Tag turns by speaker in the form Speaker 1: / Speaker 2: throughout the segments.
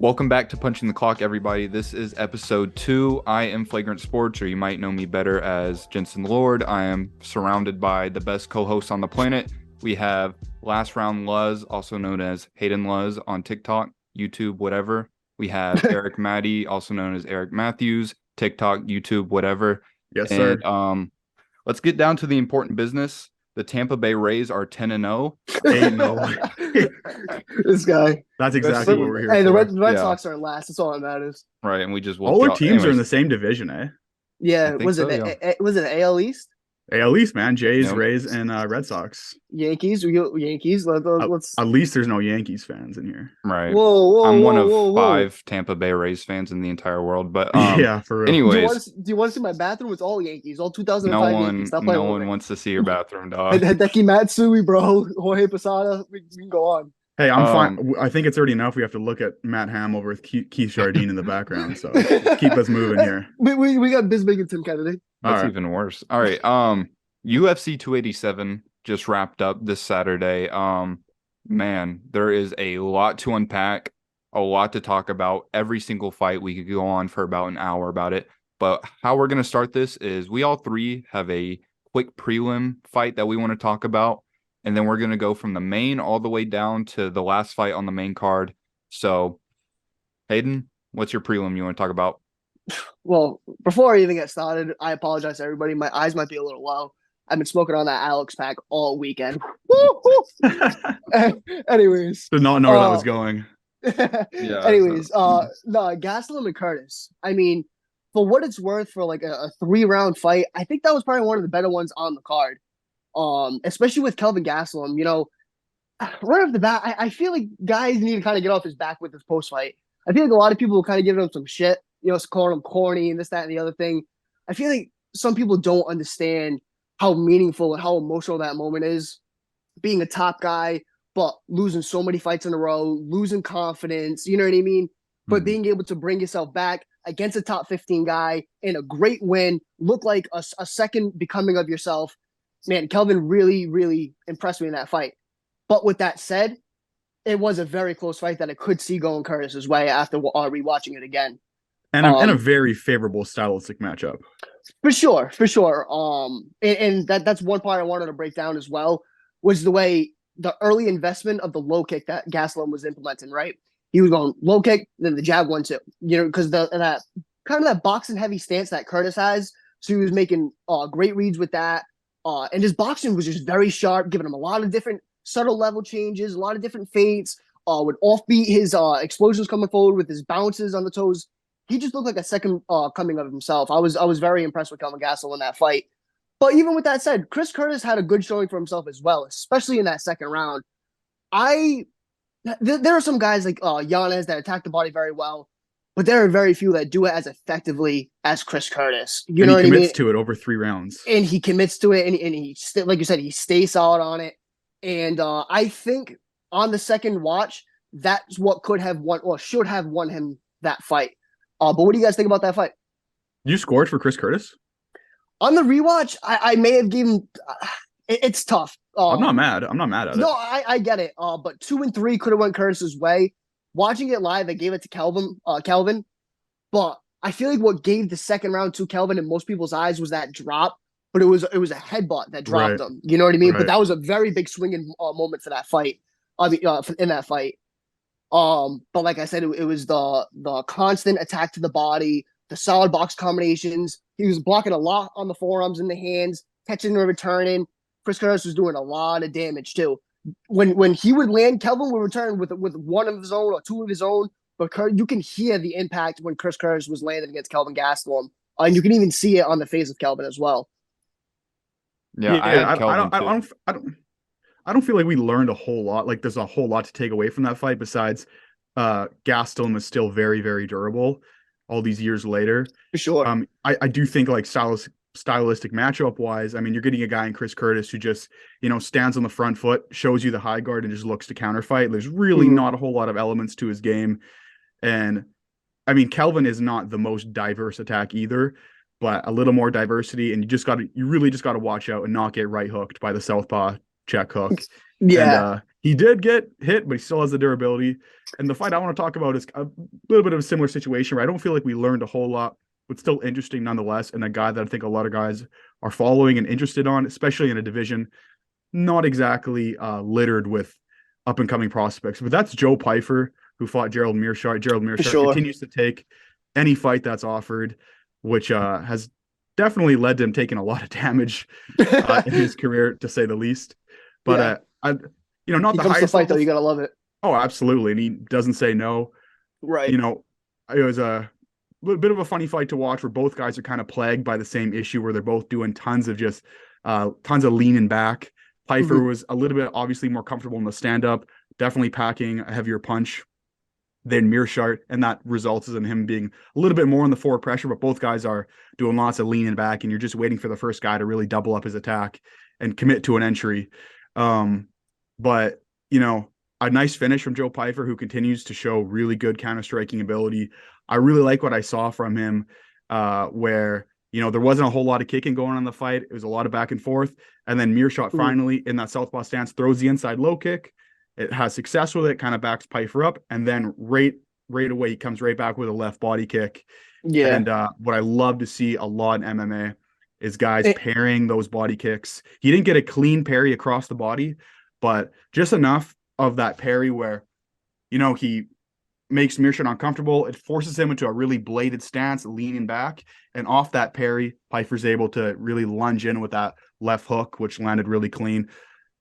Speaker 1: Welcome back to Punching the Clock, everybody. This is episode 2. I am Flagrant Sports, or you might know me better as Jensen Lord. I am surrounded by the best co-hosts on the planet. We have Last Round Luz, also known as Hayden Luz on TikTok, YouTube, whatever. We have Eric Maddie, also known as Eric Matthews, TikTok, YouTube, whatever.
Speaker 2: Yes, sir.
Speaker 1: And let's get down to the important business. The Tampa Bay Rays are 10-0.
Speaker 2: Ain't no.
Speaker 3: This guy.
Speaker 2: That's exactly what we're here
Speaker 3: Hey,
Speaker 2: for.
Speaker 3: the Red Sox are last. That's all that matters.
Speaker 1: Right, and we just
Speaker 2: all our teams are in the same division, eh?
Speaker 3: Yeah, was it AL East?
Speaker 2: AL East, man. Jays,
Speaker 1: Nope.
Speaker 2: Rays, and Red Sox.
Speaker 3: Yankees. Yankees. Let's.
Speaker 2: At least there's no Yankees fans in here.
Speaker 1: Right.
Speaker 3: Whoa!
Speaker 1: I'm one
Speaker 3: whoa,
Speaker 1: of 5 Tampa Bay Rays fans in the entire world, but
Speaker 2: yeah, for real.
Speaker 1: Anyways,
Speaker 3: do you want to see my bathroom? It's all Yankees. All 2005 Yankees.
Speaker 1: No one wants to see your bathroom, dog.
Speaker 3: Hideki Matsui, bro. Jorge Posada. We can go on.
Speaker 2: Hey, I'm fine. I think it's already enough. We have to look at Matt Hamill with Keith Jardine in the background. So keep us moving here.
Speaker 3: We got Bisbee and Tim Kennedy.
Speaker 1: That's even worse. All right. UFC 287 just wrapped up this Saturday. Man, there is a lot to unpack, a lot to talk about. Every single fight, we could go on for about an hour about it. But how we're going to start this is we all three have a quick prelim fight that we want to talk about. And then we're going to go from the main all the way down to the last fight on the main card. So, Hayden, what's your prelim you want to talk about?
Speaker 3: Well, before I even get started, I apologize to everybody. My eyes might be a little low. I've been smoking on that Alex pack all weekend. Anyways.
Speaker 2: Did not know where that was going.
Speaker 1: Yeah.
Speaker 3: Anyways, Gastelum and Curtis. I mean, for what it's worth for like a 3-round fight, I think that was probably one of the better ones on the card. Especially with Kelvin Gastelum, right off the bat, I feel like guys need to kind of get off his back with this post fight. I feel like a lot of people will kind of give him some shit, calling him corny and this, that, and the other thing. I feel like some people don't understand how meaningful and how emotional that moment is. Being a top guy, but losing so many fights in a row, losing confidence, you know what I mean? But being able to bring yourself back against a top 15 guy in a great win, look like a second becoming of yourself. Man, Kelvin really, really impressed me in that fight. But with that said, it was a very close fight that I could see going Curtis's way after rewatching it again.
Speaker 2: And a very favorable stylistic matchup.
Speaker 3: For sure. And that's one part I wanted to break down as well, was the way the early investment of the low kick that Gastelum was implementing, right? He was going low kick, then the jab 1-2, because that kind of that boxing heavy stance that Curtis has. So he was making great reads with that. And his boxing was just very sharp, giving him a lot of different subtle level changes, a lot of different feints, would offbeat his explosions coming forward with his bounces on the toes. He just looked like a second coming of himself. I was very impressed with Kelvin Gastelum in that fight. But even with that said, Chris Curtis had a good showing for himself as well, especially in that second round. There are some guys like Yanez that attack the body very well, but there are very few that do it as effectively as Chris Curtis. You know what I mean? He commits
Speaker 2: to it over 3 rounds.
Speaker 3: And he commits to it, and he like you said, he stays solid on it. And I think on the second watch, that's what could have won or should have won him that fight. But what do you guys think about that fight?
Speaker 2: You scored for Chris Curtis?
Speaker 3: On the rewatch, I may have given. It's tough.
Speaker 2: I'm not mad at it.
Speaker 3: No, I get it. But 2 and 3 could have went Curtis's way. Watching it live, I gave it to Kelvin. But I feel like what gave the second round to Kelvin in most people's eyes was that drop. But it was a headbutt that dropped him. You know what I mean? Right. But that was a very big swinging moment for that fight. In that fight. But like I said, it was the constant attack to the body, the solid box combinations. He was blocking a lot on the forearms and the hands, catching and returning. Chris Curtis was doing a lot of damage too. When he would land, Kelvin would return with one of his own or 2 of his own. But you can hear the impact when Chris Curtis was landing against Kelvin Gastelum, and you can even see it on the face of Kelvin as well.
Speaker 1: Yeah,
Speaker 2: I don't feel like we learned a whole lot. Like there's a whole lot to take away from that fight besides Gastelum is still very, very durable all these years later.
Speaker 3: For sure.
Speaker 2: I do think like stylistic matchup wise, I mean, you're getting a guy in Chris Curtis who just, stands on the front foot, shows you the high guard and just looks to counterfight. There's really not a whole lot of elements to his game. And I mean, Kelvin is not the most diverse attack either, but a little more diversity. And you really just got to watch out and not get right hooked by the southpaw check hook. And
Speaker 3: Yeah.
Speaker 2: he did get hit, but he still has the durability. And the fight I want to talk about is a little bit of a similar situation where I don't feel like we learned a whole lot, but still interesting nonetheless. And a guy that I think a lot of guys are following and interested on, especially in a division not exactly littered with up and coming prospects. But that's Joe Pyfer, who fought Gerald Meerschaert. Gerald
Speaker 3: For
Speaker 2: Meerschaert
Speaker 3: sure.
Speaker 2: continues to take any fight that's offered, which has definitely led to him taking a lot of damage in his career, to say the least. But not
Speaker 3: He
Speaker 2: the
Speaker 3: comes to
Speaker 2: highest
Speaker 3: fight though,
Speaker 2: level.
Speaker 3: you gotta love it.
Speaker 2: Oh, absolutely, and he doesn't say no.
Speaker 3: Right.
Speaker 2: You know, it was a little bit of a funny fight to watch, where both guys are kind of plagued by the same issue, where they're both doing tons of leaning back. Pyfer was a little bit obviously more comfortable in the stand up, definitely packing a heavier punch than Meerschaert, and that results in him being a little bit more in the forward pressure. But both guys are doing lots of leaning back, and you're just waiting for the first guy to really double up his attack and commit to an entry. But a nice finish from Joe Pyfer, who continues to show really good counter striking ability. I really like what I saw from him, where there wasn't a whole lot of kicking going on in the fight. It was a lot of back and forth. And then Meerschaert finally, in that southpaw stance, throws the inside low kick. It has success with it, kind of backs Pyfer up. And then right away, he comes right back with a left body kick.
Speaker 3: Yeah.
Speaker 2: And what I love to see a lot in MMA is guys parrying those body kicks. He didn't get a clean parry across the body, but just enough of that parry where, he makes Meerschaert uncomfortable. It forces him into a really bladed stance, leaning back. And off that parry, Pyfer's able to really lunge in with that left hook, which landed really clean.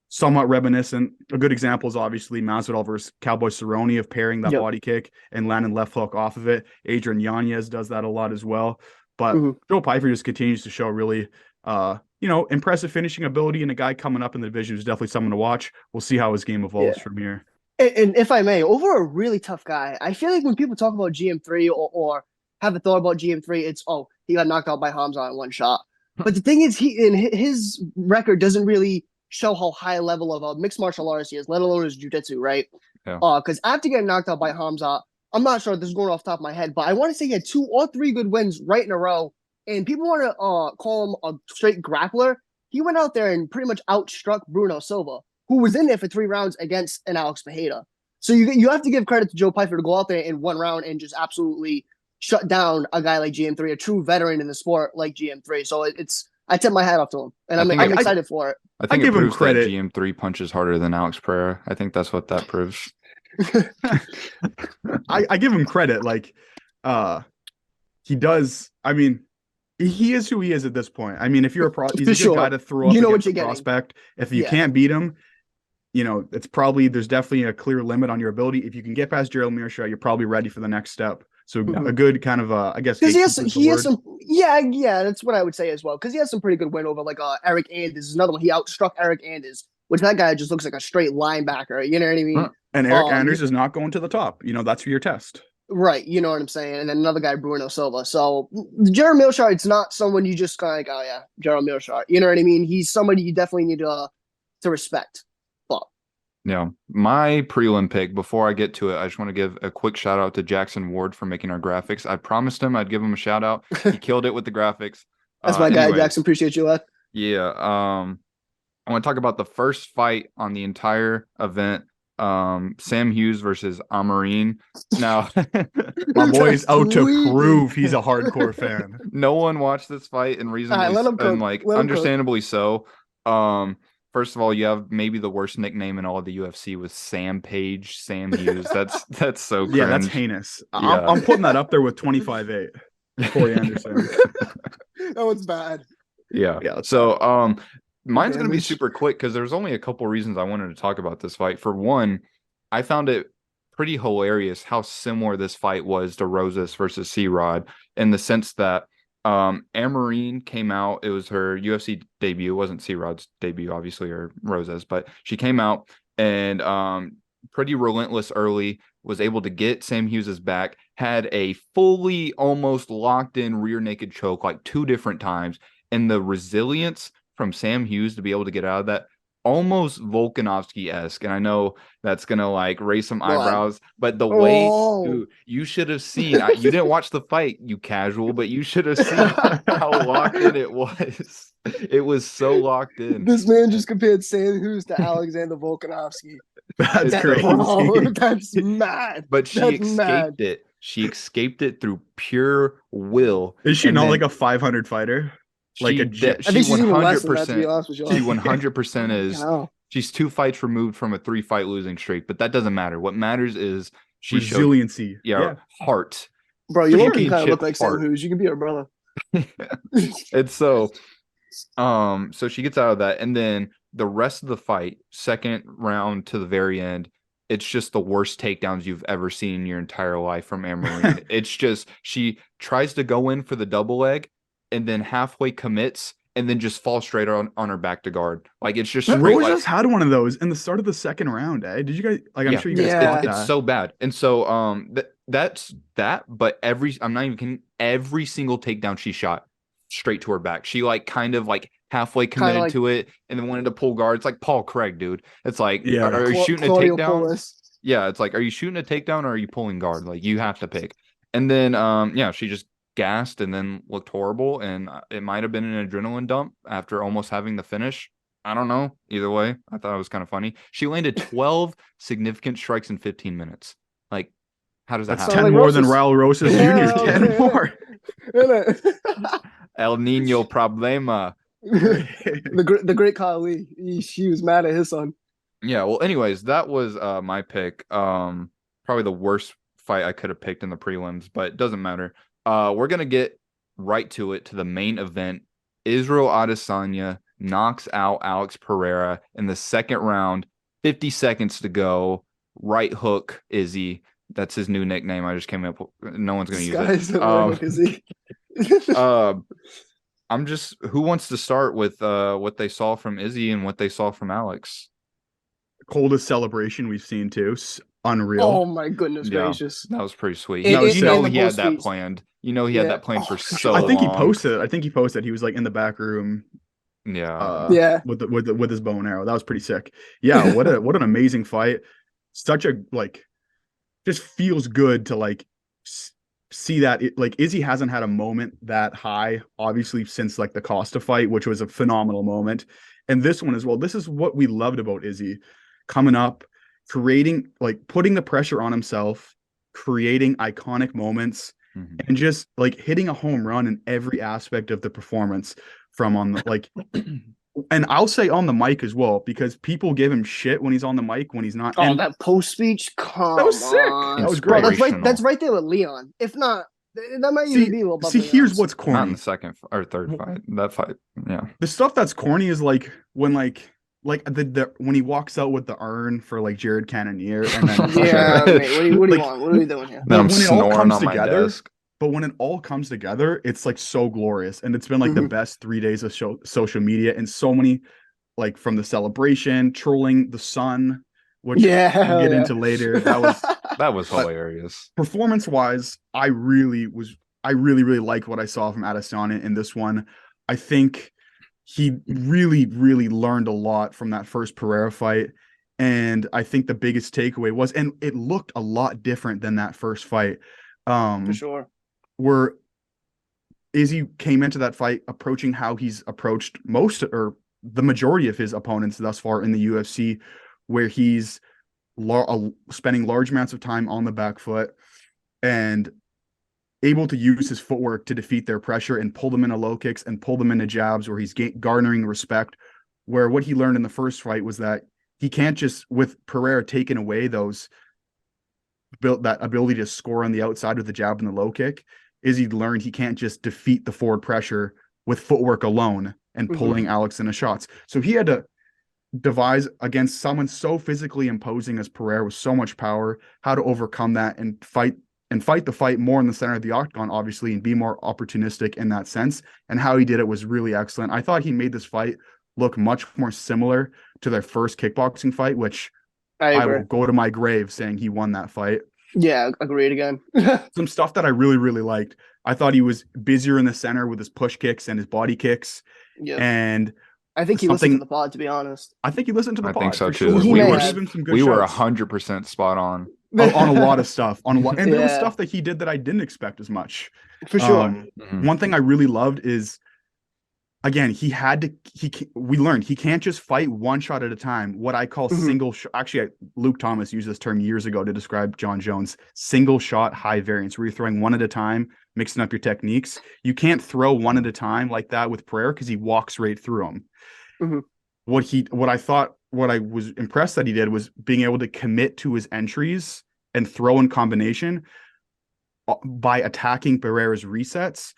Speaker 2: Somewhat reminiscent. A good example is obviously Masvidal versus Cowboy Cerrone of pairing that body kick and landing left hook off of it. Adrian Yanez does that a lot as well. But Joe Pyfer just continues to show really, impressive finishing ability, and a guy coming up in the division who's definitely someone to watch. We'll see how his game evolves from here.
Speaker 3: And if I may, over a really tough guy, I feel like when people talk about GM3 or have a thought about GM3, it's, he got knocked out by Hamza in one shot. But the thing is, his record doesn't really show how high a level of a mixed martial artist he is, let alone his jiu-jitsu, right? Because after getting knocked out by Hamza, I'm not sure, this is going off the top of my head, but I want to say he had 2 or 3 good wins right in a row. And people want to call him a straight grappler. He went out there and pretty much outstruck Bruno Silva, who was in there for 3 rounds against an Alex Pereira. So you have to give credit to Joe Pyfer to go out there in 1 round and just absolutely shut down a guy like GM3, a true veteran in the sport like GM3. So I tip my hat off to him, and I'm excited for it.
Speaker 1: I think it proves that GM3 punches harder than Alex Pereira. I think that's what that proves.
Speaker 2: I give him credit. Like, he does. I mean, he is who he is at this point. I mean, if you're he's a good guy to throw up against a prospect. If you can't beat him, it's probably, there's definitely a clear limit on your ability. If you can get past Gerald Meerschaert, you're probably ready for the next step. So a good kind of, I guess,
Speaker 3: because he has some, that's what I would say as well. Because he has some pretty good win over like Eric Anders is another one. He outstruck Eric Anders, which that guy just looks like a straight linebacker. You know what I mean?
Speaker 2: And Eric Anders is not going to the top. That's your test.
Speaker 3: Right, you know what I'm saying? And then another guy, Bruno Silva. So Gerald Meerschaert, it's not someone you just kind of like, oh yeah, Gerald Meerschaert. You know what I mean? He's somebody you definitely need to respect. But
Speaker 1: yeah, my prelim pick, before I get to it, I just want to give a quick shout out to Jackson Ward for making our graphics. I promised him I'd give him a shout out. He killed it with the graphics.
Speaker 3: That's my guy, Jackson. Appreciate you, lad.
Speaker 1: Yeah. I want to talk about the first fight on the entire event. Sam Hughes versus Amorim. Now,
Speaker 2: my boy's out to prove he's a hardcore fan.
Speaker 1: No one watched this fight, and understandably so. First of all, you have maybe the worst nickname in all of the UFC with Sam Page, Sam Hughes. That's so cringe.
Speaker 2: Yeah, that's heinous. Yeah. I'm putting that up there with 25-8. Corey Anderson.
Speaker 3: That one's bad.
Speaker 1: Yeah. So, mine's going to be super quick because there's only a couple reasons I wanted to talk about this fight. For one, I found it pretty hilarious how similar this fight was to Rosas versus C-Rod, in the sense that Amorim came out. It was her UFC debut. It wasn't C-Rod's debut, obviously, or Rosas, but she came out and pretty relentless early, was able to get Sam Hughes's back, had a fully almost locked in rear naked choke like 2 different times, and the resilience from Sam Hughes to be able to get out of that almost Volkanovski-esque, and I know that's gonna like raise some
Speaker 3: What?
Speaker 1: eyebrows, but the way,
Speaker 3: Oh,
Speaker 1: dude, you should have seen. You didn't watch the fight, you casual, but you should have seen how locked in it was. It was so locked in.
Speaker 3: this man just compared Sam Hughes to Alexander Volkanovski.
Speaker 2: That's
Speaker 1: It's
Speaker 3: That,
Speaker 1: so,
Speaker 3: bro,
Speaker 2: crazy.
Speaker 3: that's mad.
Speaker 1: but she
Speaker 3: That's mad.
Speaker 1: escaped it. She escaped it through pure will,
Speaker 2: Is she
Speaker 1: and
Speaker 2: not like
Speaker 1: then
Speaker 2: a 500 fighter? Like a
Speaker 3: I
Speaker 1: she
Speaker 3: think she's
Speaker 1: one
Speaker 3: even less
Speaker 1: hundred
Speaker 3: than that, to be
Speaker 1: percent
Speaker 3: honest with
Speaker 1: she
Speaker 3: y'all.
Speaker 1: 100%
Speaker 3: Fucking
Speaker 1: is.
Speaker 3: hell.
Speaker 1: She's 2 fights removed from a 3 fight losing streak, but that doesn't matter. What matters is she showed,
Speaker 2: Resiliency.
Speaker 1: yeah,
Speaker 2: Yeah,
Speaker 1: heart,
Speaker 3: Bro, you
Speaker 2: for
Speaker 3: low key
Speaker 2: sure.
Speaker 3: kind of look
Speaker 1: championship
Speaker 3: like Sam
Speaker 1: heart.
Speaker 3: Hughes. You can be her brother.
Speaker 1: And so she gets out of that, and then the rest of the fight, second round to the very end, it's just the worst takedowns you've ever seen in your entire life from Amorim. It's just she tries to go in for the double leg, and then halfway commits, and then just falls straight on her back to guard. Like it's just straight like,
Speaker 2: Rosas had one of those in the start of the second round, eh? Did you guys like I'm
Speaker 1: yeah,
Speaker 2: sure you guys
Speaker 3: Yeah.
Speaker 2: caught
Speaker 1: it's
Speaker 2: that.
Speaker 1: so bad. And so that's that, but I'm not even kidding, every single takedown she shot straight to her back. She like kind of like halfway
Speaker 3: Kind of
Speaker 1: committed
Speaker 3: like
Speaker 1: to it and then wanted to pull guard. It's like Paul Craig, dude. It's like
Speaker 2: Yeah.
Speaker 1: are you shooting a
Speaker 3: Claudio
Speaker 1: takedown?
Speaker 3: Pulis.
Speaker 1: Yeah, it's like, are you shooting a takedown or are you pulling guard? Like you have to pick. And then yeah, she just gassed and then looked horrible, and it might have been an adrenaline dump after almost having the finish. I don't know. Either way, I thought it was kind of funny. She landed 12 significant strikes in 15 minutes. Like, how does that
Speaker 2: That's
Speaker 3: Sounds
Speaker 2: 10
Speaker 3: like
Speaker 1: happen?
Speaker 2: more than
Speaker 3: Rosas.
Speaker 2: Raul Rosas
Speaker 3: Yeah,
Speaker 2: Jr.'s
Speaker 3: I was
Speaker 2: 10 more.
Speaker 1: El Nino Problema.
Speaker 3: The great Kali. She was mad at his son.
Speaker 1: Yeah, well, anyways, that was my pick. Probably the worst fight I could have picked in the prelims, but it doesn't matter. We're gonna get right to it, to the main event. Israel Adesanya knocks out Alex Pereira in the second round. 50 seconds to go. Right hook, Izzy. That's his new nickname. I just came up with. No one's gonna
Speaker 3: This
Speaker 1: use
Speaker 3: guy's
Speaker 1: it.
Speaker 3: a right hook, is he?
Speaker 1: I'm just. Who wants to start with what they saw from Izzy and what they saw from Alex?
Speaker 2: Coldest celebration we've seen too.
Speaker 3: Oh
Speaker 2: Unreal.
Speaker 3: my goodness
Speaker 1: Yeah,
Speaker 3: gracious.
Speaker 1: that was pretty sweet.
Speaker 3: In,
Speaker 2: That was
Speaker 3: in,
Speaker 1: You
Speaker 2: sick.
Speaker 3: in
Speaker 1: know
Speaker 3: the
Speaker 1: he had
Speaker 3: post
Speaker 1: that
Speaker 3: speech.
Speaker 1: planned. You know he had
Speaker 3: Yeah.
Speaker 1: that planned
Speaker 3: Oh,
Speaker 1: for
Speaker 3: for
Speaker 1: so
Speaker 2: I
Speaker 3: sure.
Speaker 2: think he
Speaker 1: long.
Speaker 2: posted. I think he posted. He was like in the back room,
Speaker 1: Yeah.
Speaker 3: Yeah.
Speaker 2: with his bow and arrow. That was pretty sick. Yeah. What an amazing fight. Such a like, just feels good to like see that like Izzy hasn't had a moment that high, obviously since like the Costa fight, which was a phenomenal moment, and this one as well. This is what we loved about Izzy coming up, creating like putting the pressure on himself, creating iconic moments,
Speaker 1: Mhm.
Speaker 2: and just like hitting a home run in every aspect of the performance from on the like. And I'll say on the mic as well, because people give him shit when he's on the mic, when he's not.
Speaker 3: Oh,
Speaker 2: And
Speaker 3: that post speech.
Speaker 2: that was
Speaker 3: Come
Speaker 2: sick.
Speaker 3: on.
Speaker 2: That was
Speaker 3: Bro,
Speaker 2: great.
Speaker 1: Inspirational.
Speaker 3: that's right there with Leon. If not, that might even
Speaker 2: See,
Speaker 3: be above
Speaker 2: see, here's
Speaker 3: Leon's.
Speaker 2: what's
Speaker 1: Not in
Speaker 2: corny.
Speaker 1: the second or third fight. That fight. Yeah.
Speaker 2: The stuff that's corny is like when like the when he walks out with the urn for like Jared Cannonier, and then
Speaker 3: Yeah, mate. What do you
Speaker 2: like
Speaker 3: want? What are we doing here?
Speaker 1: Then I'm
Speaker 2: when it all
Speaker 1: snoring
Speaker 2: comes
Speaker 1: on my
Speaker 2: together,
Speaker 1: desk.
Speaker 2: but when it all comes together, it's like so glorious, and it's been like the
Speaker 3: Mhm.
Speaker 2: best 3 days of social media, and so many like from the celebration, trolling the sun, which
Speaker 3: Yeah,
Speaker 2: we'll
Speaker 3: hell
Speaker 2: get
Speaker 3: yeah.
Speaker 2: into later. That was
Speaker 1: That was
Speaker 2: but
Speaker 1: hilarious.
Speaker 2: performance wise, I really liked what I saw from Adesanya in this one. I think he really learned a lot from that first Pereira fight. And I think the biggest takeaway was, and it looked a lot different than that first fight.
Speaker 3: For sure.
Speaker 2: Where Izzy came into that fight approaching how he's approached most or the majority of his opponents thus far in the UFC, where he's spending large amounts of time on the back foot and able to use his footwork to defeat their pressure and pull them into low kicks and pull them into jabs where he's garnering respect. Where what he learned in the first fight was that he can't just, with Pereira taking away that ability to score on the outside with the jab and the low kick, is he learned he can't just defeat the forward pressure with footwork alone and pulling Alex into shots. So he had to devise against someone so physically imposing as Pereira with so much power, how to overcome that and fight the fight more in the center of the octagon, obviously, and be more opportunistic in that sense. And how he did it was really excellent. I thought he made this fight look much more similar to their first kickboxing fight, which I will go to my grave saying he won that fight.
Speaker 3: Yeah, agreed again.
Speaker 2: Some stuff that I really liked. I thought he was busier in the center with his push kicks and his body kicks.
Speaker 3: Yeah.
Speaker 2: And
Speaker 3: I think he listened to
Speaker 2: something.
Speaker 3: the pod, to be honest.
Speaker 2: I think he listened to the
Speaker 1: I think
Speaker 2: pod
Speaker 1: so
Speaker 2: for
Speaker 1: too.
Speaker 2: sure.
Speaker 3: He
Speaker 2: We
Speaker 3: may
Speaker 2: were
Speaker 3: have.
Speaker 2: giving some good
Speaker 1: We were
Speaker 2: shouts
Speaker 1: 100% spot on.
Speaker 2: on a lot of stuff. And there was
Speaker 3: Yeah,
Speaker 2: stuff that he did that I didn't expect as much.
Speaker 3: for sure.
Speaker 1: Mhm.
Speaker 2: One thing I really loved is, again, we learned he can't just fight one shot at a time. What I call
Speaker 3: Mhm.
Speaker 2: single shot. Actually, Luke Thomas used this term years ago to describe John Jones: single shot high variance, where you're throwing one at a time, mixing up your techniques. You can't throw one at a time like that with Pereira because he walks right through them.
Speaker 3: Mhm.
Speaker 2: What I was impressed that he did was being able to commit to his entries and throw in combination by attacking Pereira's resets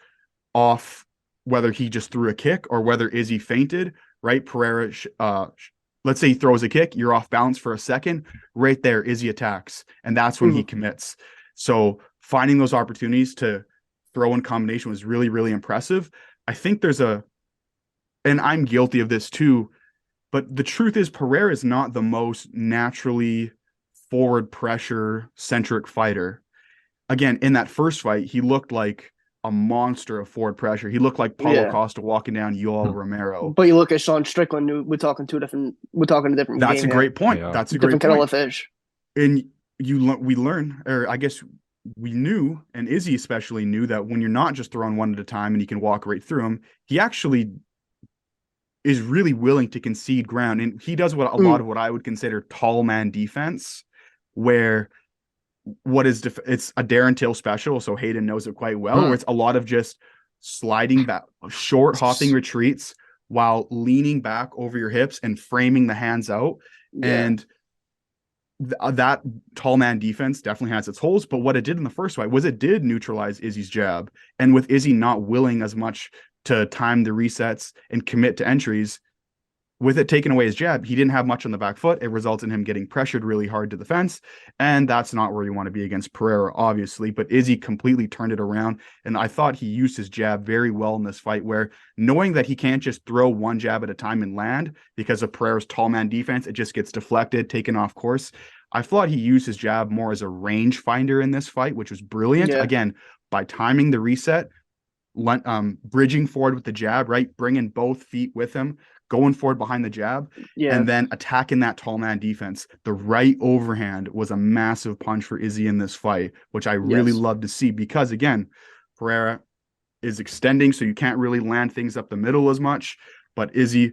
Speaker 2: off, whether he just threw a kick or whether Izzy fainted, right? Pereira, let's say he throws a kick, you're off balance for a second, right there, Izzy attacks, and that's when he commits. So finding those opportunities to throw in combination was really, really impressive. I think and I'm guilty of this too, but the truth is Pereira is not the most naturally forward pressure centric fighter. Again, in that first fight, he looked like a monster of forward pressure. He looked like Paulo
Speaker 3: Yeah.
Speaker 2: Costa walking down Yoel Romero.
Speaker 3: But you look at Sean Strickland, we're talking a different
Speaker 2: That's
Speaker 3: game
Speaker 2: a
Speaker 3: here.
Speaker 2: great point.
Speaker 1: Yeah.
Speaker 2: That's a great
Speaker 3: Different kettle
Speaker 2: point.
Speaker 3: of fish.
Speaker 2: And we learn, or I guess we knew, and Izzy especially knew, that when you're not just throwing one at a time and you can walk right through him, he actually is really willing to concede ground. And he does a lot of what I would consider tall man defense, where it's a Darren Till special, so Hayden knows it quite well, where it's a lot of just sliding back, short hopping retreats while leaning back over your hips and framing the hands out.
Speaker 3: Yeah.
Speaker 2: And that tall man defense definitely has its holes, but what it did in the first fight was it did neutralize Izzy's jab. And with Izzy not willing as much to time the resets and commit to entries, with it taking away his jab, he didn't have much on the back foot. It results in him getting pressured really hard to the fence. And that's not where you want to be against Pereira, obviously. But Izzy completely turned it around. And I thought he used his jab very well in this fight, where knowing that he can't just throw one jab at a time and land because of Pereira's tall man defense, it just gets deflected, taken off course. I thought he used his jab more as a range finder in this fight, which was brilliant.
Speaker 3: Yeah.
Speaker 2: Again, by timing the reset, bridging forward with the jab, right? Bringing both feet with him, going forward behind the jab,
Speaker 3: Yeah.
Speaker 2: and then attacking that tall man defense. The right overhand was a massive punch for Izzy in this fight, which I really love to see, because again, Pereira is extending, so you can't really land things up the middle as much, but Izzy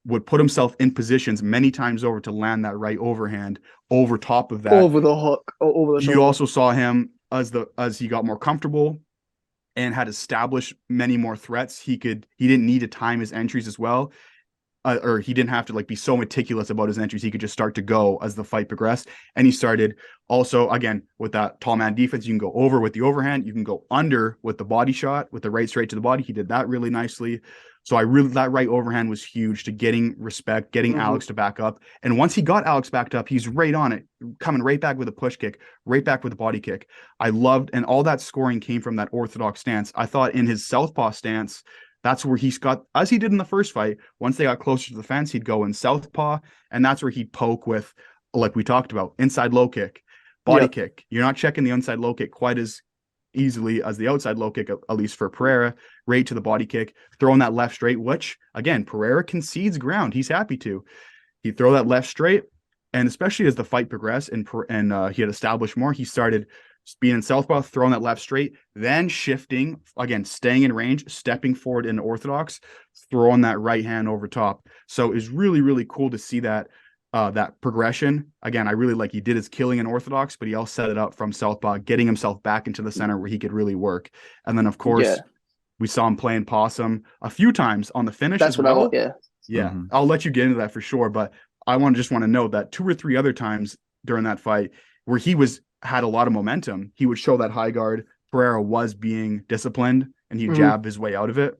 Speaker 2: would put himself in positions many times over to land that right overhand over top of that.
Speaker 3: Over the hook, over the shoulder.
Speaker 2: You also saw him as he got more comfortable and had established many more threats. He didn't need to time his entries as well. Or he didn't have to be so meticulous about his entries. He could just start to go as the fight progressed. And he started also, again, with that tall man defense, you can go over with the overhand, you can go under with the body shot, with the right straight to the body. He did that really nicely. So that right overhand was huge to getting respect, getting Alex to back up. And once he got Alex backed up, he's right on it, coming right back with a push kick, right back with a body kick. I loved, and all that scoring came from that orthodox stance. I thought in his southpaw stance, that's where he's got, as he did in the first fight, once they got closer to the fence, he'd go in southpaw, and that's where he'd poke with, like we talked about, inside low kick, body kick. You're not checking the inside low kick quite as easily as the outside low kick, at least for Pereira, right to the body kick, throwing that left straight, which, again, Pereira concedes ground. He's happy to. He'd throw that left straight, and especially as the fight progressed and he had established more, he started being in southpaw, throwing that left straight, then shifting, again, staying in range, stepping forward in orthodox, throwing that right hand over top. So it's really, really cool to see that progression. Again, I really he did his killing in orthodox, but he also set it up from southpaw, getting himself back into the center where he could really work. And then, of course, we saw him playing possum a few times on the finish as well. I'll let you get into that for sure, but I want to note that 2 or 3 other times during that fight where he had a lot of momentum, he would show that high guard. Pereira was being disciplined and he'd jab his way out of it.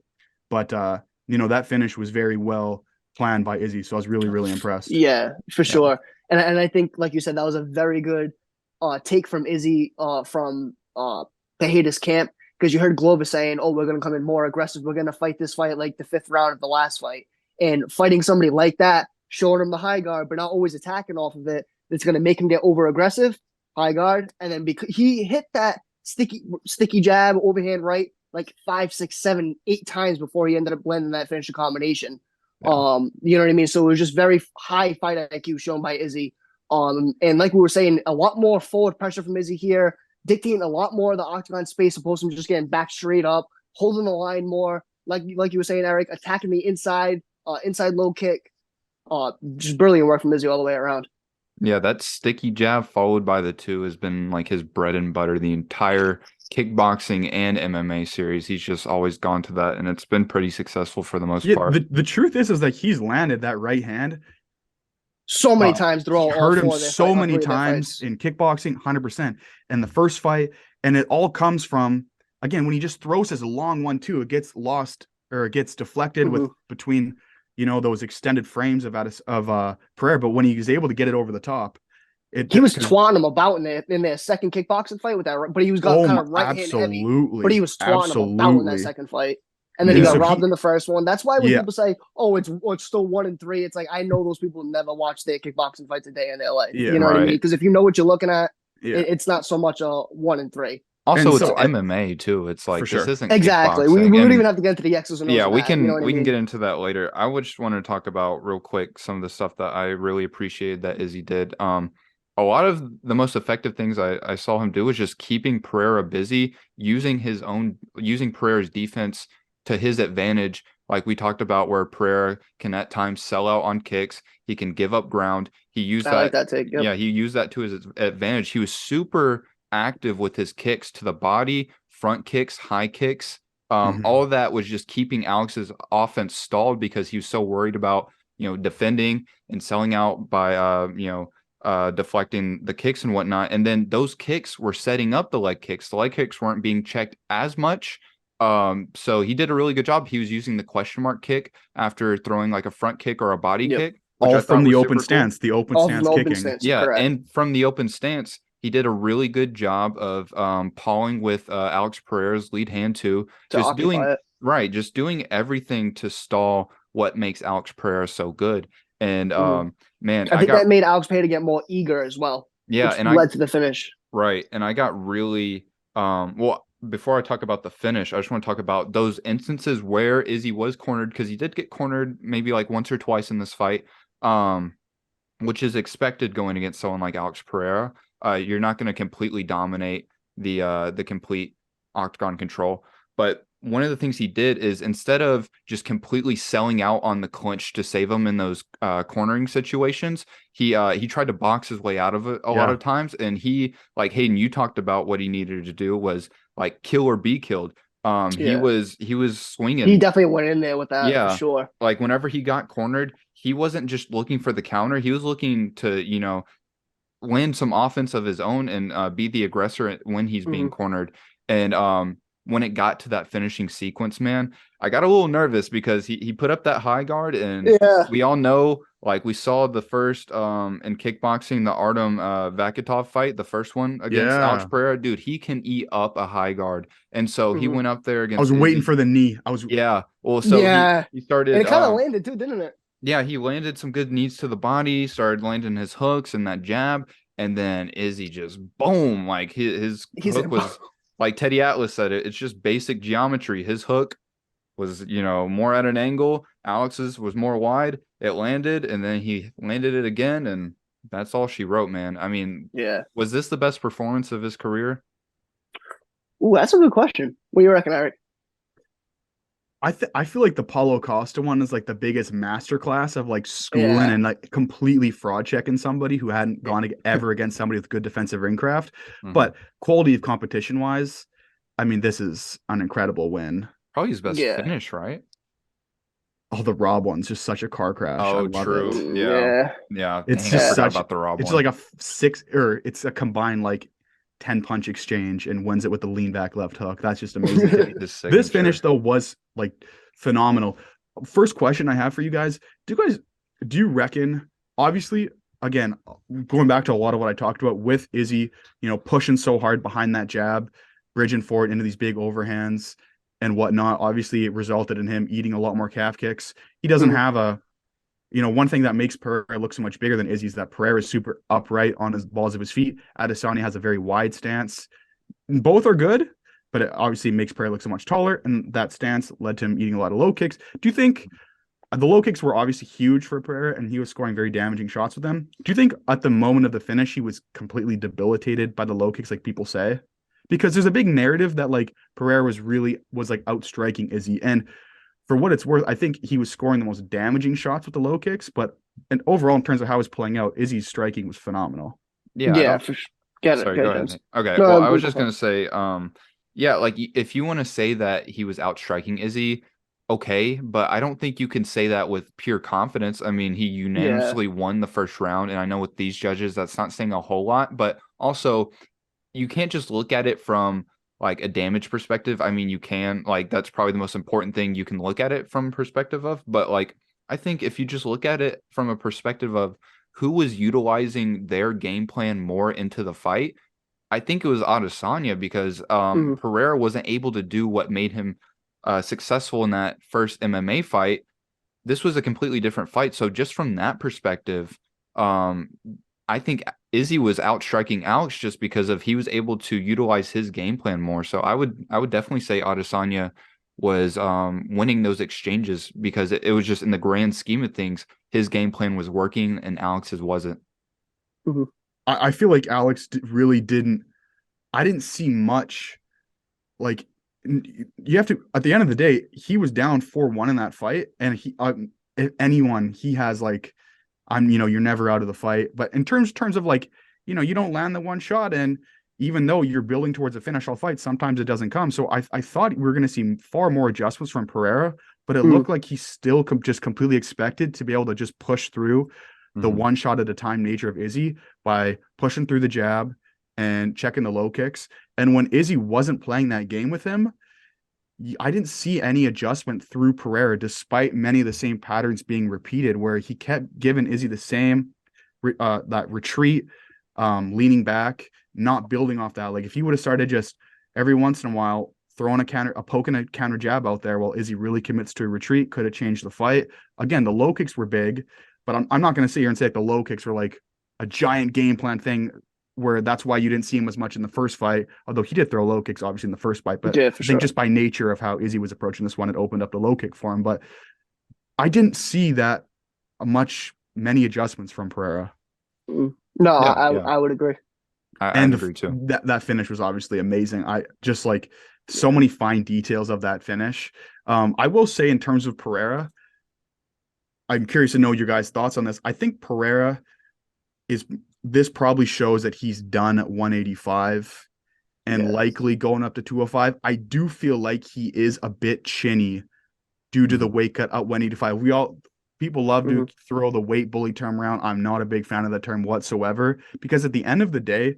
Speaker 2: But, that finish was very well planned by Izzy. So I was really, really impressed.
Speaker 3: Yeah, for sure. And I think, like you said, that was a very good take from Izzy from Tejeda's camp, because you heard Glover saying, oh, we're going to come in more aggressive. We're going to fight this fight like the 5th round of the last fight. And fighting somebody like that, showing him the high guard, but not always attacking off of it, it's going to make him get over aggressive. High guard, and then because he hit that sticky jab overhand right like 5, 6, 7, 8 times before he ended up landing that finishing combination.
Speaker 1: Yeah.
Speaker 3: You know what I mean? So it was just very high fight IQ shown by Izzy. And like we were saying, a lot more forward pressure from Izzy here, dictating a lot more of the octagon space, opposed to just getting back straight up, holding the line more. Like you were saying, Eric, attacking me inside, inside low kick. Just brilliant work from Izzy all the way around.
Speaker 1: Yeah, that sticky jab followed by the two has been like his bread and butter the entire kickboxing and MMA series. He's just always gone to that, and it's been pretty successful for the most
Speaker 2: Yeah,
Speaker 1: part.
Speaker 2: the truth is that he's landed that right hand
Speaker 3: So many times throughout
Speaker 2: he
Speaker 3: all
Speaker 2: hurt him
Speaker 3: four of their
Speaker 2: so
Speaker 3: fight,
Speaker 2: many
Speaker 3: three of their
Speaker 2: times
Speaker 3: fights.
Speaker 2: in kickboxing, 100%. And the first fight, and it all comes from, again, when he just throws his long one too, it gets lost or it gets deflected with between, those extended frames of Pereira. But when he was able to get it over the top,
Speaker 3: He was twatting him about in their second kickboxing fight with that, but he was got kind of right hand heavy. But he was twatting him about in that second fight. And then he got robbed in the first one. That's why when people say, "Oh, it's still 1-3," it's like I know those people never watch their kickboxing fights a day in their life.
Speaker 2: Yeah,
Speaker 3: you know what I mean? Because if you know what you're looking at, it's not so much a 1-3.
Speaker 1: Also, it's MMA too. It's like this isn't
Speaker 3: exactly. We don't even have to get into the X's and O's.
Speaker 1: Yeah, we
Speaker 3: that,
Speaker 1: can
Speaker 3: you know
Speaker 1: we can get into that later. I would just want to talk about real quick some of the stuff that I really appreciated that Izzy did. A lot of the most effective things I saw him do was just keeping Pereira busy, using Pereira's defense to his advantage. Like we talked about, where Pereira can at times sell out on kicks, he can give up ground. He used that.
Speaker 3: Like that take. Yep.
Speaker 1: Yeah, he used that to his advantage. He was super active with his kicks to the body, front kicks, high kicks. All of that was just keeping Alex's offense stalled because he was so worried about defending and selling out by deflecting the kicks and whatnot. And then those kicks were setting up the leg kicks. The leg kicks weren't being checked as much. So he did a really good job. He was using the question mark kick after throwing like a front kick or a body kick.
Speaker 2: All from the open stance, the open stance kicking.
Speaker 1: Yeah, and from the open stance, he did a really good job of pawing with Alex Pereira's lead hand too. Just doing everything to stall what makes Alex Pereira so good. And man,
Speaker 3: I think that made Alex Pereira get more eager as well.
Speaker 1: Yeah,
Speaker 3: and led to the finish.
Speaker 1: Right, and I got really well. Before I talk about the finish, I just want to talk about those instances where Izzy was cornered, because he did get cornered maybe like once or twice in this fight, which is expected going against someone like Alex Pereira. You're not going to completely dominate the complete octagon control, but one of the things he did is, instead of just completely selling out on the clinch to save him in those cornering situations, he tried to box his way out of it a lot of times. And he, like Hayden, you talked about what he needed to do was like kill or be killed. He was swinging.
Speaker 3: He definitely went in there with that. Yeah, for sure.
Speaker 1: Like whenever he got cornered, he wasn't just looking for the counter. He was looking to land some offense of his own and be the aggressor when he's being cornered. And when it got to that finishing sequence, man, I got a little nervous because he put up that high guard, and we all know, like we saw the first in kickboxing, the Artem Vakitov fight, the first one against Alex Pereira, dude, he can eat up a high guard. And so he went up there against
Speaker 2: I was waiting for the knee.
Speaker 1: Well, so he started,
Speaker 3: and it kind of landed too, didn't it?
Speaker 1: Yeah, he landed some good knees to the body, started landing his hooks and that jab, and then Izzy just boom, like his hook was like Teddy Atlas said it's just basic geometry. His hook was, more at an angle. Alex's was more wide. It landed, and then he landed it again, and that's all she wrote, man. I mean, was this the best performance of his career?
Speaker 3: Ooh, that's a good question. What do you reckon, Eric?
Speaker 2: I feel like the Paulo Costa one is like the biggest masterclass of like schooling and like completely fraud checking somebody who hadn't gone ever against somebody with good defensive ring craft. But quality of competition wise, I mean, this is an incredible win.
Speaker 1: Probably his best finish, right?
Speaker 2: Oh, the Rob one's just such a car crash.
Speaker 1: Oh, true. Yeah.
Speaker 2: It's just such
Speaker 1: about the Rob
Speaker 2: it's
Speaker 1: one.
Speaker 2: like it's a combined like 10 punch exchange and wins it with the lean back left hook. That's just amazing. This finish though was like phenomenal. First question I have for you guys. Do you reckon, obviously, again, going back to a lot of what I talked about with Izzy, pushing so hard behind that jab, bridging forward into these big overhands and whatnot, obviously it resulted in him eating a lot more calf kicks. He doesn't have one thing that makes Pereira look so much bigger than Izzy is that Pereira is super upright on his balls of his feet. Adesanya has a very wide stance. Both are good, but it obviously makes Pereira look so much taller, and that stance led to him eating a lot of low kicks. Do you think The low kicks were obviously huge for Pereira, and he was scoring very damaging shots with them. Do you think at the moment of the finish he was completely debilitated by the low kicks, like people say? Because there's a big narrative that like Pereira was like outstriking Izzy, and for what it's worth, I think he was scoring the most damaging shots with the low kicks. But and overall, in terms of how it's playing out, Izzy's striking was phenomenal.
Speaker 1: Yeah, I
Speaker 3: Yeah,
Speaker 1: don't.
Speaker 3: for sure. Get it,
Speaker 1: Sorry,
Speaker 3: get
Speaker 1: go
Speaker 3: it,
Speaker 1: ahead.
Speaker 3: James.
Speaker 1: Okay, well,
Speaker 3: No,
Speaker 1: I
Speaker 3: go,
Speaker 1: was
Speaker 3: go
Speaker 1: just
Speaker 3: for it.
Speaker 1: gonna say, yeah, like if you want to say that he was outstriking Izzy, okay, but I don't think you can say that with pure confidence. I mean, he
Speaker 3: Yeah.
Speaker 1: unanimously won the first round, and I know with these judges, that's not saying a whole lot, but also you can't just look at it from like a damage perspective. I mean, you can, like, that's probably the most important thing you can look at it from perspective of, but like I think if you just look at it from a perspective of who was utilizing their game plan more into the fight, I think it was Adesanya because
Speaker 3: Mhm.
Speaker 1: Pereira wasn't able to do what made him successful in that first MMA fight. This was a completely different fight. So just from that perspective, um, I think Izzy was outstriking Alex just because of he was able to utilize his game plan more. So I would definitely say Adesanya was winning those exchanges because it was just in the grand scheme of things, his game plan was working and Alex's wasn't.
Speaker 3: Mhm.
Speaker 2: I feel like Alex really didn't. I didn't see much. Like you have to at the end of the day, he was down 4-1 in that fight, and if anyone he has like you're never out of the fight. But in terms of like, you don't land the one shot, and even though you're building towards a finish, I'll fight, sometimes it doesn't come. So I thought we were going to see far more adjustments from Pereira, but it
Speaker 3: Mhm.
Speaker 2: looked like he still just completely expected to be able to just push through the
Speaker 1: Mhm.
Speaker 2: one shot at a time nature of Izzy by pushing through the jab and checking the low kicks. And when Izzy wasn't playing that game with him, I didn't see any adjustment through Pereira, despite many of the same patterns being repeated, where he kept giving Izzy the same that retreat, leaning back, not building off that. Like if he would have started just every once in a while throwing poking a counter jab out there while Izzy really commits to a retreat, could have changed the fight. Again, the low kicks were big, but I'm not going to sit here and say that the low kicks were like a giant game plan thing where that's why you didn't see him as much in the first fight, although he did throw low kicks obviously in the first fight. But
Speaker 3: Yeah, for
Speaker 2: I think
Speaker 3: sure.
Speaker 2: just by nature of how Izzy was approaching this one, it opened up the low kick for him. But I didn't see that many adjustments from Pereira.
Speaker 3: Mhm. No,
Speaker 1: Yeah,
Speaker 3: I
Speaker 1: yeah.
Speaker 3: I would agree.
Speaker 1: I'd
Speaker 2: And
Speaker 1: agree too.
Speaker 2: that finish was obviously amazing. I just like so many fine details of that finish. I will say in terms of Pereira, I'm curious to know your guys' thoughts on this. I think Pereira is this probably shows that he's done at 185 and
Speaker 3: Yeah.
Speaker 2: likely going up to 205. I do feel like he is a bit chinny due to the
Speaker 1: Mhm.
Speaker 2: weight cut at 185. People love to
Speaker 3: Mhm.
Speaker 2: throw the weight bully term around. I'm not a big fan of that term whatsoever because at the end of the day,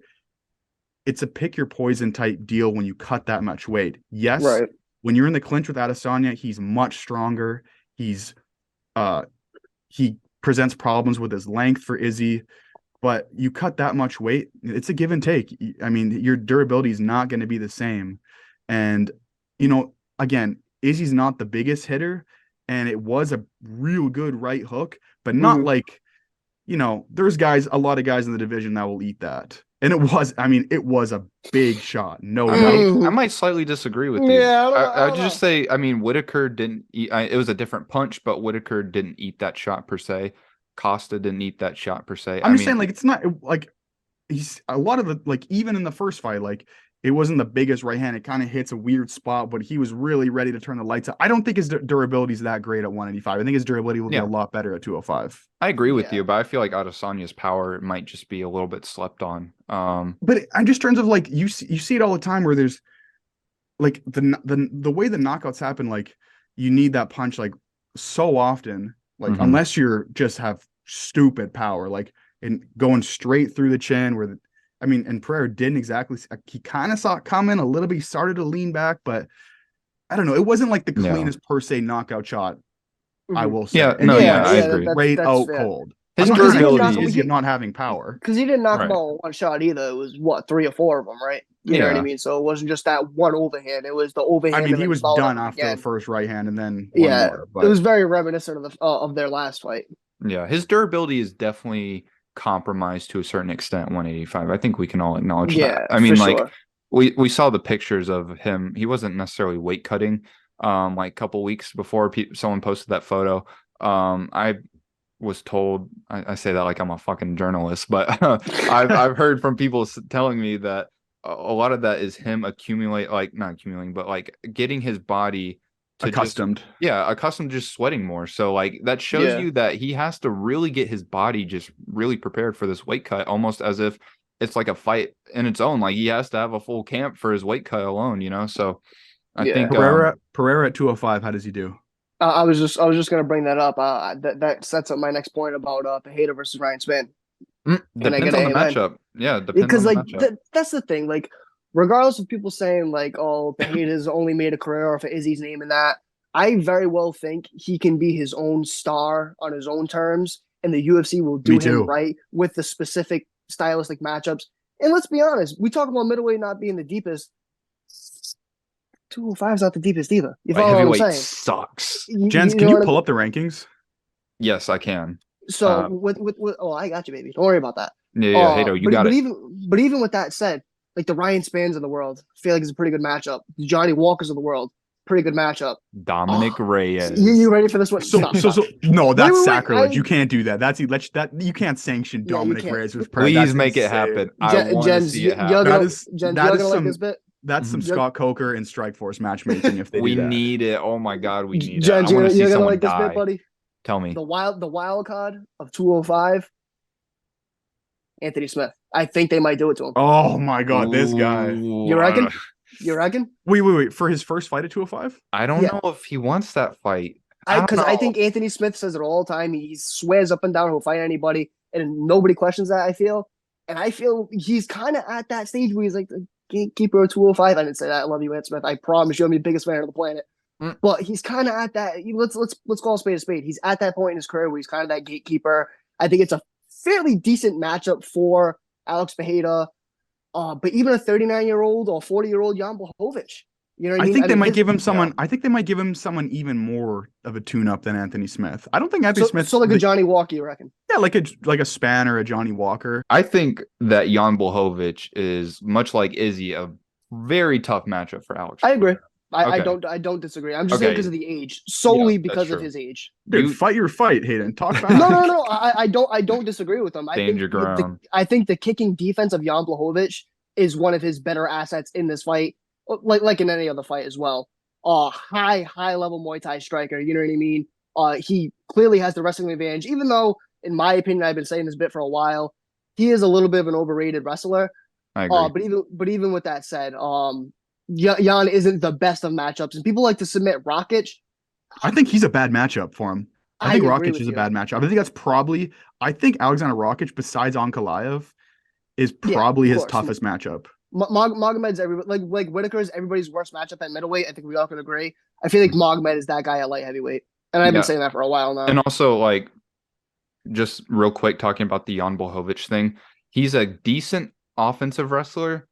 Speaker 2: it's a pick your poison type deal when you cut that much weight. Yes,
Speaker 3: Right.
Speaker 2: when you're in the clinch with Adesanya, he's much stronger. He's uh he presents problems with his length for Izzy, but you cut that much weight, it's a give and take. I mean, your durability is not going to be the same. And again, Izzy's not the biggest hitter, and it was a real good right hook, but not
Speaker 3: Mhm.
Speaker 2: like there's a lot of guys in the division that will eat that. And it was a big shot, no
Speaker 1: I
Speaker 2: doubt.
Speaker 1: might I
Speaker 3: Mhm.
Speaker 1: might slightly disagree with you.
Speaker 3: Yeah, I
Speaker 1: I'd
Speaker 3: don't
Speaker 1: just
Speaker 3: know.
Speaker 1: say, I mean, Whitaker didn't eat. It was a different punch, but Whitaker didn't eat that shot per se. Costa didn't eat that shot per se.
Speaker 2: I'm
Speaker 1: I
Speaker 2: just
Speaker 1: mean,
Speaker 2: saying, like, it's not like he's a lot of the like even in the first fight, like it wasn't the biggest right hand. It kind of hits a weird spot, but he was really ready to turn the lights out. I don't think his durability is that great at 185. I think his durability will be a
Speaker 1: yeah,
Speaker 2: lot better at 205.
Speaker 1: I agree with
Speaker 3: Yeah.
Speaker 1: you, but I feel like Adesanya's power might just be a little bit slept on.
Speaker 2: But in just terms of like you see it all the time where there's like the way the knockouts happen, like you need that punch like so often, like
Speaker 1: Mhm.
Speaker 2: unless you're just have stupid power, like and going straight through the chin I mean, and Pereira didn't exactly, he kind of saw it coming a little bit. He started to lean back, but I don't know. It wasn't like the
Speaker 1: Yeah.
Speaker 2: cleanest per se knockout shot, I
Speaker 3: Mhm.
Speaker 2: will say.
Speaker 1: Yeah,
Speaker 2: And
Speaker 1: no,
Speaker 2: he
Speaker 1: yeah,
Speaker 3: Yeah,
Speaker 1: I
Speaker 2: was
Speaker 3: yeah,
Speaker 1: agree.
Speaker 2: straight
Speaker 3: that's
Speaker 2: out
Speaker 3: fair.
Speaker 2: cold. I'm
Speaker 1: His
Speaker 2: not
Speaker 3: Because he didn't
Speaker 2: excusing
Speaker 3: knock him.
Speaker 1: durability,
Speaker 2: Izzy of not having power.
Speaker 3: Because he didn't knock him
Speaker 1: right.
Speaker 3: out with one shot either. It was what, three or four of them, right? You know what I
Speaker 1: Yeah.
Speaker 3: mean? So it wasn't just that one overhand. It was the
Speaker 2: I
Speaker 3: overhand
Speaker 2: mean,
Speaker 3: and
Speaker 2: he
Speaker 3: then he
Speaker 2: was
Speaker 3: followed up
Speaker 2: done
Speaker 3: with
Speaker 2: after the
Speaker 3: again.
Speaker 2: first right hand and then one
Speaker 3: Yeah,
Speaker 2: more,
Speaker 3: it
Speaker 2: but
Speaker 3: was very reminiscent of their last fight.
Speaker 1: Yeah, his durability is definitely compromised to a certain extent at 185. I think we can all acknowledge that.
Speaker 3: Yeah,
Speaker 1: I
Speaker 3: for
Speaker 1: mean, like
Speaker 3: sure.
Speaker 1: we saw the pictures of him. He wasn't necessarily weight cutting like a couple weeks before someone posted that photo. I was told, I say that like I'm a fucking journalist, but I've heard from people telling me that a lot of that is him not accumulating, but like getting his body to
Speaker 2: Accustomed.
Speaker 1: accustomed to just sweating more. So like that shows
Speaker 3: Yeah.
Speaker 1: you that he has to really get his body just really prepared for this weight cut, almost as if it's like a fight in its own. Like he has to have a full camp for his weight cut alone, So I
Speaker 3: Yeah.
Speaker 1: think
Speaker 2: Pereira at 205. How does he do?
Speaker 3: I was just gonna bring that up. That sets up my next point about Pereira versus Ryan Spann. Can I
Speaker 1: depends
Speaker 3: get
Speaker 1: on
Speaker 3: an
Speaker 1: the
Speaker 3: amen?
Speaker 1: matchup. Yeah, depends
Speaker 3: Because
Speaker 1: on the
Speaker 3: like
Speaker 1: matchup.
Speaker 3: that's the thing. Like, regardless of people saying like, "Oh, Pereira's only made a career off of Izzy's name," and that, I very well think he can be his own star on his own terms, and the UFC will do
Speaker 2: Me
Speaker 3: him
Speaker 2: too.
Speaker 3: right with the specific stylistic matchups. And let's be honest, we talk about middleweight not being the deepest. 205 is not the deepest either. You
Speaker 1: Like,
Speaker 3: follow what I'm
Speaker 1: heavyweight
Speaker 3: saying?
Speaker 1: sucks.
Speaker 2: Jens,
Speaker 3: You
Speaker 2: can
Speaker 3: know
Speaker 2: you
Speaker 3: what I
Speaker 2: pull
Speaker 3: mean?
Speaker 2: up the rankings?
Speaker 1: Yes, I can.
Speaker 3: So with oh, I got you, baby. Don't worry about that.
Speaker 1: Yeah, Hato, you got
Speaker 3: but
Speaker 1: it.
Speaker 3: even with that said, like the Ryan Spans of the world, I feel like it's a pretty good matchup. The Johnny Walkers of the world, pretty good matchup.
Speaker 1: Dominic
Speaker 3: Oh,
Speaker 1: Reyes.
Speaker 3: you ready for this one?
Speaker 2: So
Speaker 3: Stop, stop.
Speaker 2: no, that's
Speaker 3: Wait,
Speaker 2: sacrilege. You can't do that. That you can't sanction
Speaker 3: Yeah, you
Speaker 2: Dominic
Speaker 3: can't.
Speaker 2: Reyes with Pereira.
Speaker 1: Please
Speaker 2: That's
Speaker 1: make it
Speaker 2: insane.
Speaker 1: happen. I want to
Speaker 3: Jens,
Speaker 1: see it
Speaker 3: you're
Speaker 1: happen.
Speaker 3: Jens,
Speaker 2: That
Speaker 3: you're
Speaker 2: is
Speaker 3: gonna like
Speaker 2: some
Speaker 3: this bit.
Speaker 2: that's some
Speaker 1: Mhm.
Speaker 2: Scott Coker and Strikeforce matchmaking if they
Speaker 1: We
Speaker 2: do that.
Speaker 1: need it. Oh my God, we need it. I
Speaker 3: Jens,
Speaker 1: want to see
Speaker 3: you're gonna
Speaker 1: someone
Speaker 3: like this bit,
Speaker 1: die.
Speaker 3: buddy.
Speaker 1: Tell me.
Speaker 3: The wild card of 205, Anthony Smith. I think they might do it to him.
Speaker 2: Oh my God, this guy.
Speaker 1: Ooh,
Speaker 3: You reckon? You reckon?
Speaker 2: Wait. For his first fight at 205?
Speaker 1: I don't
Speaker 3: Yeah.
Speaker 1: know if he wants that fight. I don't
Speaker 3: Because
Speaker 1: know.
Speaker 3: I think Anthony Smith says it all the time. He swears up and down he'll fight anybody, and nobody questions that. I feel, and I feel he's kind of at that stage where he's like the gatekeeper of 205. I didn't say that. I love you, Anthony Smith. I promise you, I'm the biggest fan on the planet.
Speaker 1: Mm.
Speaker 3: But he's kind of at that. Let's call a spade a spade. He's at that point in his career where he's kind of that gatekeeper. I think it's a fairly decent matchup for Alex Pereira. But even a 39-year-old or 40-year-old Jan Blachowicz. You know what I mean?
Speaker 2: I think they
Speaker 3: mean,
Speaker 2: might give him someone. I think they might give him someone even more of a tune-up than Anthony Smith. I don't think Anthony Smith.
Speaker 3: So like a Johnny Walker, you reckon?
Speaker 2: Yeah, like a Spann or a Johnny Walker.
Speaker 1: I think that Jan Blachowicz is much like Izzy, a very tough matchup for Alex.
Speaker 3: I agree. I
Speaker 1: Okay.
Speaker 3: don't disagree. I'm just saying
Speaker 1: Okay.
Speaker 3: because of the age, solely
Speaker 1: Yeah, that's
Speaker 3: because of
Speaker 1: true.
Speaker 3: his age.
Speaker 2: Dude, fight your fight, Hayden. Talk back.
Speaker 3: No. I don't disagree with him.
Speaker 1: Stand your ground.
Speaker 3: I think the kicking defense of Jan Blachowicz is one of his better assets in this fight, like in any other fight as well. High level Muay Thai striker. You know what I mean? He clearly has the wrestling advantage, even though, in my opinion, I've been saying this bit for a while. He is a little bit of an overrated wrestler.
Speaker 1: I agree.
Speaker 3: But even with that said, Jan isn't the best of matchups, and people like to submit Rakic.
Speaker 2: I think he's a bad matchup for him. I think
Speaker 3: agree
Speaker 2: Rakic
Speaker 3: with
Speaker 2: is a
Speaker 3: you.
Speaker 2: bad matchup. I think that's probably. I think Alexander Rakic, besides Ankalaev, is probably
Speaker 3: of
Speaker 2: his
Speaker 3: course.
Speaker 2: toughest matchup.
Speaker 3: Magomed's like Whitaker's everybody's worst matchup at middleweight. I think we all can agree. I feel like Magomed is that guy at light heavyweight, and I've been saying that for a while now.
Speaker 1: And also, like, just real quick, talking about the Jan Blachowicz thing, he's a decent offensive wrestler,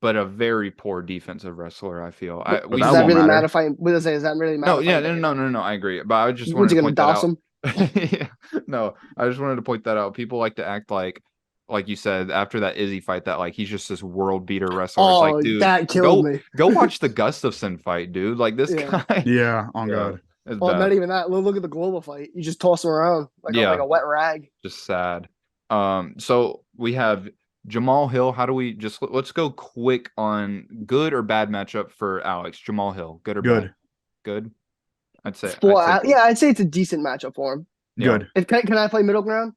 Speaker 1: but a very poor defensive wrestler. I feel.
Speaker 3: Does that really matter if I? Does that really matter?
Speaker 1: No. I agree, but I just
Speaker 3: What's
Speaker 1: wanted
Speaker 3: he
Speaker 1: to
Speaker 3: gonna
Speaker 1: point that
Speaker 3: douse
Speaker 1: out.
Speaker 3: him?
Speaker 1: Yeah, no, I just wanted to point that out. People like to act like you said, after that Izzy fight, that like he's just this world beater wrestler.
Speaker 3: Oh,
Speaker 1: it's like, dude,
Speaker 3: that killed me.
Speaker 1: Go watch the Gustafson fight, dude. Like this guy.
Speaker 2: Yeah, on God.
Speaker 1: It's
Speaker 3: Oh,
Speaker 1: bad.
Speaker 3: not even that. Look at the global fight. You just toss him around like a wet rag.
Speaker 1: Just sad. So we have Jamal Hill. How do we let's go quick on good or bad matchup for Alex? Jamal Hill, good or bad? Good. I'd say.
Speaker 3: I'd say it's a decent matchup for him.
Speaker 2: Good.
Speaker 3: Can I play middle ground?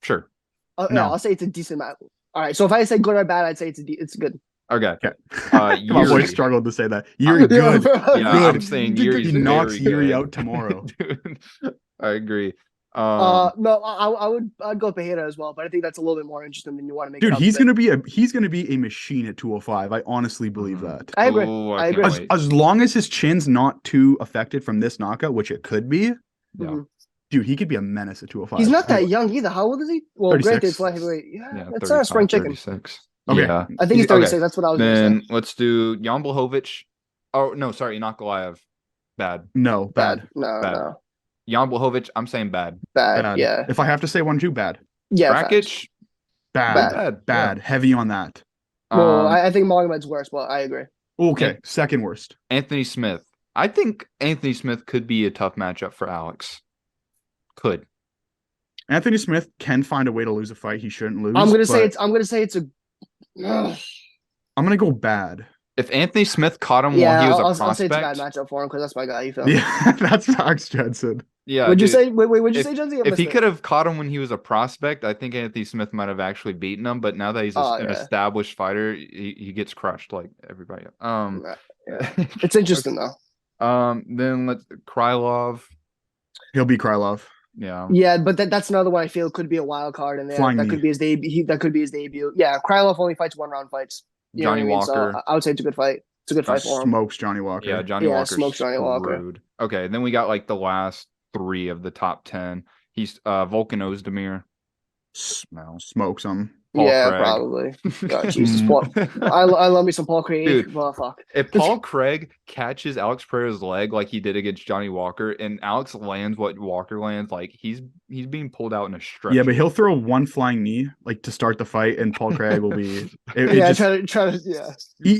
Speaker 1: Sure.
Speaker 3: No.
Speaker 2: No.
Speaker 3: I'll say it's a decent match. All right. So if I say good or bad, I'd say it's good.
Speaker 1: Okay.
Speaker 2: My boy struggled to say that. You're good.
Speaker 1: Yeah,
Speaker 2: good.
Speaker 1: I'm saying Yuri's
Speaker 2: He knocks
Speaker 1: very
Speaker 2: Yuri
Speaker 1: good.
Speaker 2: out tomorrow.
Speaker 1: Dude, I agree.
Speaker 3: No, I'd go Pereira as well, but I think that's a little bit more interesting than you want to make.
Speaker 2: Dude,
Speaker 3: it
Speaker 2: he's gonna be a machine at 205. I honestly believe that.
Speaker 3: I agree.
Speaker 1: Ooh,
Speaker 3: I agree.
Speaker 1: can't wait.
Speaker 2: As long as his chin's not too affected from this knockout, which it could be,
Speaker 1: Yeah.
Speaker 2: dude, he could be a menace at 205.
Speaker 3: He's not that young either. How old is he? Well,
Speaker 2: 36.
Speaker 3: granted, it's light heavyweight. Yeah, that's
Speaker 1: 35,
Speaker 3: a spring chicken.
Speaker 1: 36.
Speaker 2: Okay.
Speaker 1: Yeah.
Speaker 3: I think he's 36.
Speaker 1: Okay.
Speaker 3: That's what I was going to
Speaker 1: Then
Speaker 3: say.
Speaker 1: let's do Jan Blachowicz. Oh no, sorry, Ankalaev. Bad.
Speaker 2: No, bad.
Speaker 3: No,
Speaker 1: Bad.
Speaker 3: no.
Speaker 1: Jan Blachowicz, I'm saying bad.
Speaker 3: Bad. Yeah.
Speaker 2: If I have to say one too, bad.
Speaker 3: Yeah.
Speaker 1: Rakic,
Speaker 2: Bad.
Speaker 1: Bad.
Speaker 2: Heavy on that.
Speaker 3: Well, I think Magomed's worse, but I agree.
Speaker 2: Okay, second worst.
Speaker 1: Anthony Smith. I think Anthony Smith could be a tough matchup for Alex. Could.
Speaker 2: Anthony Smith can find a way to lose a fight he shouldn't lose.
Speaker 3: I'm gonna say it's a.
Speaker 2: I'm gonna go bad.
Speaker 1: If Anthony Smith caught him while
Speaker 3: Yeah,
Speaker 1: he was a
Speaker 3: I'll say it's a bad
Speaker 1: prospect,
Speaker 3: matchup for him because that's my guy. You feel me?
Speaker 2: Yeah, that's facts, Jensen.
Speaker 1: yeah,
Speaker 3: Would you
Speaker 1: dude,
Speaker 3: say? Wait, what'd you
Speaker 1: if
Speaker 3: say, Jonesy? I
Speaker 1: if
Speaker 3: missed
Speaker 1: he
Speaker 3: it.
Speaker 1: could have caught him when he was a prospect, I think Anthony Smith might have actually beaten him. But now that he's
Speaker 3: Oh
Speaker 1: an
Speaker 3: yeah.
Speaker 1: established fighter, he gets crushed like everybody.
Speaker 3: Yeah. It's interesting though.
Speaker 1: Then let's Krylov.
Speaker 2: He'll be Krylov.
Speaker 1: Yeah.
Speaker 3: Yeah, but that's another one I feel could be a wild card in there.
Speaker 2: Flying
Speaker 3: That
Speaker 2: knee.
Speaker 3: could be his debut. That could be his debut. Yeah, Krylov only fights 1-round fights. You know
Speaker 1: Johnny
Speaker 3: what I mean?
Speaker 1: Walker.
Speaker 3: So I would say it's a good fight. It's a good fight for him.
Speaker 2: Smokes Johnny Walker.
Speaker 1: Yeah, Johnny
Speaker 3: Yeah,
Speaker 1: Walker
Speaker 3: smokes Johnny Walker.
Speaker 1: screwed. Okay, then we got like the last 3 of the top 10. He's Volkan Ozdemir. No.
Speaker 2: Smokes him.
Speaker 1: Paul
Speaker 3: Yeah,
Speaker 1: Craig.
Speaker 3: probably. God, Jesus, Paul. I love me some Paul Craig.
Speaker 1: Dude,
Speaker 3: Well, fuck.
Speaker 1: If Paul Craig catches Alex Pereira's leg like he did against Johnny Walker, and Alex lands what Walker lands, like he's being pulled out in a stretcher.
Speaker 2: Yeah, but he'll throw one flying knee like to start the fight, and Paul Craig will be.
Speaker 3: Yeah, try to. Yeah.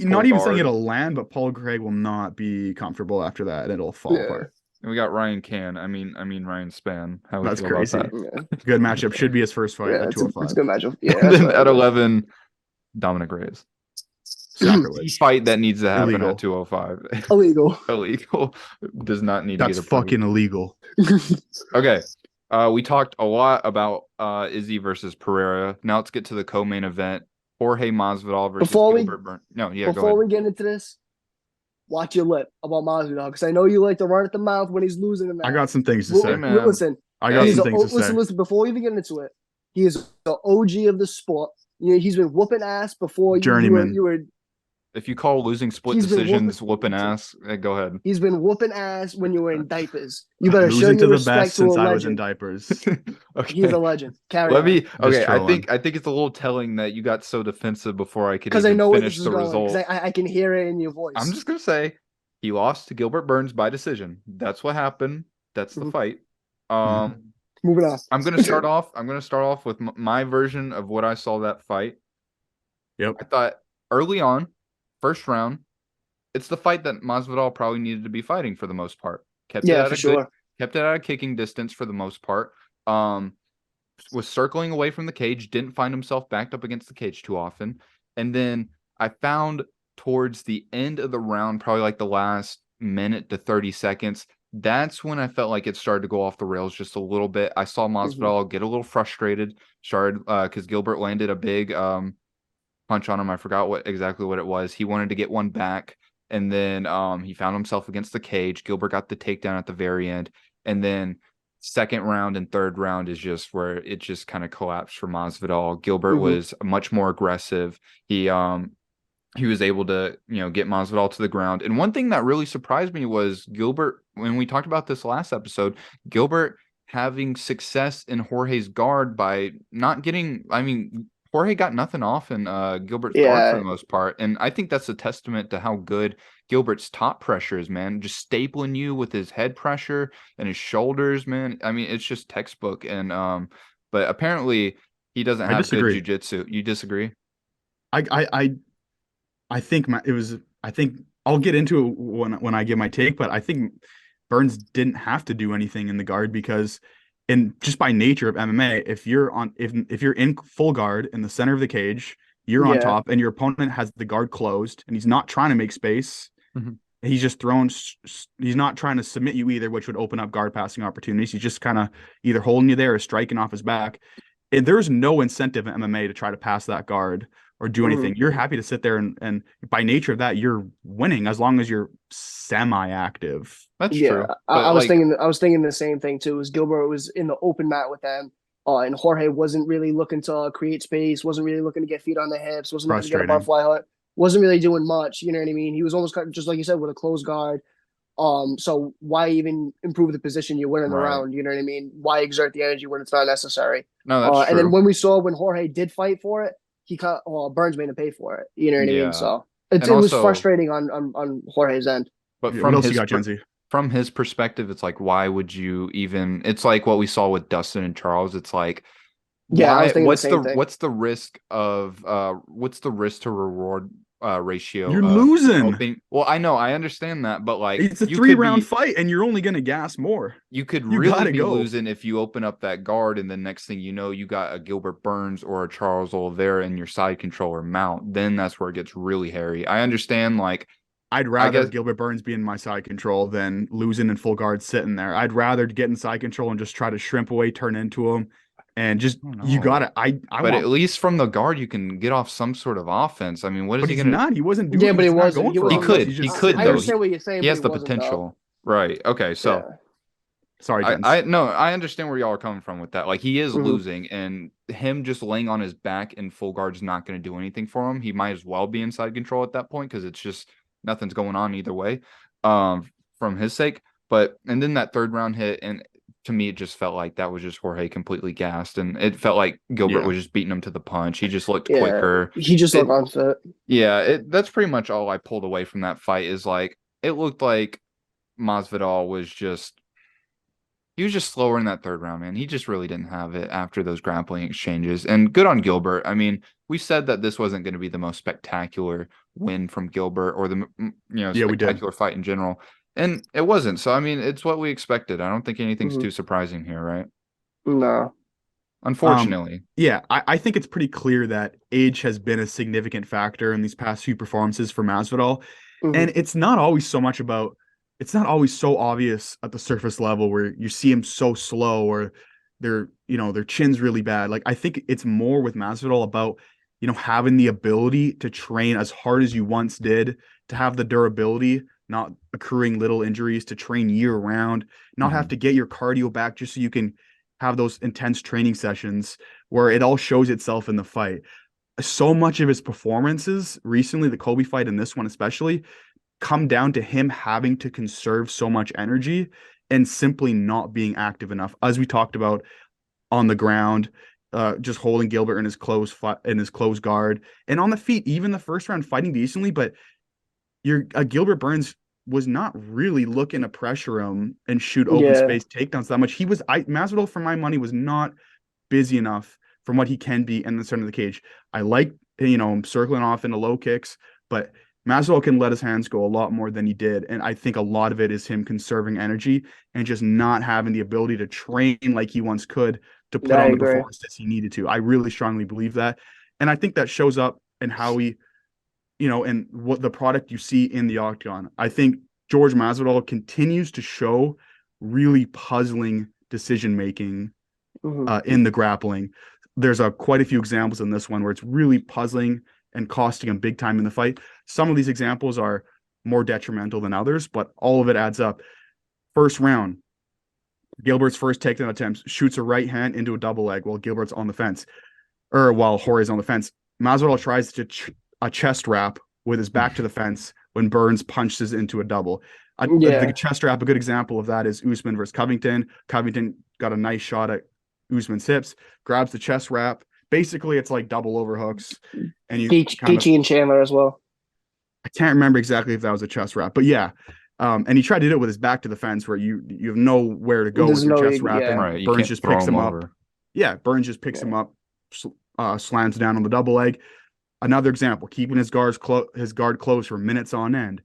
Speaker 2: Not even saying it'll land, but Paul Craig will not be comfortable after that, and it'll fall apart.
Speaker 1: And we got Ryan Can. I mean Ryan Spann. How
Speaker 2: That's
Speaker 1: feel about
Speaker 2: crazy.
Speaker 1: that?
Speaker 3: Yeah.
Speaker 2: Good matchup. Should be his first fight
Speaker 3: Yeah,
Speaker 2: at
Speaker 3: it's
Speaker 2: 205.
Speaker 3: a good matchup. Yeah.
Speaker 1: And then at 11, Dominic Reyes. The
Speaker 2: Sacrilege.
Speaker 1: fight that needs to happen
Speaker 2: Illegal.
Speaker 1: at 205.
Speaker 3: Illegal.
Speaker 1: Illegal. Does not need
Speaker 2: That's
Speaker 1: to get
Speaker 2: fucking illegal.
Speaker 1: Okay. We talked a lot about Izzy versus Pereira. Now let's get to the co-main event. Jorge Masvidal versus Gilbert Burns. No, yeah, go
Speaker 3: Before
Speaker 1: ahead.
Speaker 3: we get into this, watch your lip about Masvidal because I know you like to run at the mouth when he's losing the match.
Speaker 2: I got some things to say.
Speaker 1: man.
Speaker 3: Listen,
Speaker 2: I got some things to say.
Speaker 3: listen. Before we even get into it, he is the OG of the sport. You know, he's been whooping ass before
Speaker 2: Journeyman.
Speaker 3: you were.
Speaker 1: If you call losing split
Speaker 3: He's been
Speaker 1: decisions whooping ass, go ahead.
Speaker 3: He's been whooping ass when you were in diapers. You better show
Speaker 2: Losing to
Speaker 3: your
Speaker 2: the
Speaker 3: respect
Speaker 2: best
Speaker 3: to a
Speaker 2: since I was in
Speaker 3: legend.
Speaker 2: diapers.
Speaker 1: Okay.
Speaker 3: He's a legend. Carry
Speaker 1: Let
Speaker 3: on.
Speaker 1: me. Okay, I
Speaker 2: trolling.
Speaker 1: think it's a little telling that you got so defensive before I could
Speaker 3: Because I
Speaker 1: even
Speaker 3: know where
Speaker 1: finish
Speaker 3: this is
Speaker 1: the
Speaker 3: going.
Speaker 1: result.
Speaker 3: Because I can hear it in your voice.
Speaker 1: I'm just gonna say he lost to Gilbert Burns by decision. That's what happened. That's the fight.
Speaker 3: Moving on.
Speaker 1: I'm gonna start off. I'm gonna start off with my version of what I saw that fight.
Speaker 2: Yep.
Speaker 1: I thought early on, first round, it's the fight that Masvidal probably needed to be fighting for the most part. Kept it at a kicking distance for the most part. Was circling away from the cage, didn't find himself backed up against the cage too often. And then I found towards the end of the round, probably like the last minute to 30 seconds, that's when I felt like it started to go off the rails just a little bit. I saw Masvidal get a little frustrated, started because Gilbert landed a big punch on him. I forgot exactly what it was. He wanted to get one back, and then he found himself against the cage. Gilbert got the takedown at the very end, and then second round and third round is just where it just kind of collapsed for Masvidal. Gilbert was much more aggressive. He was able to, get Masvidal to the ground. And one thing that really surprised me was Gilbert, when we talked about this last episode, Gilbert having success in Jorge's guard by not getting, Jorge got nothing off in Gilbert's guard for the most part. And I think that's a testament to how good Gilbert's top pressure is, man. Just stapling you with his head pressure and his shoulders, man. I mean, it's just textbook. And but apparently he doesn't have good jiu-jitsu. You disagree?
Speaker 2: I think I think I'll get into it when I give my take, but I think Burns didn't have to do anything in the guard because just by nature of MMA, if you're in full guard in the center of the cage, you're on top and your opponent has the guard closed and he's not trying to make space. He's just he's not trying to submit you either, which would open up guard passing opportunities. He's just kind of either holding you there or striking off his back. And there's no incentive in MMA to try to pass that guard or do anything. You're happy to sit there and by nature of that, you're winning as long as you're semi-active.
Speaker 1: That's true.
Speaker 3: I was thinking the same thing too. Is Gilbert was in the open mat with them, and Jorge wasn't really looking to create space, wasn't really looking to get feet on the hips, wasn't looking to get a butterfly hook, wasn't really doing much. You know what I mean? He was almost kind of, just like you said, with a closed guard. So why even improve the position you're winning the round? You know what I mean? Why exert the energy when it's not necessary?
Speaker 1: No, that's true.
Speaker 3: And then when Jorge did fight for it, Burns made him pay for it. You know what I mean? So it was frustrating on Jorge's end.
Speaker 1: But from his perspective, it's like, why would you even? It's like what we saw with Dustin and Charles. It's like,
Speaker 3: what's the
Speaker 1: risk of what's the risk to reward ratio
Speaker 2: You're
Speaker 1: of
Speaker 2: losing.
Speaker 1: opening. Well, I know, I understand that, but like
Speaker 2: It's a
Speaker 1: you could
Speaker 2: 3-round
Speaker 1: be
Speaker 2: fight, and you're only gonna gas more.
Speaker 1: you could
Speaker 2: You
Speaker 1: really
Speaker 2: gotta
Speaker 1: be
Speaker 2: go.
Speaker 1: losing if you open up that guard, and the next thing you know, you got a Gilbert Burns or a Charles Oliveira in your side controller mount. Then that's where it gets really hairy. I understand, like
Speaker 2: I'd
Speaker 1: I
Speaker 2: rather
Speaker 1: guess
Speaker 2: Gilbert Burns be in my side control than losing in full guard sitting there. I'd rather get in side control and just try to shrimp away, turn into him, and just
Speaker 1: I don't
Speaker 2: you got
Speaker 1: know.
Speaker 2: it. I
Speaker 1: But at
Speaker 2: want,
Speaker 1: least from the guard, you can get off some sort of offense. I mean, what is
Speaker 2: but
Speaker 1: he
Speaker 2: he's
Speaker 1: gonna?
Speaker 2: not. He wasn't
Speaker 3: Yeah,
Speaker 2: doing.
Speaker 3: but he
Speaker 2: He's not
Speaker 3: wasn't.
Speaker 2: going
Speaker 3: He
Speaker 2: for
Speaker 1: He
Speaker 3: wasn't
Speaker 2: offense.
Speaker 3: look.
Speaker 1: could,
Speaker 2: He's
Speaker 1: he
Speaker 2: just
Speaker 1: could
Speaker 2: sitting
Speaker 3: I
Speaker 1: though.
Speaker 2: there.
Speaker 3: understand what you're saying,
Speaker 1: He
Speaker 3: but
Speaker 1: has
Speaker 3: he
Speaker 1: the
Speaker 3: wasn't though.
Speaker 1: potential. Right. Okay. So
Speaker 3: Yeah.
Speaker 2: Sorry,
Speaker 1: I,
Speaker 2: Jens.
Speaker 1: I no, I understand where y'all are coming from with that. Like he is
Speaker 3: Hmm.
Speaker 1: losing, and him just laying on his back in full guard is not going to do anything for him. He might as well be inside control at that point because it's just nothing's going on either way, from his sake. But and then that third round hit, and to me, it just felt like that was just Jorge completely gassed, and it felt like Gilbert
Speaker 2: Yeah.
Speaker 1: was just beating him to the punch. He just looked
Speaker 3: Yeah.
Speaker 1: quicker.
Speaker 3: He just looked
Speaker 1: It,
Speaker 3: unfit.
Speaker 1: yeah, that's pretty much all I pulled away from that fight. Is like it looked like Masvidal was just he was just slower in that third round, man. He just really didn't have it after those grappling exchanges. And good on Gilbert. I mean, we said that this wasn't going to be the most spectacular win from Gilbert or the
Speaker 2: Yeah, we did.
Speaker 1: spectacular fight in general, and it wasn't. So I mean, it's what we expected. I don't think anything's
Speaker 3: Hmm.
Speaker 1: too surprising here, right?
Speaker 3: No.
Speaker 2: Um,
Speaker 1: Unfortunately.
Speaker 2: yeah, I think it's pretty clear that age has been a significant factor in these past few performances for Masvidal.
Speaker 3: Hmm.
Speaker 2: And it's not always so much about, it's not always so obvious at the surface level where you see him so slow or their chin's really bad. Like I think it's more with Masvidal about, having the ability to train as hard as you once did, to have the durability, not accruing little injuries, to train year round, not have
Speaker 1: Mhm.
Speaker 2: to get your cardio back just so you can have those intense training sessions where it all shows itself in the fight. So much of his performances recently, the Kobe fight and this one especially, come down to him having to conserve so much energy and simply not being active enough, as we talked about on the ground, just holding Gilbert in his close guard, and on the feet. Even the first round fighting decently, but your Gilbert Burns was not really looking to pressure him and shoot open
Speaker 3: Yeah.
Speaker 2: space takedowns that much. Masvidal, for my money, was not busy enough from what he can be in the center of the cage. I like, him circling off into low kicks, but Masvidal can let his hands go a lot more than he did. And I think a lot of it is him conserving energy and just not having the ability to train like he once could to put
Speaker 3: I
Speaker 2: on the
Speaker 3: agree.
Speaker 2: performances he needed to. I really strongly believe that. And I think that shows up in how he, and what the product you see in the octagon. I think George Masvidal continues to show really puzzling decision making
Speaker 3: Hmm.
Speaker 2: in the grappling. There's quite a few examples in this one where it's really puzzling and costing him big time in the fight. Some of these examples are more detrimental than others, but all of it adds up. First round, Gilbert's first takedown attempt shoots a right hand into a double leg while Gilbert's on the fence, or while Jorge's on the fence. Masvidal tries to a chest wrap with his back to the fence when Burns punches into a double. The
Speaker 3: Yeah.
Speaker 2: chest wrap, a good example of that is Usman versus Covington. Covington got a nice shot at Usman's hips, grabs the chest wrap. Basically, it's like double overhooks, and you kind of,
Speaker 3: Gaethje and Chandler as well.
Speaker 2: I can't remember exactly if that was a chest wrap, but yeah. And he tried to do it with his back to the fence where you have nowhere to go
Speaker 3: There's
Speaker 2: with your
Speaker 3: no,
Speaker 2: chest
Speaker 3: yeah,
Speaker 2: wrapping.
Speaker 1: Right. You
Speaker 2: Burns
Speaker 1: can't
Speaker 2: just
Speaker 1: throw
Speaker 2: picks
Speaker 1: him
Speaker 2: him up.
Speaker 1: over.
Speaker 2: Yeah, Burns just picks
Speaker 3: yeah.
Speaker 2: him up, slams down on the double leg. Another example, keeping his guard close for minutes on end.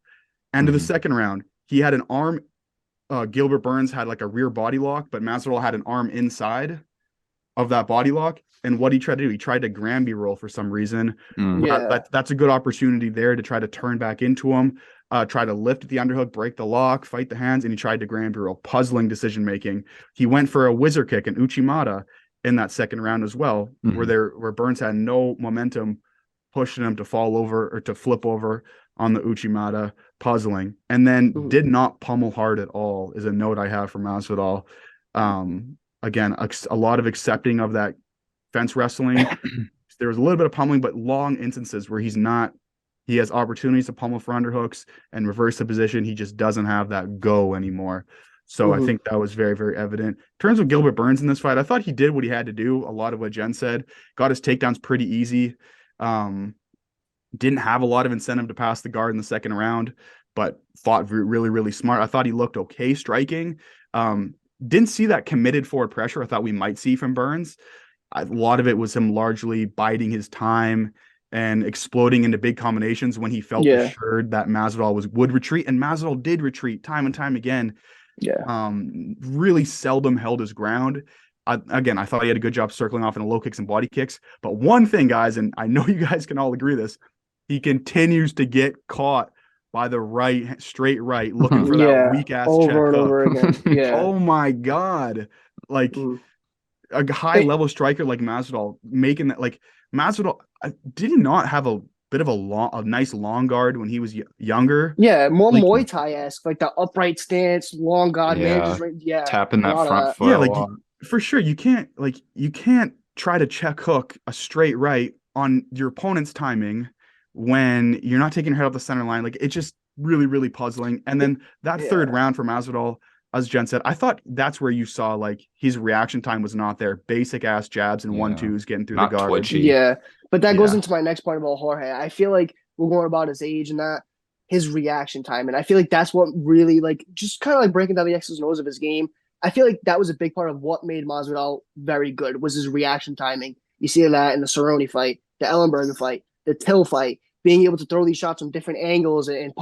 Speaker 2: End of the
Speaker 1: Mhm.
Speaker 2: second round, he had an arm. Gilbert Burns had like a rear body lock, but Masvidal had an arm inside of that body lock. And what he tried to do, he tried to Granby roll for some reason.
Speaker 1: Mm.
Speaker 3: Yeah.
Speaker 2: That's a good opportunity there to try to turn back into him, try to lift at the underhook, break the lock, fight the hands, and he tried to Granby roll. Puzzling decision making. He went for a whizzer kick and Uchimata in that second round as well,
Speaker 1: Mhm.
Speaker 2: where Burns had no momentum pushing him to fall over or to flip over on the Uchimata, puzzling, and then
Speaker 3: Mhm.
Speaker 2: did not pummel hard at all is a note I have from Masvidal. Again, a lot of accepting of that fence wrestling. There was a little bit of pummeling, but long instances where he has opportunities to pummel for underhooks and reverse the position. He just doesn't have that go anymore. So I
Speaker 3: Mhm.
Speaker 2: think that was very, very evident. In terms of Gilbert Burns in this fight, I thought he did what he had to do. A lot of what Jen said, got his takedowns pretty easy. Um, didn't have a lot of incentive to pass the guard in the second round, but fought really, really smart. I thought he looked okay striking. Didn't see that committed forward pressure I thought we might see from Burns. A lot of it was him largely biding his time and exploding into big combinations when he felt
Speaker 3: Yeah.
Speaker 2: assured that Masvidal would retreat, and Masvidal did retreat time and time again.
Speaker 3: Yeah.
Speaker 2: Really seldom held his ground. Again, I thought he had a good job circling off in the low kicks and body kicks. But one thing, guys, and I know you guys can all agree this, he continues to get caught by the right, straight right, looking for that weak ass check
Speaker 3: over and
Speaker 2: hook.
Speaker 3: over again. Yeah.
Speaker 2: Oh my God. Like a high level striker like Masvidal making that, like Masvidal did he not have a bit of a nice long guard when he was younger?
Speaker 3: Yeah, more
Speaker 2: like,
Speaker 3: Muay Thai-esque, like the upright stance, long guard, manager's right. Yeah,
Speaker 1: tapping that
Speaker 3: a lot of
Speaker 1: front
Speaker 3: that.
Speaker 1: foot.
Speaker 2: Yeah, like for sure you can't try to check hook a straight right on your opponent's timing when you're not taking your head off the center line. Like it's just really, really puzzling. And then that third round for Masvidal, as Jen said, I thought that's where you saw like his reaction time was not there. Basic ass jabs and 1-2s getting through
Speaker 1: Not
Speaker 2: the guard.
Speaker 1: twitchy.
Speaker 3: Yeah, but that goes into my next point about Jorge. I feel like we're going about his age and that his reaction time, and I feel like that's what really like just kind of like breaking down the X's and O's of his game. I feel like that was a big part of what made Masvidal very good was his reaction timing. You see that in the Cerrone fight, the Ellenberger fight, the Till fight, being able to throw these shots from different angles and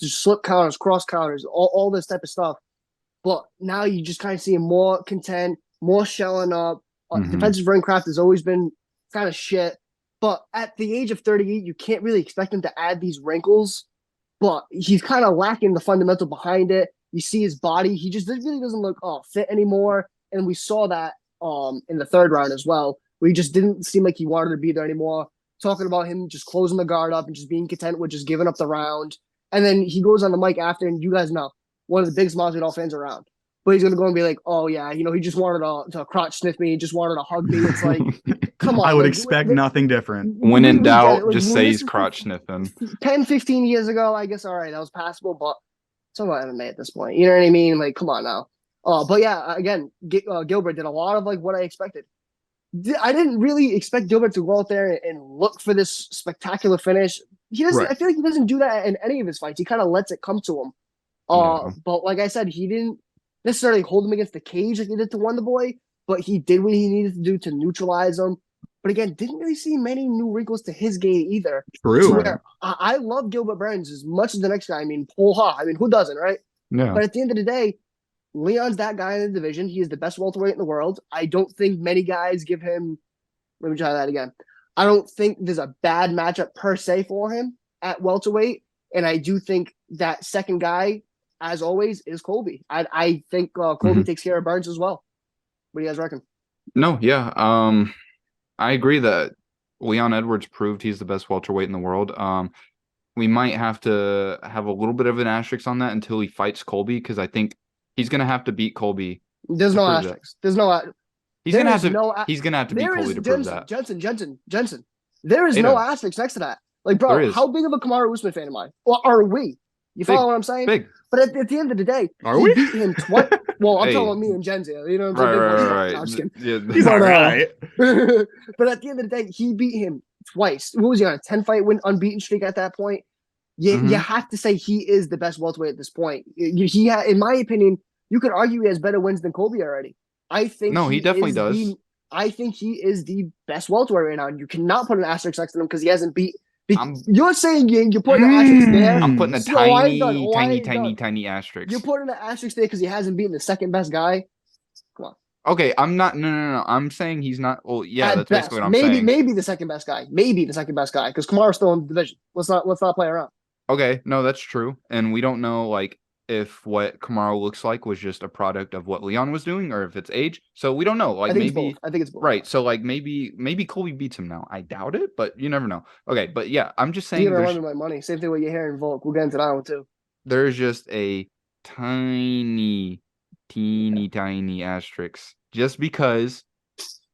Speaker 3: just slip counters, cross counters, all this type of stuff. But now you just kind of see him more content, more shelling up. Defensive ring craft has always been kind of shit. But at the age of 38, you can't really expect him to add these wrinkles. But he's kind of lacking the fundamental behind it. You see his body; he just really doesn't look fit anymore. And we saw that in the third round as well, where he just didn't seem like he wanted to be there anymore. Talking about him just closing the guard up and just being content with just giving up the round. And then he goes on the mic after, and you guys know one of the biggest Masvidal fans around. But he's gonna go and be like, "Oh yeah, he just wanted to crotch sniff me, he just wanted to hug me." It's like, come on.
Speaker 2: I would expect nothing different.
Speaker 1: When in doubt, just say he's crotch sniffing.
Speaker 3: 10, 15 years ago, I guess, all right, that was passable, but it's about MMA at this point. You know what I mean? Like, come on now. But yeah, again, Gilbert did a lot of like what I expected. I didn't really expect Gilbert to go out there and look for this spectacular finish. He doesn't. Right. I feel like he doesn't do that in any of his fights. He kind of lets it come to him. But like I said, he didn't necessarily hold him against the cage like he did to Wonderboy, but he did what he needed to do to neutralize him. But again, didn't really see many new wrinkles to his game either.
Speaker 2: True.
Speaker 3: I love Gilbert Burns as much as the next guy. I mean, Paul Ha. I mean, who doesn't, right?
Speaker 1: Yeah.
Speaker 3: But at the end of the day, Leon's that guy in the division. He is the best welterweight in the world. I don't think many guys give him. Let me try that again. I don't think there's a bad matchup per se for him at welterweight. And I do think that second guy, as always, is Colby. I think Colby takes care of Burns as well. What do you guys reckon?
Speaker 1: No, yeah. I agree that Leon Edwards proved he's the best welterweight in the world. We might have to have a little bit of an asterisk on that until he fights Colby, because I think he's going to have to beat Colby.
Speaker 3: There's no asterisk. There's no.
Speaker 1: He's going to have to. He's going to have to beat Colby to prove that.
Speaker 3: Jensen. There is no asterisk next to that. Like, bro, how big of a Kamaru Usman fan am I? Or are we? You follow what I'm saying?
Speaker 1: Big.
Speaker 3: But at the end of the day, he beat him twice. Well, I'm talking about me and Jensen. You know what I'm saying?
Speaker 1: Right.
Speaker 3: No, I'm just kidding.
Speaker 2: Yeah, he's all right.
Speaker 3: But at the end of the day, he beat him twice. What was he on a 10-fight win unbeaten streak at that point? You have to say he is the best welterweight at this point. He in my opinion, you could argue he has better wins than Colby already. I think
Speaker 1: he definitely does.
Speaker 3: I think he is the best welterweight right now. And you cannot put an asterisk next to him because he hasn't beat. You're saying you're putting an asterisk there.
Speaker 1: I'm putting a tiny asterisk.
Speaker 3: You're putting an asterisk there because he hasn't beaten the second best guy. Come on.
Speaker 1: Okay, I'm not. No. I'm saying he's not. Well, yeah, that's basically what I'm saying.
Speaker 3: Maybe the second best guy. Maybe the second best guy because Kamaru's still in the division. Let's not play around.
Speaker 1: Okay, no, that's true, and we don't know like if what Kamaru looks like was just a product of what Leon was doing, or if it's age. So we don't know. Like
Speaker 3: I think it's both.
Speaker 1: Right. So like maybe Colby beats him now. I doubt it, but you never know. Okay, but yeah, I'm just saying.
Speaker 3: You're gonna run me my money. Same thing with your hair and Volk. We'll get into that one too.
Speaker 1: There's just a teeny asterisk, just because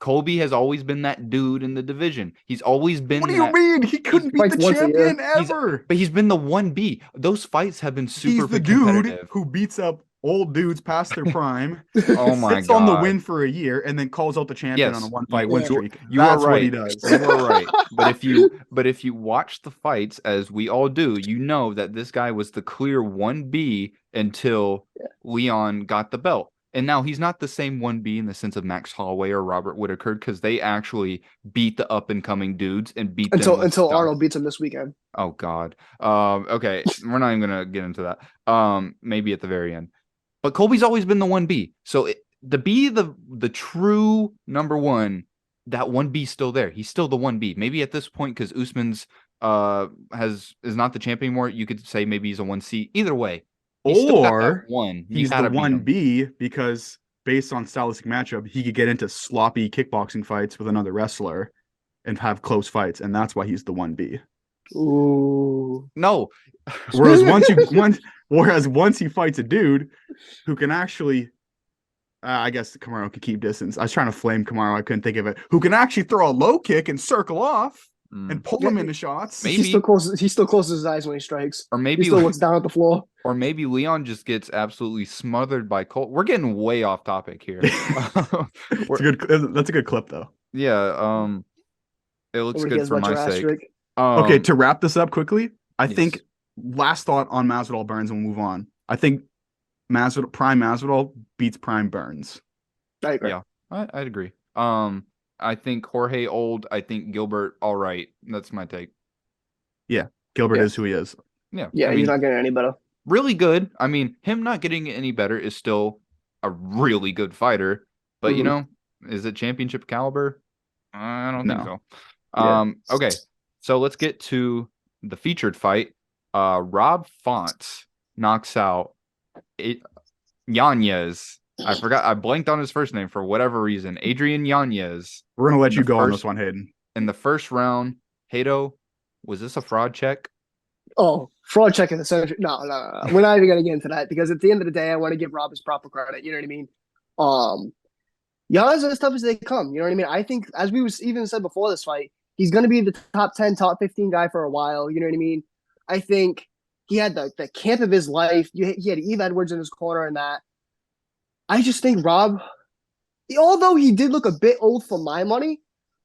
Speaker 1: Colby has always been that dude in the division. He's always been.
Speaker 2: What do you mean? He couldn't beat the champion ever.
Speaker 1: But he's been the 1B. Those fights have been super.
Speaker 2: He's the dude who beats up old dudes past their prime.
Speaker 1: Oh my god!
Speaker 2: Sits on the win for a year and then calls out the champion on a 1-fight win streak.
Speaker 1: That's
Speaker 2: what he does.
Speaker 1: You are right. But if you watch the fights, as we all do, you know that this guy was the clear 1B until Leon got the belt. And now he's not the same 1B in the sense of Max Holloway or Robert Whittaker because they actually beat the up and coming dudes and beat them with
Speaker 3: until
Speaker 1: stuff.
Speaker 3: Arnold beats him this weekend.
Speaker 1: Oh God. Okay, we're not even gonna get into that. Maybe at the very end. But Colby's always been the 1B. So to be the true number one, that 1B still there. He's still the 1B. Maybe at this point, because Usman's is not the champion anymore, you could say maybe he's a 1C. Either way, he's still got that one.
Speaker 2: He's the 1B because based on stylistic matchup, he could get into sloppy kickboxing fights with another wrestler and have close fights, and that's why he's the 1B.
Speaker 3: Ooh.
Speaker 1: No.
Speaker 2: Whereas once he fights a dude who can actually I guess Kamaru could keep distance. I was trying to flame Kamaru. I couldn't think of it. Who can actually throw a low kick and circle off and pull him into shots.
Speaker 1: Maybe.
Speaker 3: He still closes his eyes when he strikes.
Speaker 1: Or maybe
Speaker 3: he still looks down at the floor.
Speaker 1: Or maybe Leon just gets absolutely smothered by Colt. We're getting way off topic here.
Speaker 2: That's a good clip, though.
Speaker 1: Yeah. It looks good for my sake.
Speaker 2: Okay, to wrap this up quickly, I think last thought on Masvidal Burns and we'll move on. I think Prime Masvidal beats Prime Burns.
Speaker 3: I agree.
Speaker 1: Yeah, I'd agree. I think Jorge old. I think Gilbert all right. That's my take.
Speaker 2: Yeah, Gilbert is who he is.
Speaker 3: Yeah, he's not getting any better.
Speaker 1: Really good. I mean, him not getting any better is still a really good fighter. But you know, is it championship caliber? I don't think so. Okay, so let's get to the featured fight. Rob Font knocks out Yanez. I forgot. I blanked on his first name for whatever reason. Adrian Yanez.
Speaker 2: We're gonna let you go on this one, Hayden.
Speaker 1: In the first round, Hato, was this a fraud check?
Speaker 3: Oh, fraud check in the center. No. We're not even gonna get into that because at the end of the day, I want to give Rob his proper credit. You know what I mean? Yanez is as tough as they come. You know what I mean? I think, as we was even said before this fight, he's gonna be the top 10, top 15 guy for a while. You know what I mean? I think he had the camp of his life. He had Eve Edwards in his corner and that. I just think Rob, although he did look a bit old for my money,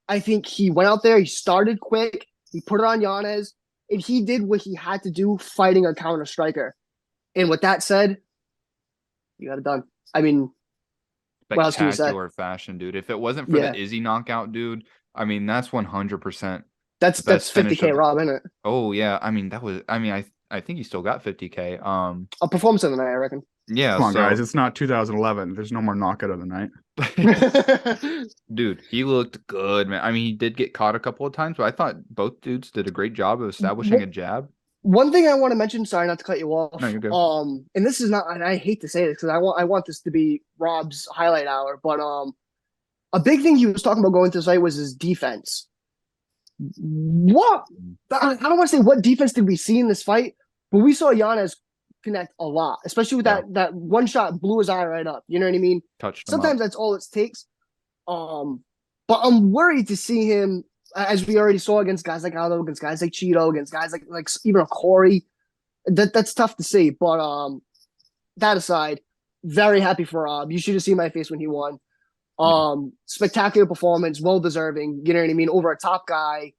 Speaker 3: I think he went out there, he started quick, he put it on Yanez, and he did what he had to do fighting a counter striker. And with that said, you got it done. I mean, what else can you say?
Speaker 1: Spectacular fashion, dude. If it wasn't for the Izzy knockout, dude, I mean, that's 100%.
Speaker 3: That's 50K Rob, isn't it?
Speaker 1: Oh, yeah. I mean, I think he still got 50K.
Speaker 3: A performance of the night, I reckon.
Speaker 1: Yeah,
Speaker 2: come on, guys. It's not 2011. There's no more knockout of the night.
Speaker 1: Dude, he looked good, man. I mean, he did get caught a couple of times, but I thought both dudes did a great job of establishing a jab.
Speaker 3: One thing I want to mention, sorry not to cut you off.
Speaker 1: No, you're good.
Speaker 3: And this is not, and I hate to say this because I want this to be Rob's highlight hour, but a big thing he was talking about going to this fight was his defense. What? I don't want to say what defense did we see in this fight, but we saw Yanez connect a lot, especially with that one shot blew his eye right up. You know what I mean? Sometimes that's all it takes. But I'm worried to see him, as we already saw against guys like Aldo, against guys like Cheeto, against guys like even a Corey. That's tough to see. But that aside, very happy for Rob. You should have seen my face when he won. Spectacular performance, well deserving. You know what I mean? Over a top guy.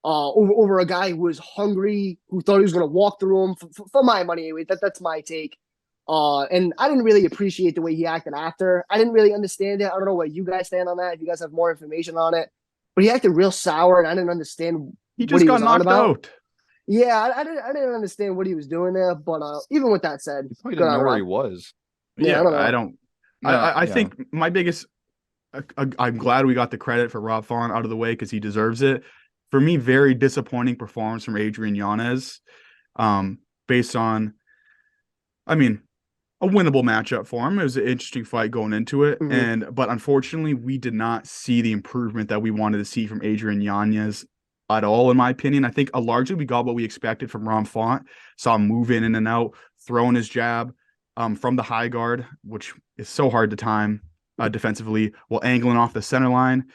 Speaker 3: Over a guy who was hungry, who thought he was going to walk through him. For my money, anyway. That's my take. And I didn't really appreciate the way he acted after. I didn't really understand it. I don't know where you guys stand on that. If you guys have more information on it, but he acted real sour, and I didn't understand.
Speaker 2: He just got knocked out.
Speaker 3: Yeah, I didn't understand what he was doing there. But even with that said,
Speaker 1: he didn't know where he was.
Speaker 2: Yeah, I don't. I think my biggest. I'm glad we got the credit for Rob Font out of the way because he deserves it. For me, very disappointing performance from Adrian Yanez, based on, I mean, a winnable matchup for him. It was an interesting fight going into it, but unfortunately, we did not see the improvement that we wanted to see from Adrian Yanez at all. In my opinion, I think largely we got what we expected from Rob Font. Saw him move in and out, throwing his jab from the high guard, which is so hard to time defensively, while angling off the center line.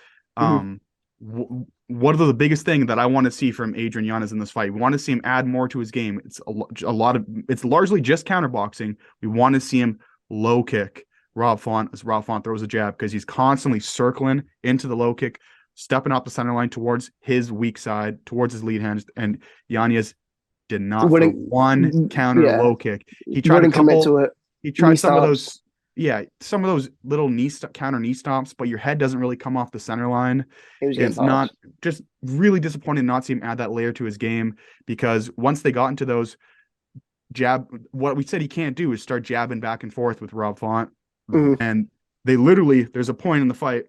Speaker 2: What are the biggest thing that I want to see from Adrian Yanez in this fight? We want to see him add more to his game. It's it's largely just counterboxing. We want to see him low kick Rob Font as Rob Font throws a jab because he's constantly circling into the low kick, stepping up the center line towards his weak side, towards his lead hand. And Yanez did not throw one counter low kick. He tried a couple.
Speaker 3: To it.
Speaker 2: He tried some of those. some of those little counter knee stomps, but your head doesn't really come off the center line.
Speaker 3: He was getting
Speaker 2: It's not
Speaker 3: popped.
Speaker 2: just really disappointing not see him add that layer to his game, because once they got into those what we said he can't do is start jabbing back and forth with Rob Font.
Speaker 3: Mhm.
Speaker 2: And there's a point in the fight,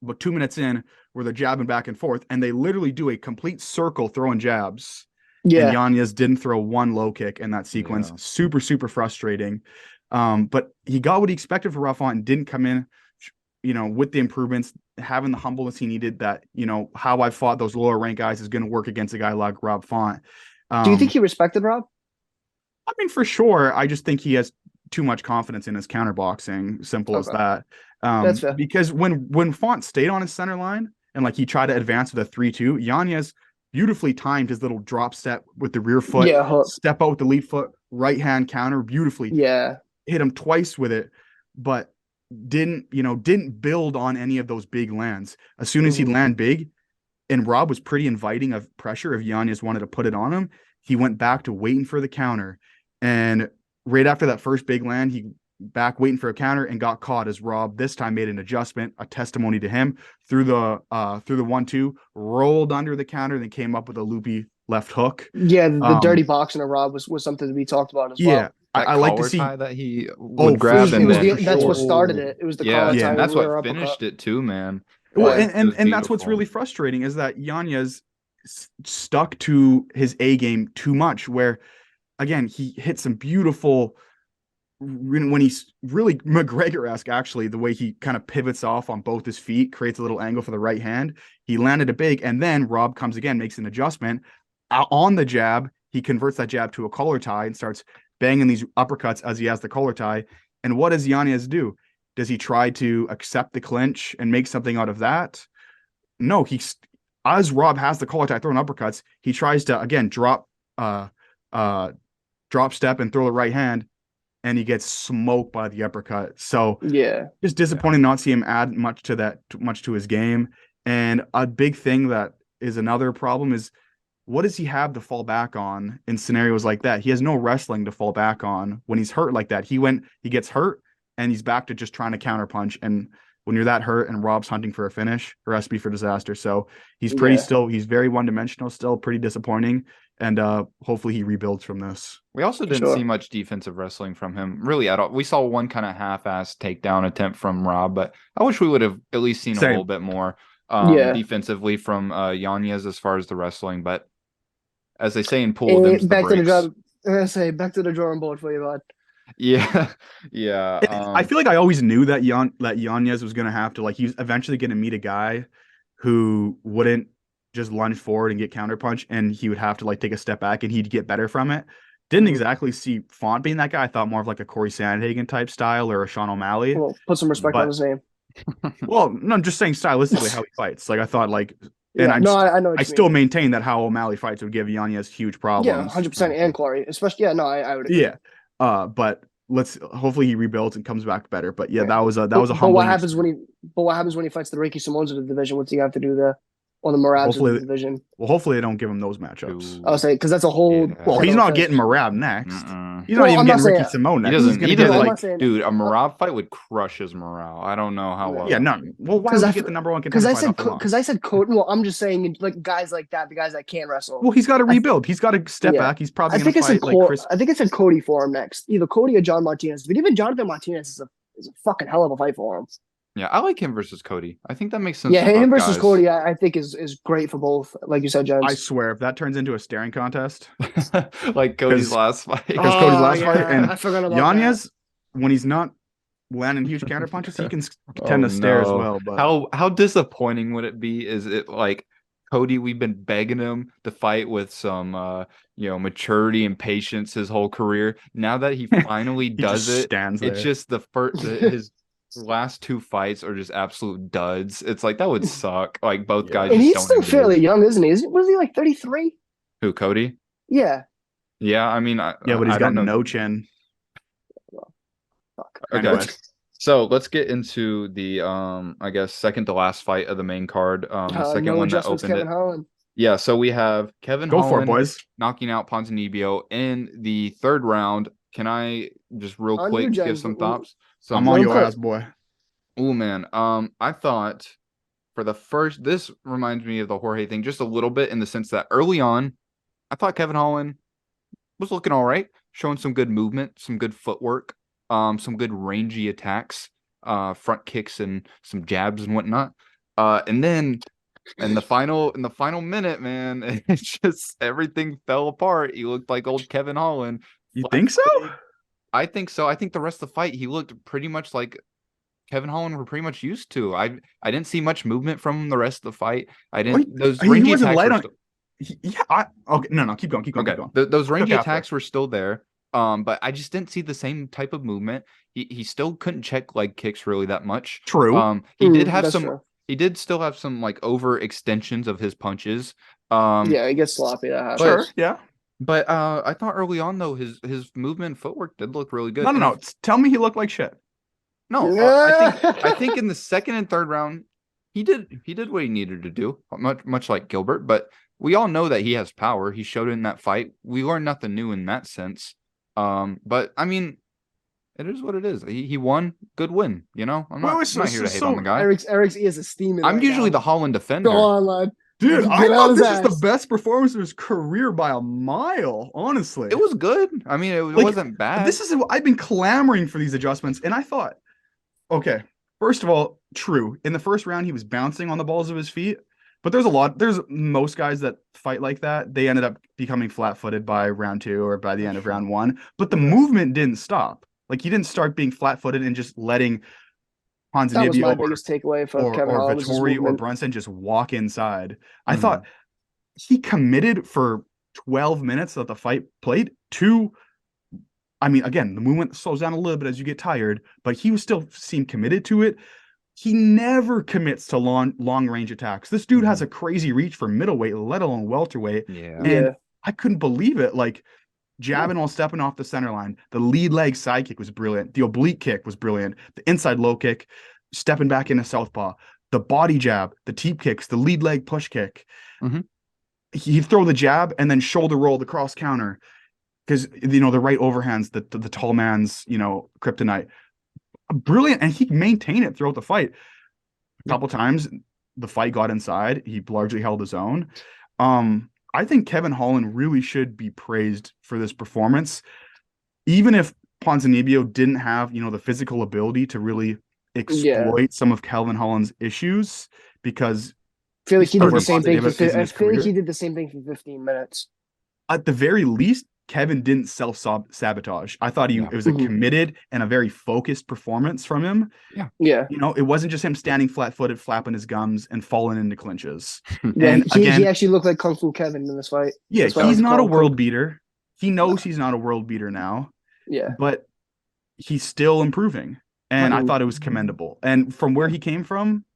Speaker 2: about 2 minutes in, where they're jabbing back and forth, and they literally do a complete circle throwing jabs. And
Speaker 3: Yeah.
Speaker 2: Yanez didn't throw one low kick in that sequence.
Speaker 1: Yeah.
Speaker 2: Super, super frustrating. But he got what he expected for Rob Font and didn't come in, with the improvements, having the humbleness he needed, that, how I fought those lower rank guys is going to work against a guy like Rob Font.
Speaker 3: Do you think he respected Rob?
Speaker 2: I mean, for sure. I just think he has too much confidence in his counterboxing. Simple as
Speaker 3: Okay.
Speaker 2: that.
Speaker 3: That's fair.
Speaker 2: Because when Font stayed on his center line and like he tried to advance with a 3-2, Yanez beautifully timed his little drop step with the rear foot, step out with the lead foot, right hand counter, beautifully.
Speaker 3: Yeah.
Speaker 2: Hit him twice with it, but didn't build on any of those big lands. As soon as he'd land big, and Rob was pretty inviting of pressure if Yanez wanted to put it on him, he went back to waiting for the counter. And right after that first big land, he back waiting for a counter and got caught as Rob this time made an adjustment, a testimony to him, through the 1-2, rolled under the counter, then came up with a loopy left hook.
Speaker 3: Yeah, the dirty boxing of Rob was something to be talked about as well.
Speaker 1: Yeah,
Speaker 2: I like to see
Speaker 1: that he would
Speaker 2: grab,
Speaker 1: and
Speaker 3: that's what started it. It was the collar tie.
Speaker 1: And that's what finished it too, man. Well,
Speaker 2: and that's what's really frustrating is that Yanez stuck to his A game too much, where again he hit some beautiful, when he's really McGregor-esque, actually, the way he kind of pivots off on both his feet, creates a little angle for the right hand. He landed a big, and then Rob comes again, makes an adjustment on the jab. He converts that jab to a collar tie and starts banging these uppercuts as he has the collar tie. And what does Yanez do? Does he try to accept the clinch and make something out of that? No, as Rob has the collar tie throwing uppercuts, he tries to again drop step and throw the right hand, and he gets smoked by the uppercut. So just disappointing not see him add much to his game. And a big thing that is another problem is, what does he have to fall back on in scenarios like that? He has no wrestling to fall back on when he's hurt like that. He gets hurt and he's back to just trying to counterpunch. And when you're that hurt and Rob's hunting for a finish, a recipe for disaster. So he's he's very one-dimensional still, pretty disappointing. And hopefully he rebuilds from this.
Speaker 1: We also didn't see much defensive wrestling from him, really, at all. We saw one kind of half-assed takedown attempt from Rob, but I wish we would have at least seen a little bit more defensively from Yanez as far as the wrestling. But as they say in pool,
Speaker 3: back to the drawing board for you, bud.
Speaker 1: Yeah.
Speaker 2: I feel like I always knew that Yanez was going to have to, like, he's eventually going to meet a guy who wouldn't just lunge forward and get counterpunch, and he would have to like take a step back and he'd get better from it. Didn't exactly see Font being that guy. I thought more of like a Corey Sandhagen type style or a Sean O'Malley.
Speaker 3: Well, put some respect on his name.
Speaker 2: Well, no, I'm just saying stylistically how he fights. Like I thought, like,
Speaker 3: I know.
Speaker 2: I still maintain that how O'Malley fights would give Yanez huge problems.
Speaker 3: Yeah, 100%, and Corey, especially. Yeah, no, I would agree.
Speaker 2: Yeah, but hopefully he rebuilds and comes back better. But that was a humbling.
Speaker 3: But what happens when he fights the Ricky Simones of the division? What's he have to do there? Or the Marabs of the division.
Speaker 2: Well, hopefully they don't give him those matchups.
Speaker 3: I'll say, because that's a whole.
Speaker 2: Yeah. Well, he's not getting Marab next. He's not even getting Ricky Simone next.
Speaker 1: He doesn't. Dude, a Marab fight would crush his morale. I don't know how well.
Speaker 2: Yeah, no. Well, why would he get the number one contender?
Speaker 3: Because I said Cody. Well, I'm just saying, like guys like that, the guys that can wrestle.
Speaker 2: Well, he's got to rebuild. He's got to step back. He's probably going to fight like Chris.
Speaker 3: I think I said Cody for him next. Either Cody or John Martinez. But even Jonathan Martinez is a fucking hell of a fight for him.
Speaker 1: Yeah, I like him versus Cody. I think that makes sense.
Speaker 3: Yeah, him versus Cody, I think is great for both. Like you said, James.
Speaker 2: I swear, if that turns into a staring contest,
Speaker 1: like Cody's last fight,
Speaker 2: and I forgot about Yanez, when he's not landing huge counter punches, he can tend to stare as well. But
Speaker 1: how disappointing would it be? Is it like Cody? We've been begging him to fight with some, maturity and patience his whole career. Now that he finally does it, it's just his last two fights are just absolute duds. It's like that would suck. Like both guys,
Speaker 3: and he's still fairly young, isn't he? Was he like 33?
Speaker 1: Who, Cody?
Speaker 3: Yeah.
Speaker 1: Yeah, I mean,
Speaker 2: but he's got no chin.
Speaker 1: Okay, anyways. So let's get into the I guess second to last fight of the main card. The second one that opened it.
Speaker 3: Holland.
Speaker 1: Yeah, so we have Kevin Holland
Speaker 2: for it, boys.
Speaker 1: Knocking out Ponzinibbio in the third round. Can I just real quick give some thoughts?
Speaker 2: I'm
Speaker 1: Some
Speaker 2: on
Speaker 3: Let him
Speaker 2: your
Speaker 3: cook.
Speaker 2: ass, boy.
Speaker 1: Oh man, I thought for the first, this reminds me of the Jorge thing just a little bit in the sense that early on, I thought Kevin Holland was looking all right, showing some good movement, some good footwork, some good rangy attacks, front kicks and some jabs and whatnot. And then in the final minute, man, it just everything fell apart. He looked like old Kevin Holland.
Speaker 2: You think so?
Speaker 1: I think so. I think the rest of the fight, he looked pretty much like Kevin Holland we're pretty much used to. I didn't see much movement from him the rest of the fight. I didn't. Those
Speaker 2: He
Speaker 1: rangy
Speaker 2: wasn't
Speaker 1: attacks
Speaker 2: light
Speaker 1: were
Speaker 2: on.
Speaker 1: still
Speaker 2: Yeah. Okay. No. Keep going.
Speaker 1: okay.
Speaker 2: Keep going.
Speaker 1: Those
Speaker 2: Cook
Speaker 1: rangy
Speaker 2: after.
Speaker 1: attacks were still there. But I just didn't see the same type of movement. He still couldn't check leg kicks really that much.
Speaker 2: True.
Speaker 1: He did have
Speaker 3: That's
Speaker 1: some.
Speaker 3: true.
Speaker 1: He did still have some like over extensions of his punches.
Speaker 3: Yeah, it gets sloppy. That happens.
Speaker 2: Sure. Yeah.
Speaker 1: But I thought early on though his movement and footwork did look really good.
Speaker 2: No. Tell me he looked like shit.
Speaker 1: No, I think in the second and third round he did what he needed to do, much like Gilbert. But we all know that he has power. He showed it in that fight. We learned nothing new in that sense. But I mean, it is what it is. He won, good win. You know, I'm not here to hate on the guy.
Speaker 3: Eric's ears is steaming.
Speaker 1: I'm
Speaker 3: right
Speaker 1: usually
Speaker 3: now.
Speaker 1: the Holland defender.
Speaker 3: Go on, lad.
Speaker 2: Dude,
Speaker 3: Get
Speaker 2: I
Speaker 3: out
Speaker 2: thought
Speaker 3: his
Speaker 2: this is
Speaker 3: ass.
Speaker 2: the best performance of his career by a mile, honestly.
Speaker 1: It was good. I mean, it wasn't bad.
Speaker 2: This is I've been clamoring for these adjustments, and I thought, okay, first of all, true. In the first round, he was bouncing on the balls of his feet, but there's most guys that fight like that. They ended up becoming flat-footed by round 2 or by the end of round 1, but the movement didn't stop. Like he didn't start being flat-footed and just letting
Speaker 3: That was my
Speaker 2: Ponzinibbio
Speaker 3: biggest takeaway from Kevin
Speaker 2: or
Speaker 3: Holland.
Speaker 2: Vittori or Brunson just walk inside. I
Speaker 1: Mhm.
Speaker 2: thought he committed for 12 minutes that the fight played to, I mean, again, the movement slows down a little bit as you get tired, but he was still seemed committed to it. He never commits to long range attacks. This dude has a crazy reach for middleweight, let alone welterweight.
Speaker 1: Yeah.
Speaker 2: And I couldn't believe it. Like jabbing while stepping off the center line. The lead leg side kick was brilliant. The oblique kick was brilliant. The inside low kick, stepping back into southpaw. The body jab, the teep kicks, the lead leg push kick.
Speaker 1: Mhm.
Speaker 2: He'd throw the jab and then shoulder roll the cross counter because the right overhands the tall man's kryptonite. Brilliant, and he maintained it throughout the fight. A couple times the fight got inside. He largely held his own. I think Kevin Holland really should be praised for this performance, even if Ponzinibbio didn't have the physical ability to really exploit some of Kevin Holland's issues, because
Speaker 3: I feel like he did the same thing.
Speaker 2: I
Speaker 3: feel like he did the same thing for 15 minutes.
Speaker 2: At the very least, Kevin didn't self-sabotage. I thought it was a committed and a very focused performance from him.
Speaker 3: Yeah.
Speaker 2: It wasn't just him standing flat-footed, flapping his gums and falling into clinches.
Speaker 3: Yeah,
Speaker 2: And
Speaker 3: he
Speaker 2: again,
Speaker 3: actually looked like Kung Fu Kevin in this fight.
Speaker 2: yeah,
Speaker 3: That's why
Speaker 2: he's
Speaker 3: I
Speaker 2: not a
Speaker 3: call him
Speaker 2: world beater. He knows he's not a world beater now,
Speaker 3: Yeah.
Speaker 2: but he's still improving. And I thought it was commendable. And from where he came from,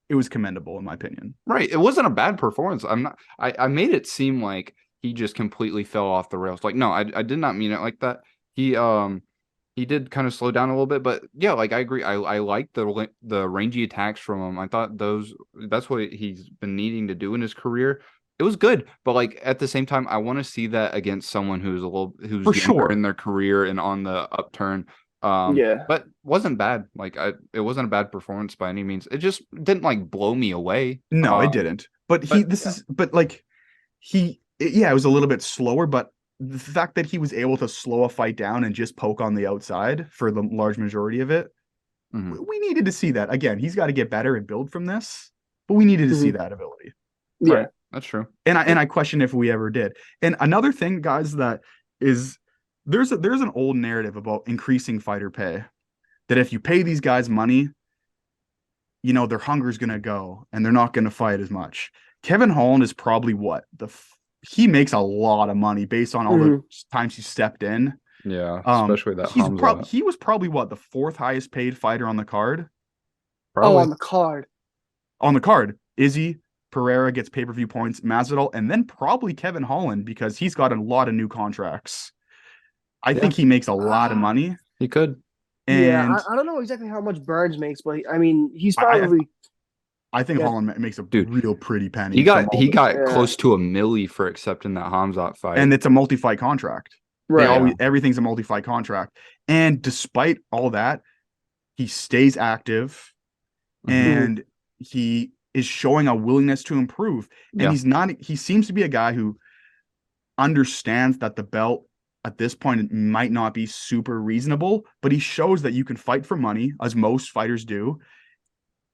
Speaker 2: it was commendable in my opinion.
Speaker 1: Right. It wasn't a bad performance. I made it seem like he just completely fell off the rails. Like, no, I did not mean it like that. He did kind of slow down a little bit, but yeah, like I agree. I like the rangy attacks from him. I thought that's what he's been needing to do in his career. It was good, but like at the same time, I want to see that against someone who's younger in their career and on the upturn. But wasn't bad. Like it wasn't a bad performance by any means. It just didn't like blow me away.
Speaker 2: No, it didn't. But it was a little bit slower, but the fact that he was able to slow a fight down and just poke on the outside for the large majority of it, we needed to see that. Again, he's got to get better and build from this, but we needed to see that ability.
Speaker 3: Yeah.
Speaker 1: Right. That's true.
Speaker 2: And I question if we ever did. And another thing, guys, that is there's an old narrative about increasing fighter pay, that if you pay these guys money, their hunger is going to go and they're not going to fight as much. Kevin Holland is probably he makes a lot of money based on all the times he stepped in.
Speaker 1: Yeah, especially that.
Speaker 2: He was probably the 4th highest paid fighter on the card.
Speaker 1: Probably.
Speaker 3: Oh, on the card.
Speaker 2: On the card, Izzy, Pereira gets pay-per-view points, Masvidal, and then probably Kevin Holland, because he's got a lot of new contracts. I think he makes a lot of money.
Speaker 1: He could.
Speaker 2: And
Speaker 3: I don't know exactly how much Burns makes, but I mean, he's probably.
Speaker 2: I think Holland makes a real pretty penny.
Speaker 1: He got close to $1 million for accepting that Hamzat fight,
Speaker 2: and it's a multi-fight contract.
Speaker 3: Right.
Speaker 2: Everything's a multi-fight contract. And despite all that, he stays active
Speaker 1: Mhm.
Speaker 2: and he is showing a willingness to improve. And
Speaker 1: Yeah.
Speaker 2: he seems to be a guy who understands that the belt at this point it might not be super reasonable, but he shows that you can fight for money, as most fighters do,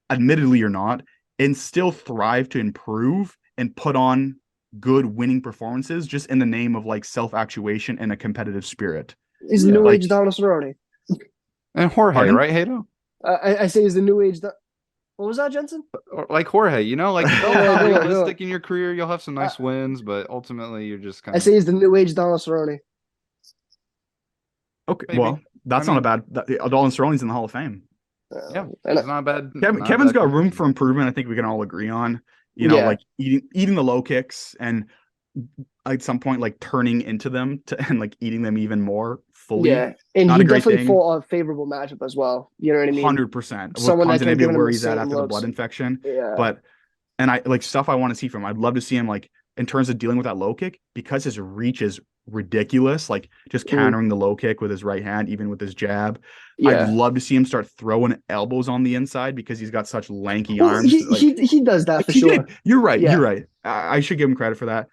Speaker 2: admittedly you're not, and still thrive to improve and put on good winning performances just in the name of like self-actuation and a competitive spirit.
Speaker 3: He's the
Speaker 1: Yeah.
Speaker 3: new
Speaker 2: Like,
Speaker 3: age Donald Cerrone.
Speaker 1: And Jorge,
Speaker 2: pardon?
Speaker 1: right, Hato?
Speaker 3: I say he's the new age. What was that, Jensen?
Speaker 1: Or like Jorge, like the belt's
Speaker 3: Yeah,
Speaker 1: not
Speaker 3: go on, go
Speaker 1: realistic
Speaker 3: on.
Speaker 1: in your career. You'll have some
Speaker 3: I,
Speaker 1: nice wins, but ultimately you're just
Speaker 3: I
Speaker 1: kind of
Speaker 3: say he's the new age Donald Cerrone.
Speaker 2: Okay,
Speaker 1: maybe.
Speaker 2: well, that's
Speaker 1: I
Speaker 2: not a
Speaker 1: mean,
Speaker 2: bad. Adolis Sterling's in the Hall of Fame.
Speaker 1: yeah,
Speaker 3: And
Speaker 1: it's not a bad, not a
Speaker 2: Kevin's
Speaker 1: bad
Speaker 2: got room
Speaker 1: comparison.
Speaker 2: for improvement. I think we can all agree on.
Speaker 3: yeah,
Speaker 2: Like eating the low kicks and at some point like turning into them and like eating them even more fully.
Speaker 3: yeah, and
Speaker 2: Not
Speaker 3: he
Speaker 2: a great
Speaker 3: definitely
Speaker 2: thing.
Speaker 3: fought a favorable matchup as well. You know what I mean?
Speaker 2: 100% with
Speaker 3: Someone that kept
Speaker 2: Ponzinibbio
Speaker 3: giving him
Speaker 2: where
Speaker 3: the
Speaker 2: he's at
Speaker 3: same
Speaker 2: after the blood
Speaker 3: looks.
Speaker 2: infection.
Speaker 3: Yeah.
Speaker 2: But and I like stuff I want to see from him. I'd love to see him like in terms of dealing with that low kick because his reach is ridiculous. Like just
Speaker 3: Mm,
Speaker 2: countering the low kick with his right hand, even with his jab. I'd
Speaker 3: yeah.
Speaker 2: love to see him start throwing elbows on the inside because he's got such lanky
Speaker 3: Well,
Speaker 2: arms. Like
Speaker 3: he does that for
Speaker 2: he
Speaker 3: sure.
Speaker 2: did. You're right. You're
Speaker 3: Yeah.
Speaker 2: right. I should give him credit for that.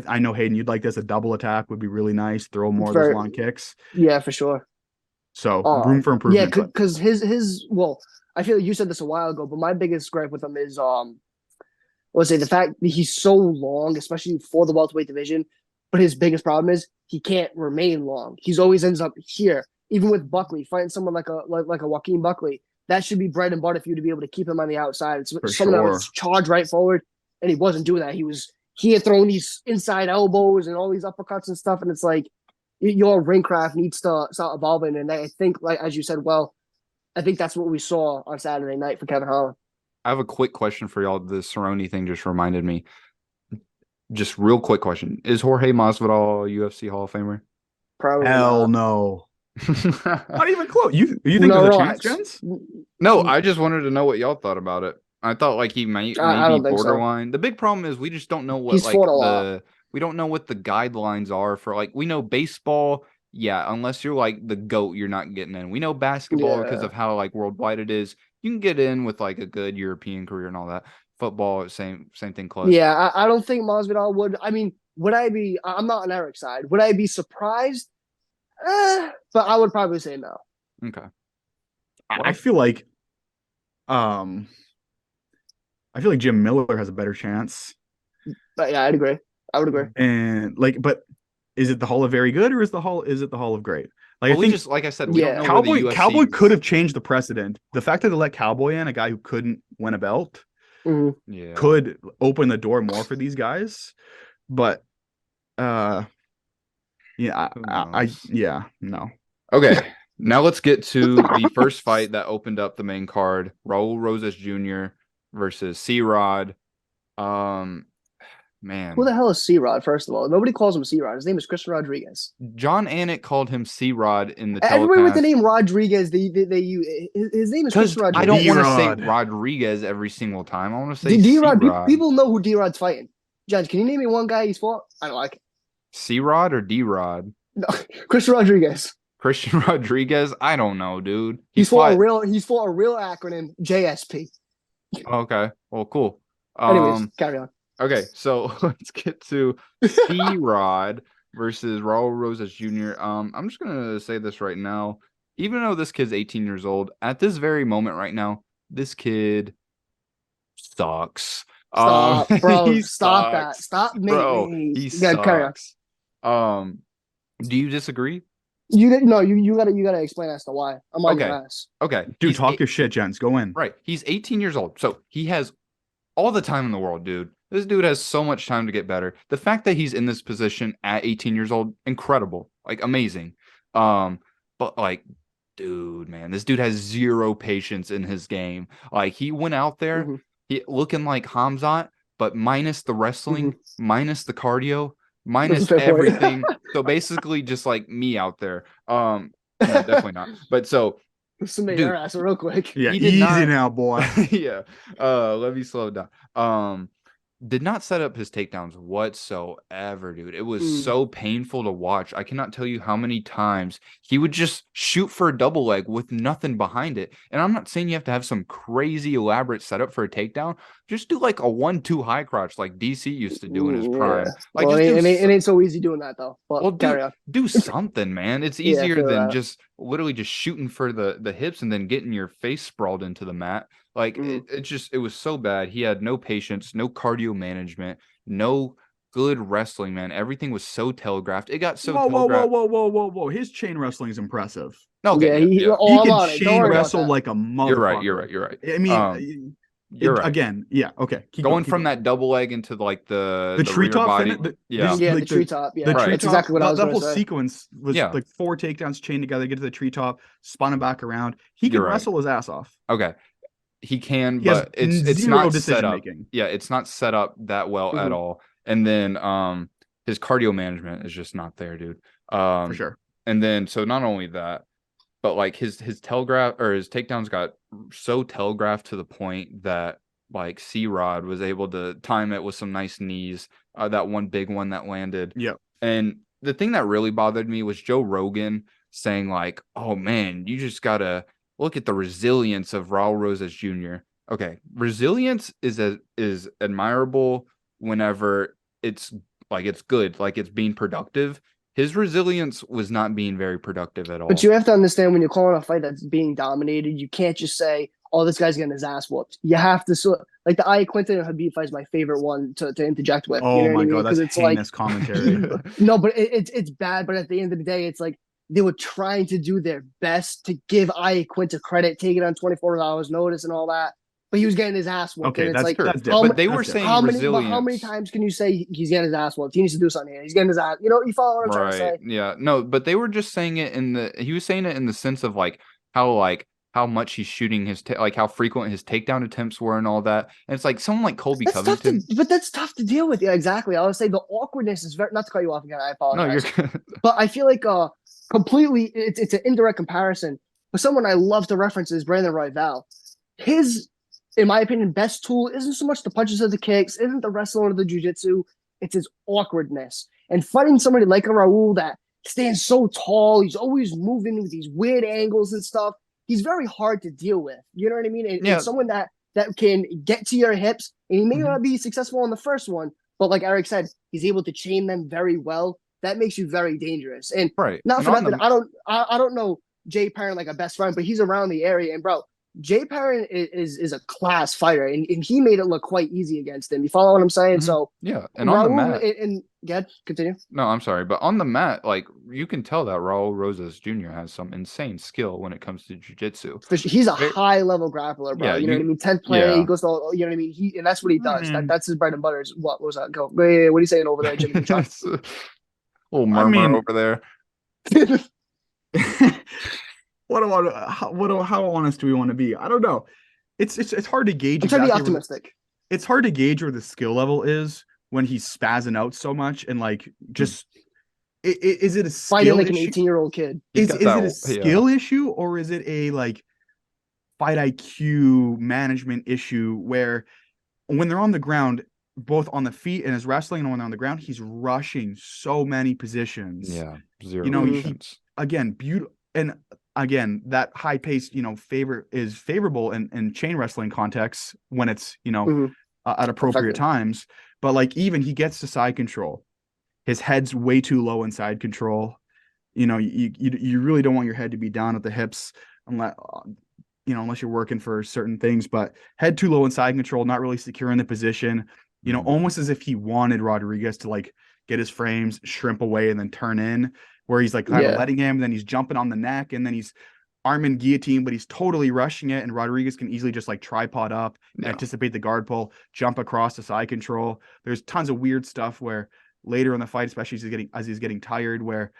Speaker 2: I know Hayden, you'd like this. A double attack would be really nice. Throw more of those
Speaker 3: For
Speaker 2: long kicks.
Speaker 3: yeah, for sure.
Speaker 2: So room for
Speaker 3: Yeah,
Speaker 2: improvement. But
Speaker 3: because his well, I feel like you said this a while ago, but my biggest gripe with him is let's say the fact that he's so long, especially for the welterweight division. But his biggest problem is he can't remain long. He's always ends up here. Even with Buckley, fighting someone like a Joaquin Buckley, that should be bread and butter for you to be able to keep him on the outside. It's
Speaker 2: for
Speaker 3: someone that would
Speaker 2: sure.
Speaker 3: charge right forward, and he wasn't doing that. He had thrown these inside elbows and all these uppercuts and stuff, and it's like your ring craft needs to start evolving. And I think, like as you said, well, I think that's what we saw on Saturday night for Kevin Holland.
Speaker 1: I have a quick question for y'all. The Cerrone thing just reminded me. Just real quick question: is Jorge Masvidal a UFC Hall of Famer?
Speaker 3: Probably
Speaker 2: Hell
Speaker 3: not.
Speaker 2: no. Not even close. You think
Speaker 3: No,
Speaker 2: there's a chance,
Speaker 3: relax.
Speaker 2: Jens?
Speaker 1: No, I just wanted to know what y'all thought about it. I thought like he might
Speaker 3: I
Speaker 1: maybe
Speaker 3: don't think so.
Speaker 1: borderline. The big problem is we just don't know what
Speaker 3: He's
Speaker 1: like
Speaker 3: fought a lot.
Speaker 1: we don't know what the guidelines are for like we know baseball, yeah, unless you're like the GOAT, you're not getting in. We know basketball because
Speaker 3: Yeah.
Speaker 1: of how like worldwide it is. You can get in with like a good European career and all that. Football, same thing close.
Speaker 3: Yeah, I don't think Masvidal would. I mean, would I be? I'm not on Eric's side. Would I be surprised? But I would probably say no.
Speaker 1: Okay.
Speaker 2: I feel like um Jim Miller has a better chance.
Speaker 3: But yeah, I'd agree. I would agree.
Speaker 2: And like, but is it the Hall of Very Good or is it the Hall of Great? Like
Speaker 1: Well,
Speaker 2: I think
Speaker 1: just like I said, we don't
Speaker 3: Yeah.
Speaker 1: know where the UFC
Speaker 2: Cowboy could have changed the precedent. The fact that they let Cowboy in, a guy who couldn't win a belt,
Speaker 3: Mhm.
Speaker 1: yeah.
Speaker 2: could open the door more for these guys. But yeah,
Speaker 1: Who
Speaker 2: I
Speaker 1: knows?
Speaker 2: yeah, no.
Speaker 1: Okay, now let's get to the first fight that opened up the main card: Raul Rosas Jr. versus C-Rod. Man,
Speaker 3: Who the hell is C-Rod? First of all, nobody calls him C-Rod. His name is Christian Rodriguez.
Speaker 1: John Anik called him C-Rod in the
Speaker 3: Everybody with the
Speaker 1: telecast
Speaker 3: name Rodriguez, they use his name is
Speaker 1: because
Speaker 3: Christian
Speaker 1: I
Speaker 3: Rodriguez.
Speaker 1: don't want to say
Speaker 2: D-Rod.
Speaker 3: Rodriguez.
Speaker 1: every single time. I want to say
Speaker 3: D-Rod.
Speaker 1: C-Rod.
Speaker 3: People know who D-Rod's fighting. Judge, can you name me one guy he's fought? I don't like.
Speaker 1: C-Rod or D-Rod?
Speaker 3: No, Christian Rodriguez.
Speaker 1: Christian Rodriguez? I don't know, dude.
Speaker 3: He's fought a real acronym, JSP.
Speaker 1: Okay, well, cool.
Speaker 3: Anyways, carry on.
Speaker 1: Okay, so let's get to C-Rod versus Raul Rosas Jr. I'm just gonna say this right now. Even though this kid's 18 years old, at this very moment right now, this kid sucks.
Speaker 3: Stop, bro.
Speaker 1: He
Speaker 3: Stop that.
Speaker 1: sucks.
Speaker 3: Stop,
Speaker 1: Bro,
Speaker 3: mate.
Speaker 1: he
Speaker 3: Yeah, carry on.
Speaker 1: sucks. Do you disagree?
Speaker 3: You gotta explain as to why. I'm on your
Speaker 1: Okay.
Speaker 3: ass.
Speaker 1: Okay.
Speaker 2: Dude, talk your shit, Jens. Go in.
Speaker 1: Right. He's 18 years old. So he has all the time in the world, dude. This dude has so much time to get better. The fact that he's in this position at 18 years old, incredible. Like amazing. But like, dude, man, this dude has zero patience in his game. Like he went out there, he looking like Hamzat, but minus the wrestling, minus the cardio, minus everything. So basically just like me out there. No, definitely not. But so
Speaker 3: Submit your ass real quick.
Speaker 2: Yeah,
Speaker 1: he did
Speaker 2: easy
Speaker 1: not-
Speaker 2: now, boy.
Speaker 1: yeah. Let me slow down. did not set up his takedowns whatsoever, dude. It was
Speaker 3: Mm.
Speaker 1: so painful to watch. I cannot tell you how many times he would just shoot for a double leg with nothing behind it. And I'm not saying you have to have some crazy elaborate setup for a takedown. Just do like a 1-2 high crotch like DC used to do in his
Speaker 3: Yeah.
Speaker 1: prime. Like
Speaker 3: Well,
Speaker 1: just do
Speaker 3: it ain't so easy doing that though. But
Speaker 1: well,
Speaker 3: carry on.
Speaker 1: do something, man. It's
Speaker 3: Yeah, I
Speaker 1: easier
Speaker 3: feel
Speaker 1: than
Speaker 3: that.
Speaker 1: just literally just shooting for the hips and then getting your face sprawled into the mat. Like
Speaker 3: Mm.
Speaker 1: it was so bad. He had no patience, no cardio management, no good wrestling, man. Everything was so telegraphed. It got so
Speaker 2: Whoa, whoa, whoa,
Speaker 1: telegraphed.
Speaker 2: whoa, whoa, whoa, whoa! His chain wrestling is impressive.
Speaker 1: Okay,
Speaker 3: Yeah,
Speaker 1: yeah, yeah.
Speaker 2: He
Speaker 3: I'm
Speaker 2: can
Speaker 3: on it. Don't
Speaker 2: chain
Speaker 3: worry about
Speaker 2: wrestle
Speaker 3: that.
Speaker 2: like a
Speaker 1: You're right.
Speaker 2: motherfucker.
Speaker 1: You're right. You're right.
Speaker 2: I mean,
Speaker 1: You're right.
Speaker 2: Again, yeah. Okay,
Speaker 1: Going
Speaker 2: keep
Speaker 1: from
Speaker 2: going.
Speaker 1: that double leg into like the rear
Speaker 2: treetop
Speaker 1: body.
Speaker 2: yeah,
Speaker 3: Yeah,
Speaker 2: like
Speaker 3: the treetop.
Speaker 2: the
Speaker 3: Yeah,
Speaker 1: Right.
Speaker 3: that's
Speaker 2: treetop.
Speaker 3: exactly what I was
Speaker 2: That
Speaker 3: going
Speaker 2: whole
Speaker 3: to say.
Speaker 2: sequence was
Speaker 1: Yeah.
Speaker 2: like 4 takedowns chained together, get to the treetop, spun him back around. He can
Speaker 1: You're right.
Speaker 2: wrestle his ass off.
Speaker 1: Okay. He can,
Speaker 2: He has
Speaker 1: but it's
Speaker 2: zero
Speaker 1: not set
Speaker 2: decision
Speaker 1: up.
Speaker 2: making.
Speaker 1: Yeah, it's not set up that well at
Speaker 3: Mhm.
Speaker 1: all. And then his cardio management is just not there, dude.
Speaker 2: For sure.
Speaker 1: And then so not only that, but like his telegraph or his takedowns got so telegraphed to the point that like C-Rod was able to time it with some nice knees. That one big one that landed.
Speaker 2: Yep.
Speaker 1: And the thing that really bothered me was Joe Rogan saying like, "Oh man, you just gotta look at the resilience of Raul Rosas Jr." Okay, resilience is admirable whenever it's like it's good, like it's being productive. His resilience was not being very productive at all.
Speaker 3: But you have to understand when you're calling a fight that's being dominated, you can't just say, "Oh, this guy's getting his ass whooped." You have to like the Aya Quinton and Habib fight is my favorite one to interject with.
Speaker 2: Oh
Speaker 3: you know
Speaker 2: my
Speaker 3: what I mean?
Speaker 2: god, that's
Speaker 3: It's
Speaker 2: heinous
Speaker 3: like
Speaker 2: commentary.
Speaker 3: no, but it's bad. But at the end of the day, it's like they were trying to do their best to give Aya Quinton credit, take it on 24 hours notice and all that. But he was getting his ass whooped.
Speaker 2: Okay,
Speaker 3: and it's
Speaker 2: that's
Speaker 3: like,
Speaker 1: Sure,
Speaker 2: that's
Speaker 3: how,
Speaker 2: different.
Speaker 1: but they
Speaker 2: That's
Speaker 1: were
Speaker 2: different.
Speaker 1: saying resilience.
Speaker 3: how many times can you say he's getting his ass whooped? He needs to do something here. He's getting his ass. You follow what I'm trying to say?
Speaker 1: Yeah. No, but they were just saying it he was saying it in the sense of like how much he's shooting like how frequent his takedown attempts were and all that. And it's like someone like Colby
Speaker 3: That's
Speaker 1: Covington.
Speaker 3: but that's tough to deal with. Yeah, exactly. I would say the awkwardness is very, not to cut you off again. I
Speaker 1: No, you're
Speaker 3: apologize.
Speaker 1: good.
Speaker 3: But I feel like completely it's an indirect comparison. But someone I love to reference is Brandon Royval. His, in my opinion, best tool isn't so much the punches or the kicks, isn't the wrestling or the jujitsu. It's his awkwardness. And fighting somebody like a Raul that stands so tall, he's always moving with these weird angles and stuff. He's very hard to deal with. You know what I mean? And someone that can get to your hips, and he may not be successful on the first one, but like Eric said, he's able to chain them very well. That makes you very dangerous. And
Speaker 1: Right.
Speaker 3: not
Speaker 1: And
Speaker 3: for
Speaker 1: on
Speaker 3: nothing, I don't know Jay Perrin like a best friend, but he's around the area. And bro, Jay Perrin is a class fighter, and he made it look quite easy against him. You follow what I'm saying? So
Speaker 1: yeah, and
Speaker 3: Raul,
Speaker 1: on the mat,
Speaker 3: and continue.
Speaker 1: no, I'm sorry, but on the mat, like you can tell that Raul Rosas Jr. has some insane skill when it comes to jiu-jitsu.
Speaker 3: He's a high level grappler, bro.
Speaker 1: Yeah,
Speaker 3: you know what I mean? 10th play,
Speaker 1: yeah.
Speaker 3: he goes to all, you know what I mean? And that's what he does.
Speaker 2: Mm.
Speaker 3: That's his bread and butter. What was that? Go. What are you saying over there, Jimmy?
Speaker 1: It's a little murmur over there.
Speaker 2: How honest do we want to be? I don't know. It's hard to gauge.
Speaker 3: I'm trying to be optimistic.
Speaker 2: It's hard to gauge where the skill level is when he's spazzing out so much and like just. Is it a skill
Speaker 3: fighting like
Speaker 2: issue?
Speaker 3: an 18-year-old kid?
Speaker 2: Is it a skill issue or is it a like fight IQ management issue where when they're on the ground, both on the feet and his wrestling, and when they're on the ground, he's rushing so many positions.
Speaker 1: Yeah, zero.
Speaker 2: Again, beautiful. And again, that high pace, is favorable in chain wrestling contexts when it's, at appropriate times. But like even he gets to side control. His head's way too low in side control. You really don't want your head to be down at the hips unless you're working for certain things, but head too low in side control, not really secure in the position, almost as if he wanted Rodriguez to like get his frames, shrimp away and then turn in, where he's like kind of letting him, then he's jumping on the neck and then he's arm guillotine, but he's totally rushing it. And Rodriguez can easily just like tripod up, anticipate the guard pull, jump across to side control. There's tons of weird stuff where later in the fight, especially as he's getting tired, where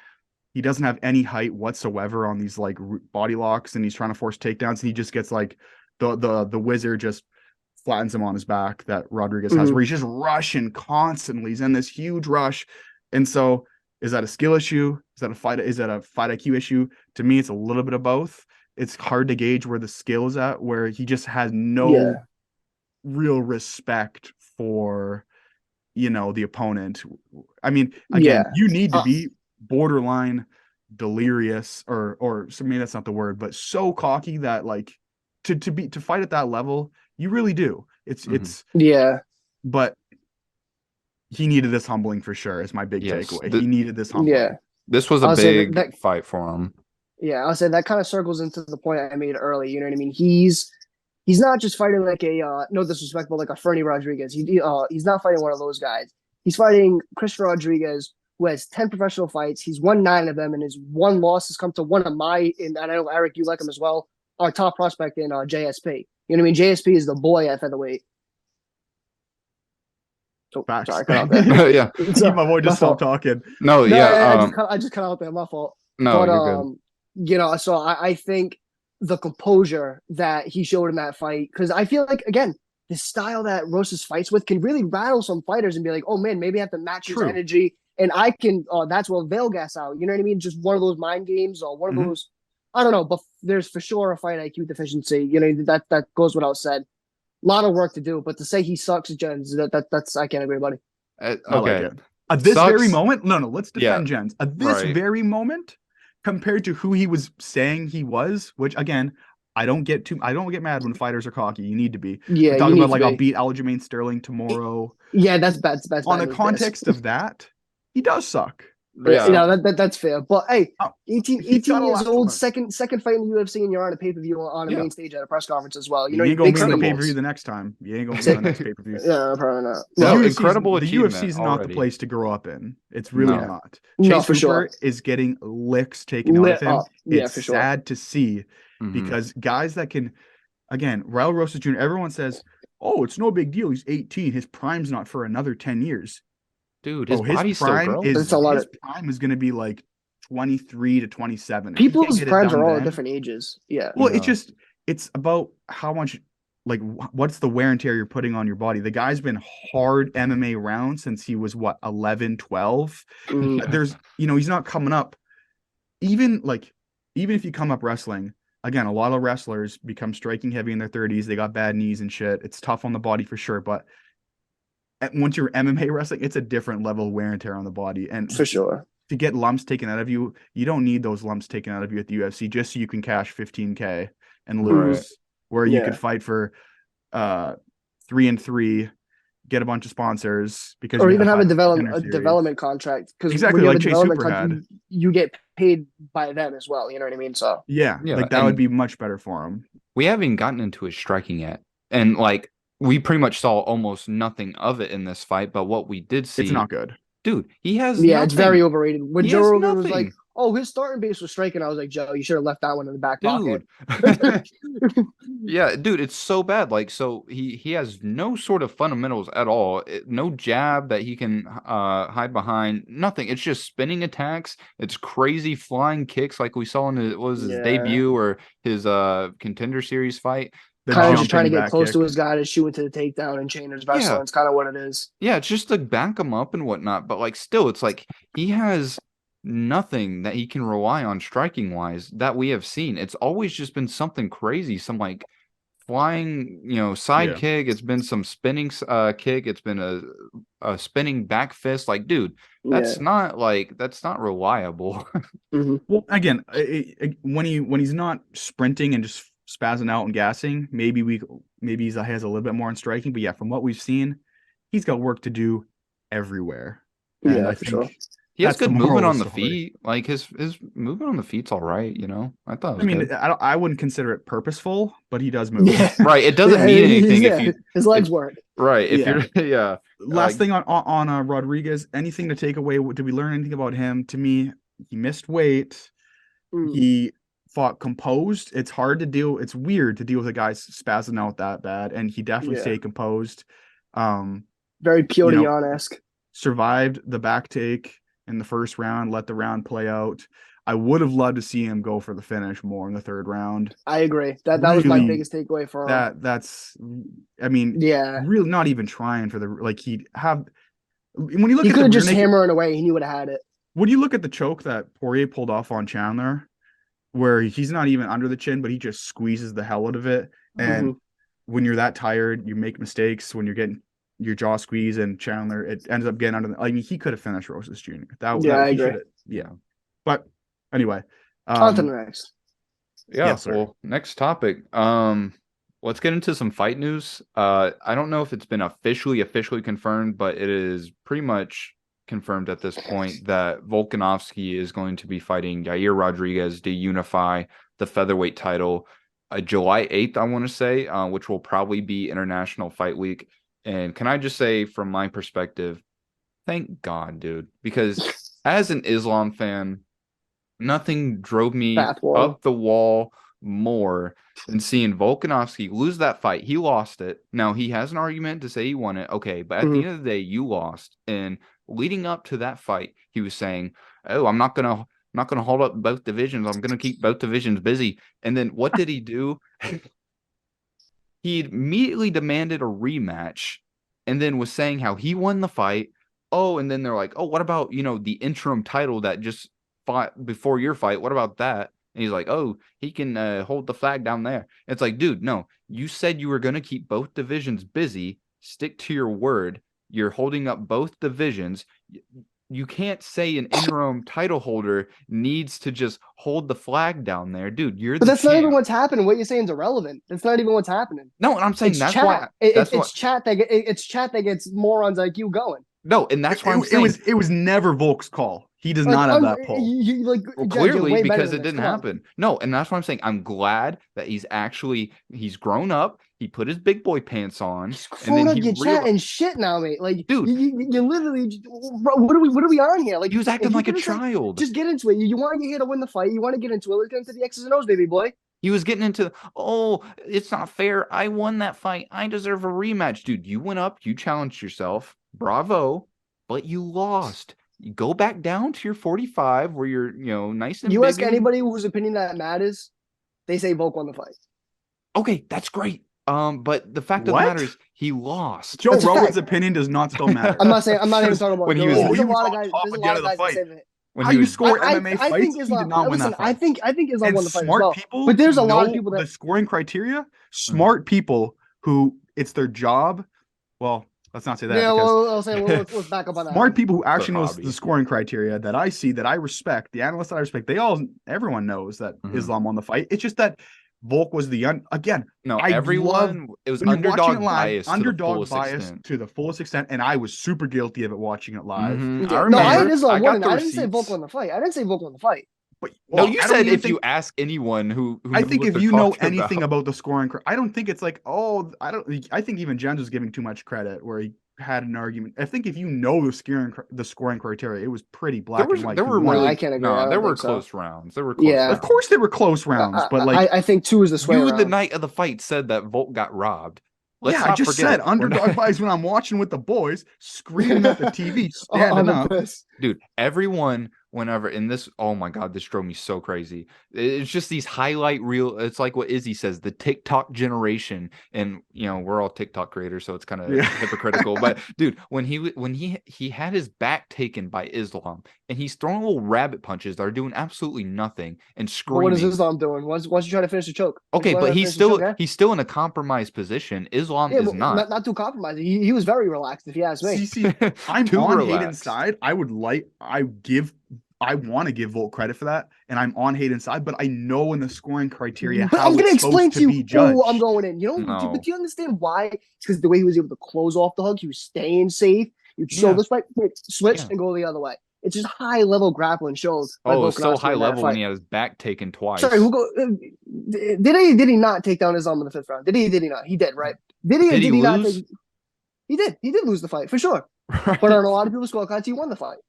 Speaker 2: he doesn't have any height whatsoever on these like body locks and he's trying to force takedowns and he just gets like the wizard just flattens him on his back that Rodriguez has, where he's just rushing constantly. He's in this huge rush. And so is that a skill issue? Is that a fight IQ issue? To me, it's a little bit of both. It's hard to gauge where the skill is at, where he just has no real respect for the opponent. I mean, again,
Speaker 3: Yeah.
Speaker 2: you need to be borderline delirious or so maybe that's not the word, but so cocky that like to fight at that level, you really do. It's
Speaker 3: Yeah.
Speaker 2: but he needed this humbling for sure is my big
Speaker 1: Yes.
Speaker 2: takeaway. He needed this
Speaker 3: Yeah.
Speaker 2: humbling.
Speaker 1: This was a
Speaker 3: I'll say that,
Speaker 1: big fight for him.
Speaker 3: yeah, I'll say that kind of circles into the point I made early. You know what I mean? He's not just fighting like a no disrespect, but like a Fernie Rodriguez. He's not fighting one of those guys. He's fighting Christopher Rodriguez, who has 10 professional fights. He's won 9 of them, and his one loss has come to one of and I know Eric, you like him as well, our top prospect in JSP. You know what I mean? JSP is the boy at featherweight. Oh,
Speaker 2: Facts.
Speaker 3: sorry, cut out there.
Speaker 1: Yeah.
Speaker 2: Keep my boy just stop talking.
Speaker 1: No,
Speaker 3: No,
Speaker 1: yeah.
Speaker 3: I just cut out there. My fault.
Speaker 1: No,
Speaker 3: But
Speaker 1: you're good.
Speaker 3: so I think the composure that he showed in that fight, because I feel like again, the style that Rosas fights with can really rattle some fighters and be like, oh man, maybe I have to match his energy, and I can. That's what veil gas out. You know what I mean? Just one of those mind games or one of those. I don't know, but there's for sure a fight IQ deficiency. You know that goes without said. A lot of work to do, but to say he sucks at Jens, that's I can't agree, buddy.
Speaker 1: Okay.
Speaker 2: I like it. At this very moment, no, let's defend Jens. At this very moment, compared to who he was saying he was, which again, I don't get mad when fighters are cocky. You need to be.
Speaker 3: Yeah,
Speaker 2: we're talking about like I'll beat Aljamain Sterling tomorrow.
Speaker 3: Yeah, that's bad.
Speaker 2: On the context of that, he does suck.
Speaker 1: Yeah,
Speaker 3: that's fair. But hey, 18 years old, second fight in the UFC, and you're on a pay per view on a main stage at a press conference as well. You ain't
Speaker 2: gonna be on the pay per view the next time. You ain't gonna be on the next pay per view.
Speaker 3: Yeah, probably not.
Speaker 1: No, incredible
Speaker 2: the
Speaker 1: achievement.
Speaker 2: UFC is not the place to grow up in. It's really not.
Speaker 3: Chase
Speaker 2: Hooper
Speaker 3: sure.
Speaker 2: is getting licks taken out of him. It's
Speaker 3: for
Speaker 2: sad to see because guys that can, again, Raul Rosas Jr. Everyone says, "Oh, it's no big deal. He's 18. His prime's not for another 10 years."
Speaker 1: Dude, his body's still growing.
Speaker 2: His prime is going to be like 23 to 27.
Speaker 3: People's primes are all at different ages. Yeah.
Speaker 2: Well, it's about how much, like, what's the wear and tear you're putting on your body. The guy's been hard MMA around since he was 11, 12. There's, he's not coming up. Even if you come up wrestling, again, a lot of wrestlers become striking heavy in their 30s. They got bad knees and shit. It's tough on the body for sure, but once you're MMA wrestling, it's a different level of wear and tear on the body. And
Speaker 3: for sure,
Speaker 2: to get lumps taken out of you, you don't need those lumps taken out of you at the UFC just so you can cash $15K and lose. Where you could fight for 3-3, get a bunch of sponsors because
Speaker 3: or even have a development contract. Because
Speaker 2: exactly like Chase Hooper had,
Speaker 3: you get paid by them as well. You know what I mean? So
Speaker 2: yeah, like that would be much better for him.
Speaker 1: We haven't gotten into his striking yet, and like. We pretty much saw almost nothing of it in this fight, but what we did see...
Speaker 2: It's not good.
Speaker 1: Dude, he has
Speaker 3: nothing. It's very overrated. When Joe Rogan was like, oh, his starting base was striking, I was like, Joe, you should have left that one in the back pocket.
Speaker 1: Yeah, dude, it's so bad. Like, so he has no sort of fundamentals at all. No jab that he can hide behind. Nothing. It's just spinning attacks. It's crazy flying kicks like we saw in his debut or his Contender Series fight.
Speaker 3: Kind of just trying to get close to his guy to shoot into the takedown and chain his wrestling. It's kind of what it is.
Speaker 1: Yeah, it's just to back him up and whatnot. But like, still, it's like he has nothing that he can rely on striking wise that we have seen. It's always just been something crazy, some like flying, side kick. It's been some spinning kick. It's been a spinning back fist. Like, dude, that's not reliable.
Speaker 2: Well, again, when he's not sprinting and just spazzing out and gassing, maybe he has a little bit more in striking, but from what we've seen, he's got work to do everywhere. And I think
Speaker 3: sure.
Speaker 1: He has good movement on the feet. Like his movement on the feet's all right. I thought. It was good.
Speaker 2: I wouldn't consider it purposeful, but he does move.
Speaker 1: Right. It doesn't mean anything if
Speaker 3: his legs work.
Speaker 1: Right. If you're
Speaker 2: Last thing on Rodriguez, anything to take away? Did we learn anything about him? To me, he missed weight. He fought composed. It's hard to deal. It's weird to deal with a guy spazzing out that bad, and he definitely stayed composed.
Speaker 3: Very Piotr Jan-esque.
Speaker 2: Survived the back take in the first round. Let the round play out. I would have loved to see him go for the finish more in the third round.
Speaker 3: I agree. That was my biggest takeaway for him.
Speaker 2: That's. Really not even trying for he'd have. When you look, he could have just
Speaker 3: hammering away, and he would have had it.
Speaker 2: When you look at the choke that Poirier pulled off on Chandler, where he's not even under the chin, but he just squeezes the hell out of it. And when you're that tired, you make mistakes when you're getting, your jaw squeeze and Chandler, it ends up getting under. I mean, he could have finished Rosas Jr.
Speaker 3: I
Speaker 2: He
Speaker 3: agree.
Speaker 2: yeah. But anyway,
Speaker 3: on to the next.
Speaker 1: Yeah. Well, next topic. Let's get into some fight news. I don't know if it's been officially confirmed, but it is pretty much confirmed at this point that Volkanovski is going to be fighting Yair Rodriguez to unify the featherweight title July 8th, I want to say, which will probably be International Fight Week. And can I just say, from my perspective, thank God, dude, because as an Islam fan, nothing drove me up the wall more than seeing Volkanovski lose that fight. He lost it. Now, he has an argument to say he won it. Okay, but at the end of the day, you lost. And leading up to that fight, he was saying, oh, I'm not gonna hold up both divisions. I'm gonna keep both divisions busy. And then what did he do? He immediately demanded a rematch and then was saying how he won the fight. Oh, and then they're like, oh, what about, the interim title that just fought before your fight? What about that? And he's like, oh, he can hold the flag down there. It's like, dude, no, you said you were going to keep both divisions busy. Stick to your word. You're holding up both divisions. You can't say an interim title holder needs to just hold the flag down there. Dude,
Speaker 3: but that's not even what's happening. What you're saying is irrelevant. That's not even what's happening.
Speaker 1: No, and I'm saying
Speaker 3: that's why it's chat that gets morons like you going.
Speaker 1: No, and that's why I'm saying
Speaker 2: it was never Volk's call. He does not have that pull.
Speaker 1: Clearly, because it didn't happen. No, and that's why I'm saying I'm glad that he's grown up. He put his big boy pants on.
Speaker 3: He's grown up. You're chatting shit now, mate. Like, dude, you literally, bro, what are we on here? Like,
Speaker 1: he was acting like a child.
Speaker 3: Just get into it. You want to get here to win the fight. You want to get into it. Let's get into the X's and O's, baby boy.
Speaker 1: He was getting into, oh, it's not fair. I won that fight. I deserve a rematch. Dude, you went up. You challenged yourself. Bravo. But you lost. You go back down to your 45 where you're, nice and
Speaker 3: You
Speaker 1: big
Speaker 3: ask anybody whose opinion that matters, they say Volk won the fight.
Speaker 1: Okay, that's great. But the fact of the matter is he lost.
Speaker 2: Joe Rogan's opinion does not still matter.
Speaker 3: I'm not even talking about
Speaker 1: when he
Speaker 3: was.
Speaker 1: There's
Speaker 3: a lot of guys that say that.
Speaker 2: When how you score MMA fights, he did not win that fight.
Speaker 3: I think Islam won the fight
Speaker 2: smart
Speaker 3: as well.
Speaker 2: People
Speaker 3: but there's a lot of people that
Speaker 2: the scoring criteria. Smart people who it's their job. Well, let's not say that.
Speaker 3: Yeah, let's back up on that.
Speaker 2: Smart people who actually know the scoring criteria that I see, that I respect, the analysts that I respect, everyone knows that Islam won the fight. It's just that Volk was it was underdog bias to the fullest extent, and I was super guilty of it watching it live.
Speaker 3: I had Islam winning. I didn't say Volk won the fight. I didn't say Volk won the fight.
Speaker 2: But
Speaker 1: you said if you ask anyone who
Speaker 2: I think if you know anything about the scoring, I don't think it's like, I think even Jens was giving too much credit where he had an argument. I think if you know the scoring criteria, it was pretty black and white.
Speaker 1: There were close rounds.
Speaker 2: Yeah, of course they were close rounds, but
Speaker 3: I think 2 is the swear round.
Speaker 1: The night of the fight said that Volk got robbed.
Speaker 2: I just said underdog bias when I'm watching with the boys, screaming at the TV, standing up.
Speaker 1: Dude, everyone, whenever in this, oh my God, this drove me so crazy. It's just these highlight reel. It's like what Izzy says, the TikTok generation. And, we're all TikTok creators, so it's kind of hypocritical. But dude, when he had his back taken by Islam and he's throwing little rabbit punches that are doing absolutely nothing and screaming.
Speaker 3: What is Islam doing? Once you try to finish the choke.
Speaker 1: Okay, but he's still in a compromised position. Islam is
Speaker 3: not too compromised. He was very relaxed, if you ask me.
Speaker 2: See, I'm on Hayden's side. I want to give Volk credit for that, and I'm on Hayden's side, but I know in the scoring criteria how I'm going to explain to you
Speaker 3: who I'm going in. But do you understand why? It's because the way he was able to close off the hook, he was staying safe. You show this fight, switch, and go the other way. It's just high level grappling shows.
Speaker 1: Oh, so high level when he had his back taken twice.
Speaker 3: Sorry, did he not take down Islam in the 5th round? Did he not? He did, right? Did he
Speaker 1: lose?
Speaker 3: Not he did. He did lose the fight for sure. Right. But on a lot of people's scorecards, he won the fight.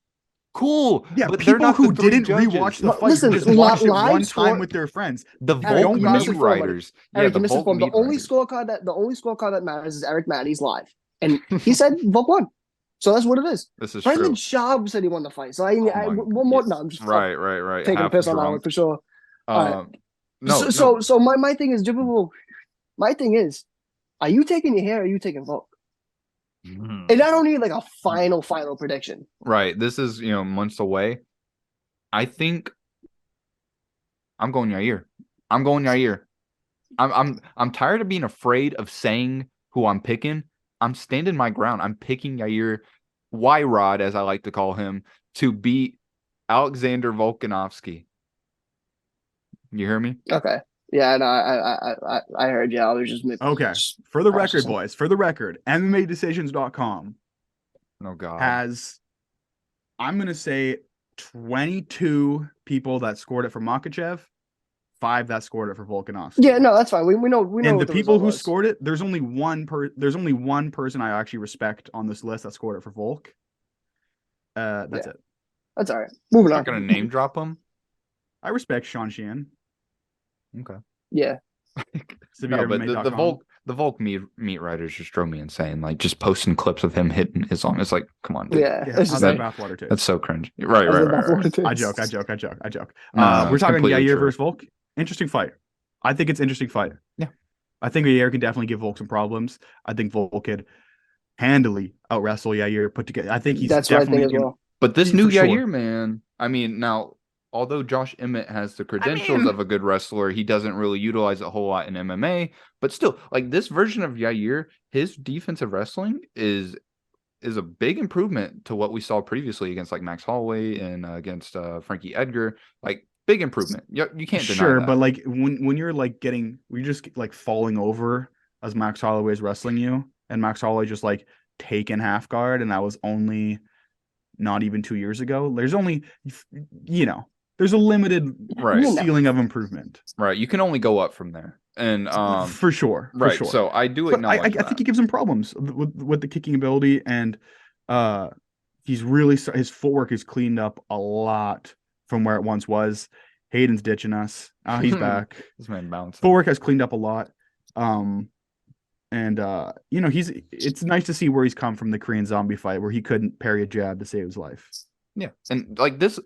Speaker 1: Cool.
Speaker 2: Yeah, but people who didn't rewatch the fight just watched it one time with their friends.
Speaker 1: The Volk writers.
Speaker 3: Eric, the only scorecard that matters is Eric Matty's live. And he said Volk won. So that's what it is.
Speaker 1: This is
Speaker 3: Brendan
Speaker 1: true.
Speaker 3: Schaub said he won the fight. So one more. No, I'm just
Speaker 1: right.
Speaker 3: Taking a piss on that one for sure.
Speaker 1: No.
Speaker 3: So my thing is, my thing is, are you taking your hair or are you taking Volk? And I don't need like a final prediction.
Speaker 1: Right. This is, months away. I think I'm going Yair. I'm tired of being afraid of saying who I'm picking. I'm standing my ground. I'm picking Yair Y-Rod, as I like to call him, to beat Alexander Volkanovski. You hear me?
Speaker 3: Okay. Yeah, no, I heard you. I was just
Speaker 2: Okay. For the record, boys, for the record, MMADecisions.com
Speaker 1: Oh God.
Speaker 2: has, I'm gonna say, 22 people that scored it for Makhachev, 5 that scored it for Volkanovski.
Speaker 3: Yeah, no, that's fine. We know.
Speaker 2: And
Speaker 3: what
Speaker 2: the people who
Speaker 3: was.
Speaker 2: scored it, there's only one person I actually respect on this list that scored it for Volk. That's it.
Speaker 3: That's all right. Moving
Speaker 1: I'm
Speaker 3: on.
Speaker 1: not gonna name drop him.
Speaker 2: I respect Sean Sheehan.
Speaker 1: Okay.
Speaker 3: Yeah.
Speaker 1: No, but the Volk meat writers just drove me insane. Like just posting clips of him hitting his arm. It's like, come on, dude.
Speaker 3: Yeah.
Speaker 2: How's that bathwater taste?
Speaker 1: That's so cringe. Right.
Speaker 2: I joke.
Speaker 1: No,
Speaker 2: we're talking Yair
Speaker 1: true.
Speaker 2: versus Volk. Interesting fight. I think it's an interesting fight.
Speaker 1: Yeah.
Speaker 2: I think Yair can definitely give Volk some problems. I think Volk could handily out wrestle Yair put together. I think he's
Speaker 3: That's
Speaker 2: definitely
Speaker 3: what I think as well.
Speaker 1: But this new Yair, man, I mean, now, although Josh Emmett has the credentials of a good wrestler, he doesn't really utilize it a whole lot in MMA. But still, like this version of Yair, his defensive wrestling is a big improvement to what we saw previously against like Max Holloway and against Frankie Edgar. Like big improvement. You can't deny that.
Speaker 2: But like when you're like we're just like falling over as Max Holloway is wrestling you, and Max Holloway just like taking half guard, and that was only not even 2 years ago. There's only, there's a limited ceiling of improvement.
Speaker 1: Right. You can only go up from there. And
Speaker 2: for sure.
Speaker 1: Right. So I do acknowledge
Speaker 2: I think he gives him problems with the kicking ability, and he's really, his footwork is cleaned up a lot from where it once was. Hayden's ditching us. He's back.
Speaker 1: This man bouncing.
Speaker 2: Footwork has cleaned up a lot. It's nice to see where he's come from the Korean Zombie fight, where he couldn't parry a jab to save his life.
Speaker 1: Yeah. And like this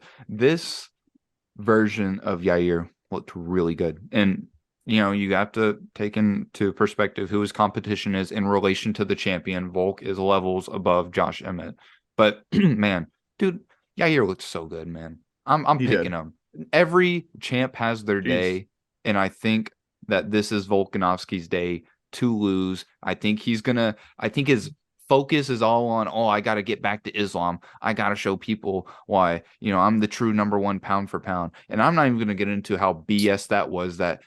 Speaker 1: version of Yair looked really good. And you have to take into perspective who his competition is in relation to the champion. Volk is levels above Josh Emmett. But man, dude, Yair looked so good, man. I'm picking him. Every champ has their day, and I think that this is Volkanovski's day to lose. I think his focus is all on, I got to get back to Islam. I got to show people why, I'm the true number one pound for pound. And I'm not even going to get into how BS that was, that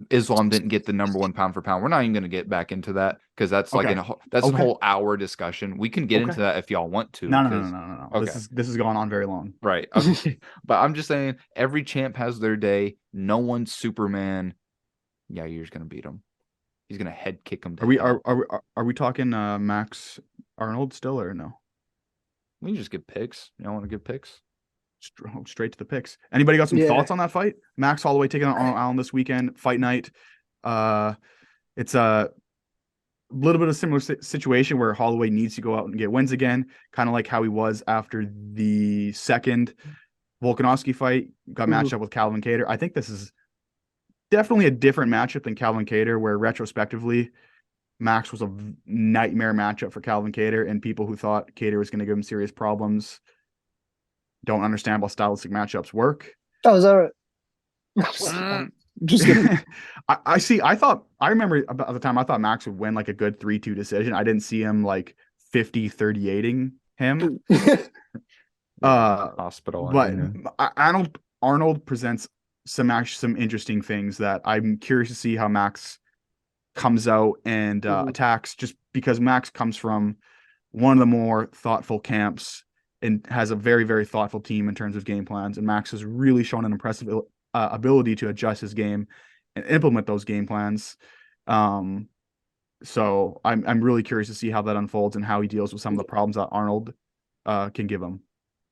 Speaker 1: Islam didn't get the number one pound for pound. We're not even going to get back into that, because that's a whole hour discussion. We can get into that if y'all want to.
Speaker 2: No. Okay. This has gone on very long.
Speaker 1: Right. Okay. But I'm just saying, every champ has their day. No one's Superman. Yair's going to beat him. He's going to head kick him.
Speaker 2: Are we talking Max Arnold still, or no?
Speaker 1: We can just give picks. You don't want to give picks?
Speaker 2: Straight to the picks. Anybody got some thoughts on that fight? Max Holloway taking on Arnold Allen this weekend, fight night. It's a little bit of a similar situation where Holloway needs to go out and get wins again, kind of like how he was after the second Volkanovski fight. Got matched up with Calvin Kattar. I think this is definitely a different matchup than Calvin Kattar, where retrospectively Max was a nightmare matchup for Calvin Kattar, and people who thought Kattar was going to give him serious problems don't understand how stylistic matchups work.
Speaker 3: Oh, is that right? Just kidding.
Speaker 2: I remember about the time I thought Max would win like a good 3-2 decision. I didn't see him like 50-38ing him.
Speaker 1: Hospital.
Speaker 2: But Arnold presents some interesting things that I'm curious to see how Max comes out and attacks, just because Max comes from one of the more thoughtful camps and has a very, very thoughtful team in terms of game plans. And Max has really shown an impressive ability to adjust his game and implement those game plans. So I'm really curious to see how that unfolds and how he deals with some of the problems that Arnold can give him.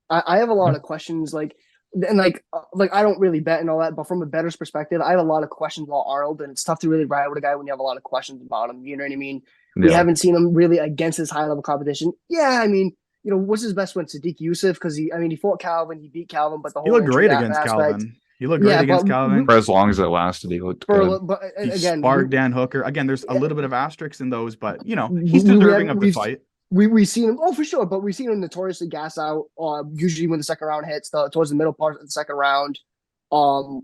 Speaker 3: I have a lot of questions, I don't really bet and all that, but from a bettor's perspective, I have a lot of questions about Arnold, and it's tough to really ride with a guy when you have a lot of questions about him. You know what I mean? Yeah. We haven't seen him really against his high level competition. Yeah, I mean, what's his best win? Sadiq Youssef, because he fought Calvin, he beat Calvin, but
Speaker 2: he looked great against Calvin. He looked great against Calvin.
Speaker 1: For as long as it lasted, he looked good.
Speaker 3: But
Speaker 2: he sparked Dan Hooker. Again, there's a little bit of asterisks in those, but he's deserving of the fight.
Speaker 3: We've seen him, for sure, but we've seen him notoriously gas out, usually when the second round hits, towards the middle part of the second round.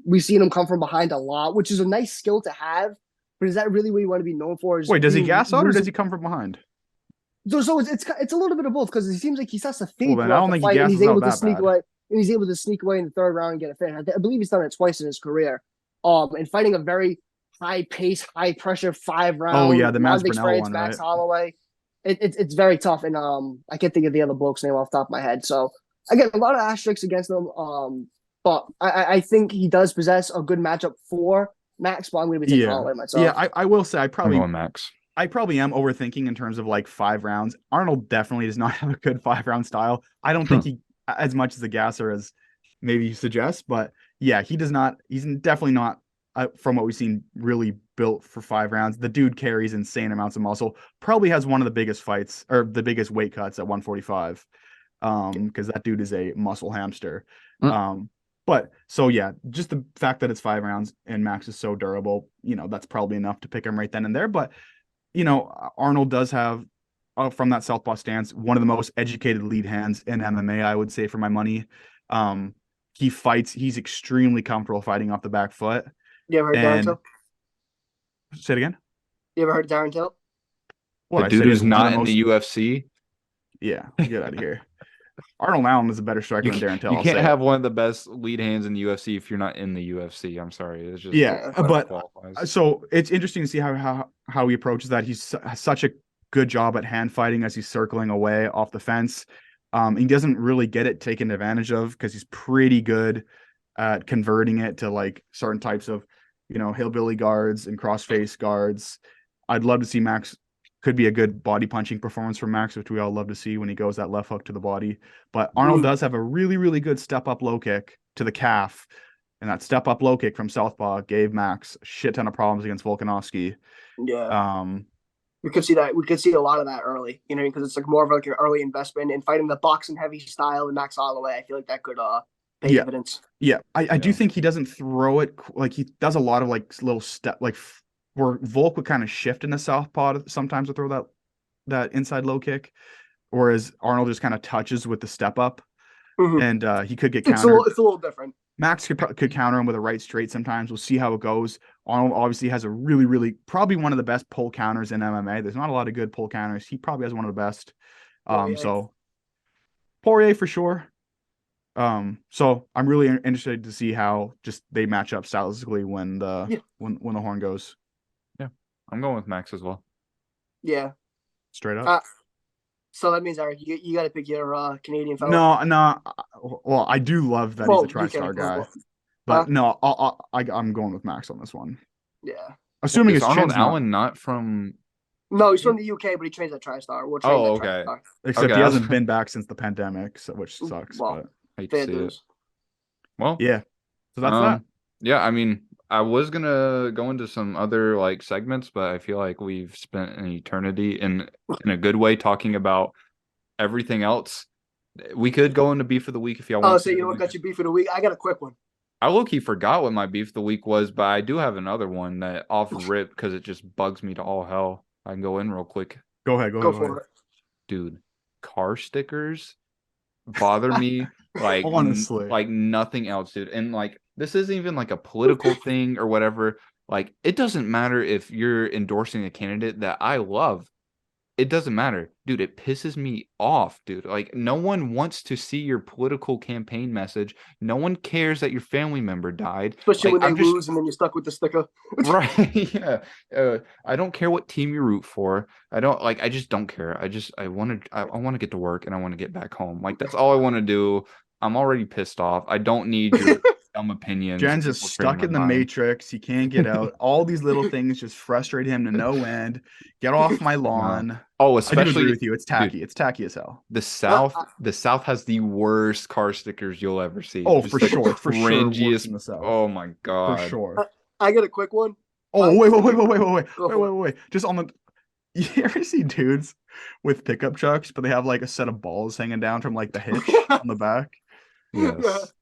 Speaker 3: We've seen him come from behind a lot, which is a nice skill to have, but is that really what you want to be known for?
Speaker 2: Wait, does he gas out or does he come from behind?
Speaker 3: So it's a little bit of both because it seems like he starts to
Speaker 2: Well,
Speaker 3: think
Speaker 2: then I
Speaker 3: throughout
Speaker 2: don't
Speaker 3: the
Speaker 2: think he
Speaker 3: fight, and he's
Speaker 2: gasses out
Speaker 3: able to
Speaker 2: that
Speaker 3: sneak
Speaker 2: bad.
Speaker 3: away, in the third round and get a finish. I believe he's done it twice in his career. And fighting a very high pace, high pressure five
Speaker 2: Oh yeah,
Speaker 3: round,
Speaker 2: the
Speaker 3: lot
Speaker 2: Maz
Speaker 3: of
Speaker 2: Burnell
Speaker 3: experience,
Speaker 2: one,
Speaker 3: Max
Speaker 2: right?
Speaker 3: Holloway. It's very tough, and I can't think of the other bloke's name off the top of my head. So again, a lot of asterisks against him. But I think he does possess a good matchup for Max. But I'm going to be taking
Speaker 2: Yeah,
Speaker 3: Holloway
Speaker 2: yeah.
Speaker 3: myself.
Speaker 2: I will say
Speaker 1: I'm going Max.
Speaker 2: I probably am overthinking in terms of like 5 rounds. Arnold definitely does not have a good 5 round style. I don't think he as much as a gasser as maybe you suggest, but yeah, he does not. He's definitely not from what we've seen really built for 5 rounds. The dude carries insane amounts of muscle. Probably has one of the biggest fights or the biggest weight cuts at 145. Because that dude is a muscle hamster. Um, but so yeah, just the fact that it's 5 rounds and Max is so durable, that's probably enough to pick him right then and there. But Arnold does have, from that southpaw stance, one of the most educated lead hands in MMA, I would say, for my money. He fights, he's extremely comfortable fighting off the back foot.
Speaker 3: You ever heard Darren
Speaker 2: And
Speaker 3: Till?
Speaker 2: say it again.
Speaker 3: You ever heard Darren Till?
Speaker 2: What
Speaker 1: The
Speaker 2: I
Speaker 1: dude
Speaker 2: said is
Speaker 1: who's
Speaker 2: one of the
Speaker 1: not in
Speaker 2: most,
Speaker 1: the UFC.
Speaker 2: yeah, get out of here. Arnold Allen is a better striker
Speaker 1: You
Speaker 2: than
Speaker 1: can't,
Speaker 2: Darren Till,
Speaker 1: you
Speaker 2: I'll
Speaker 1: can't
Speaker 2: say it.
Speaker 1: have one of the best lead hands in the UFC if you're not in the UFC. I'm sorry. It's just
Speaker 2: Yeah,
Speaker 3: Yeah.
Speaker 1: that
Speaker 2: but
Speaker 1: qualifies.
Speaker 2: so it's interesting to see how he approaches that. He's has such a good job at hand fighting as he's circling away off the fence. He doesn't really get it taken advantage of because he's pretty good at converting it to like certain types of, hillbilly guards and crossface guards. I'd love to see Max. Could be a good body punching performance from Max, which we all love to see when he goes that left hook to the body. But Arnold does have a really, really good step up low kick to the calf. And that step up low kick from Southpaw gave Max a shit ton of problems against Volkanovski.
Speaker 3: Yeah.
Speaker 2: Um,
Speaker 3: We could see that. We could see a lot of that early, because it's like more of like an early investment in fighting the boxing heavy style and Max Holloway. I feel like that could pay
Speaker 2: yeah,
Speaker 3: dividends.
Speaker 2: yeah. I do
Speaker 1: Yeah.
Speaker 2: think he doesn't throw it like he does a lot of like little step like where Volk would kind of shift in the Southpaw sometimes to throw that inside low kick, whereas Arnold just kind of touches with the step up,
Speaker 3: Mm-hmm.
Speaker 2: and he could get
Speaker 3: It's a
Speaker 2: countered.
Speaker 3: little different.
Speaker 2: Max could counter him with a right straight sometimes. We'll see how it goes. Arnold obviously has a really, really probably one of the best pull counters in MMA. There's not a lot of good pull counters. He probably has one of the best. So Poirier for sure. So I'm really interested to see how just they match up stylistically when the horn goes.
Speaker 1: Yeah. I'm going with Max as well.
Speaker 3: Yeah.
Speaker 2: Straight up.
Speaker 3: So that means Eric, you got to pick your Canadian fellow.
Speaker 2: No. Well, I do love that he's a TriStar guy, but no, I'm going with Max on this one.
Speaker 3: Yeah.
Speaker 2: Assuming
Speaker 1: Is
Speaker 2: his
Speaker 1: Arnold
Speaker 2: chin's not.
Speaker 1: Allen not from?
Speaker 3: No, he's from the UK, but he trains at TriStar. We'll train at
Speaker 1: Okay.
Speaker 3: TriStar.
Speaker 2: Except
Speaker 1: Okay,
Speaker 2: he hasn't been back since the pandemic, which sucks.
Speaker 3: Well,
Speaker 2: but
Speaker 1: hate to see it. Well,
Speaker 2: yeah. So that's that.
Speaker 1: Yeah, I mean, I was gonna go into some other like segments, but I feel like we've spent an eternity in a good way talking about everything else. We could go into beef of the week if y'all want.
Speaker 3: Oh, so you know what got you beef of the week? I got a quick one.
Speaker 1: I low-key forgot what my beef of the week was, but I do have another one that off rip because it just bugs me to all hell. I can go in real quick.
Speaker 2: Go ahead.
Speaker 3: Go for it.
Speaker 1: Dude, car stickers bother me like
Speaker 2: Honestly.
Speaker 1: like nothing else, dude. And like this isn't even like a political thing or whatever. Like it doesn't matter if you're endorsing a candidate that I love. It doesn't matter, dude. It pisses me off, dude. Like no one wants to see your political campaign message. No one cares that your family member died.
Speaker 3: Especially
Speaker 1: Like,
Speaker 3: when they lose and then you're stuck with the sticker.
Speaker 1: right. Yeah. I don't care what team you root for. I just don't care. I want to get to work and I want to get back home. Like that's all I want to do. I'm already pissed off. I don't need your dumb opinions.
Speaker 2: Jen's is stuck in the matrix. He can't get out. All these little things just frustrate him to no end. Get off my lawn.
Speaker 1: Oh,
Speaker 2: I do
Speaker 1: especially
Speaker 2: agree with you. It's tacky.
Speaker 1: dude,
Speaker 2: It's tacky as hell.
Speaker 1: the South has the worst car stickers you'll ever see.
Speaker 2: Oh,
Speaker 1: Just
Speaker 2: for
Speaker 1: the
Speaker 2: sure. For sure. Worse
Speaker 1: cringiest.
Speaker 2: in the South.
Speaker 1: Oh my god.
Speaker 2: For sure.
Speaker 3: I got a quick one.
Speaker 2: Oh, wait. Just on the. You ever see dudes with pickup trucks, but they have like a set of balls hanging down from like the hitch on the back?
Speaker 1: Yes.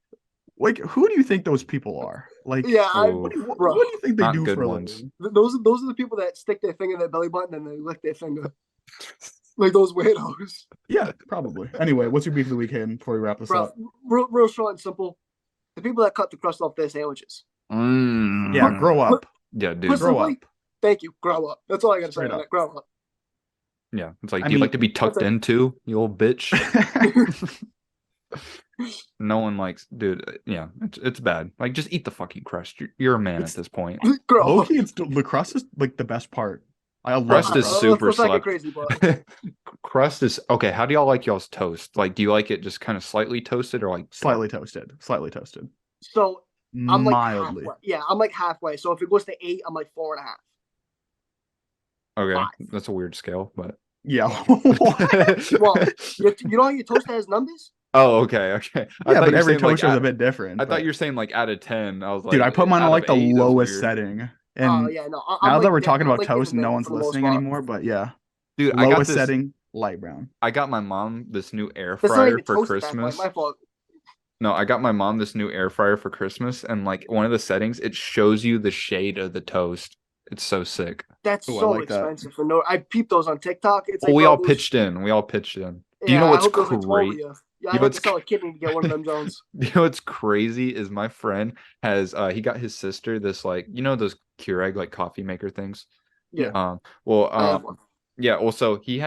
Speaker 2: Like, who do you think those people are? Like,
Speaker 3: Yeah,
Speaker 2: what do you think they
Speaker 1: Not
Speaker 2: do
Speaker 1: good
Speaker 2: for a
Speaker 1: ones.
Speaker 2: living?
Speaker 3: those are the people that stick their finger in their belly button and they lick their finger. Like those weirdos.
Speaker 2: Yeah, probably. Anyway, what's your beef of the week, Hayden, before we wrap this up?
Speaker 3: Real short and simple. The people that cut the crust off their sandwiches.
Speaker 2: Yeah, grow up.
Speaker 1: Yeah, dude.
Speaker 2: Grow up.
Speaker 3: Thank you. Grow up. That's all I got to say.
Speaker 2: Straight up.
Speaker 3: Grow up.
Speaker 1: Yeah, it's like,
Speaker 2: I
Speaker 1: do you
Speaker 2: mean,
Speaker 1: like to be tucked in too, you old bitch? No one likes, dude. Yeah, it's bad. Like, just eat the fucking crust. You're a man at this point.
Speaker 3: Girl.
Speaker 2: low-key, it's the crust is like the best part. I love
Speaker 1: Crust
Speaker 2: the
Speaker 1: is
Speaker 2: crust.
Speaker 1: super
Speaker 3: Let's not get
Speaker 1: slept.
Speaker 3: crazy, but
Speaker 1: Crust is okay. How do y'all like y'all's toast? Like, do you like it just kind of slightly toasted or like
Speaker 2: Slightly toasted. Slightly toasted.
Speaker 3: so I'm like
Speaker 2: Mildly.
Speaker 3: halfway. Yeah, I'm like halfway. So if it goes to 8, I'm like 4.5.
Speaker 1: Okay,
Speaker 3: 5.
Speaker 1: that's a weird scale, but
Speaker 2: Yeah.
Speaker 3: Well, you know how your toaster has numbers?
Speaker 1: oh, okay. I
Speaker 2: Yeah,
Speaker 1: thought
Speaker 2: but
Speaker 1: you were
Speaker 2: every
Speaker 1: saying like
Speaker 2: toaster is a bit different.
Speaker 1: I thought
Speaker 2: But
Speaker 1: you were saying like out of 10. I was
Speaker 2: dude,
Speaker 1: like,
Speaker 2: I put mine on
Speaker 1: out of
Speaker 2: like the
Speaker 1: 8, that's
Speaker 2: lowest
Speaker 1: weird.
Speaker 2: setting.
Speaker 3: Oh
Speaker 2: And
Speaker 3: yeah, no,
Speaker 2: now that we're talking
Speaker 3: I'm
Speaker 2: about
Speaker 3: like
Speaker 2: toast
Speaker 3: giving
Speaker 2: and no
Speaker 3: them
Speaker 2: one's
Speaker 3: for the most
Speaker 2: listening
Speaker 3: part.
Speaker 2: anymore, but yeah.
Speaker 1: Dude,
Speaker 2: Lowest setting, light brown.
Speaker 1: I got my mom this new air
Speaker 3: That's not
Speaker 1: fryer
Speaker 3: even
Speaker 1: for
Speaker 3: toasted that point.
Speaker 1: Christmas.
Speaker 3: My fault.
Speaker 1: No, I got my mom this new air fryer for Christmas, and like one of the settings, it shows you the shade of the toast. It's so sick.
Speaker 3: That's
Speaker 2: Oh, I
Speaker 3: so
Speaker 2: like that.
Speaker 3: expensive for no. I peeped those on TikTok. It's
Speaker 1: Well,
Speaker 3: like,
Speaker 1: we
Speaker 3: bro,
Speaker 1: all
Speaker 3: those,
Speaker 1: pitched in. We all pitched in. Do you
Speaker 3: yeah,
Speaker 1: know
Speaker 3: I
Speaker 1: what's
Speaker 3: hope those like 12 of
Speaker 1: great?
Speaker 3: you. Yeah,
Speaker 1: You
Speaker 3: I'd
Speaker 1: know
Speaker 3: have to
Speaker 1: what's
Speaker 3: sell a kidney to get one of them Jones.
Speaker 1: you know what's crazy is my friend has he got his sister this like those Keurig like coffee maker things.
Speaker 3: Yeah,
Speaker 1: Well
Speaker 3: I have one.
Speaker 1: yeah, well so he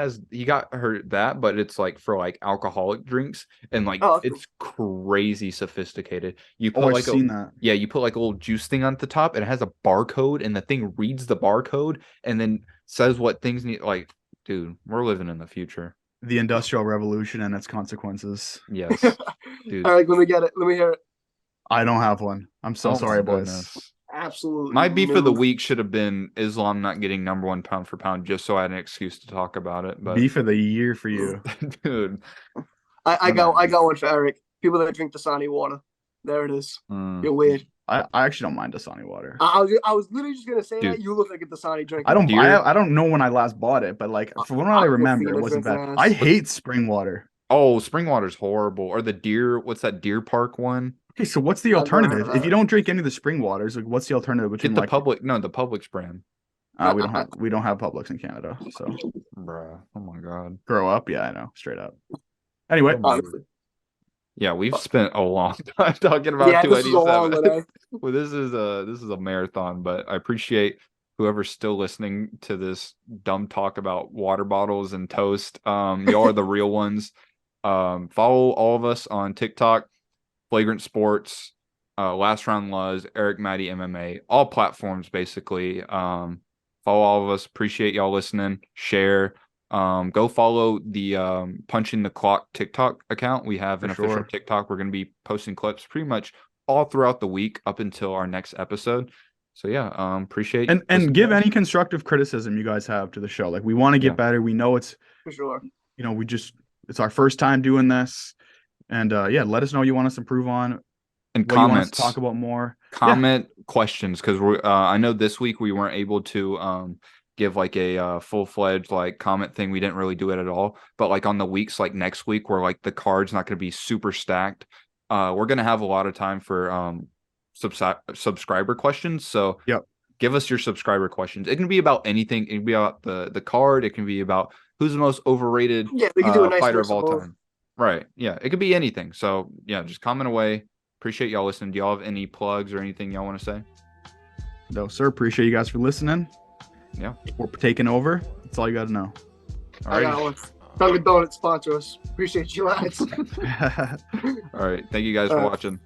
Speaker 1: got her that, but it's like for like alcoholic drinks and like
Speaker 3: Oh, that's cool.
Speaker 1: it's crazy sophisticated. You
Speaker 2: Oh,
Speaker 1: put
Speaker 2: I've
Speaker 1: like
Speaker 2: seen that.
Speaker 1: you put like a little juice thing on the top and it has a barcode and the thing reads the barcode and then says what things need like dude, we're living in the future.
Speaker 2: The Industrial Revolution and its consequences.
Speaker 1: Yes, dude.
Speaker 3: All right, let me get it. Let me hear it.
Speaker 2: I don't have one. I'm so
Speaker 1: Oh
Speaker 2: sorry,
Speaker 1: my
Speaker 2: boys.
Speaker 1: goodness.
Speaker 3: Absolutely.
Speaker 1: My beef of the
Speaker 3: no.
Speaker 1: week should have been Islam not getting #1 pound for pound, just so I had an excuse to talk about it. But
Speaker 2: Beef of the year for you.
Speaker 1: dude,
Speaker 3: I got one for Eric. People that drink Dasani water. There it is. You're weird.
Speaker 2: I actually don't mind Dasani water.
Speaker 3: I was literally just gonna say
Speaker 1: Dude.
Speaker 3: that. You look like a Dasani drinker.
Speaker 2: I don't know when I last bought it, but like from what I remember, it wasn't bad.
Speaker 3: ass.
Speaker 2: I hate spring water.
Speaker 1: Oh, spring water's horrible. Or the deer, what's that Deer Park one?
Speaker 2: Okay, so what's the alternative? If you don't drink any of the spring waters, like what's the alternative between
Speaker 1: Get the
Speaker 2: like
Speaker 1: Public, no, the Publix brand.
Speaker 2: we don't have Publix in Canada, so
Speaker 1: Bruh. Oh my God.
Speaker 2: grow up. Yeah, I know, straight up. Anyway,
Speaker 3: Honestly.
Speaker 1: Yeah, we've spent a long time talking about
Speaker 3: Yeah, this is a long
Speaker 1: 287.
Speaker 3: one.
Speaker 1: Well, this is a marathon, but I appreciate whoever's still listening to this dumb talk about water bottles and toast. Y'all are the real ones. Follow all of us on TikTok, Flagrant Sports, Last Round Luz, Eric Maddie MMA, all platforms basically. Follow all of us. Appreciate y'all listening. Share. Go follow the Punching the Clock TikTok account. We have an official TikTok. We're going to be posting clips pretty much all throughout the week up until our next episode. So yeah, appreciate
Speaker 2: and give any constructive criticism you guys have to the show. Like we want to get better. We know it's
Speaker 3: for sure.
Speaker 2: It's our first time doing this, and let us know what you want us to improve on.
Speaker 1: And
Speaker 2: what
Speaker 1: comments.
Speaker 2: You want us to talk about more.
Speaker 1: Comment questions because we're. I know this week we weren't able to give like a full-fledged like comment thing. We didn't really do it at all. But like on the weeks like next week where like the card's not going to be super stacked, we're going to have a lot of time for subscriber questions. So give us your subscriber questions. It can be about anything. It can be about the card. It can be about who's the most overrated
Speaker 3: we can do a nice
Speaker 1: fighter of all time. Right. Yeah. It could be anything. So yeah, just comment away. Appreciate y'all listening. Do y'all have any plugs or anything y'all want to say?
Speaker 2: No, sir. Appreciate you guys for listening.
Speaker 1: Yeah.
Speaker 2: We're taking over. That's all you got to know.
Speaker 3: All right. I got one. Dunkin' Donuts sponsor us. Appreciate you, lads.
Speaker 1: All right. Thank you guys for watching.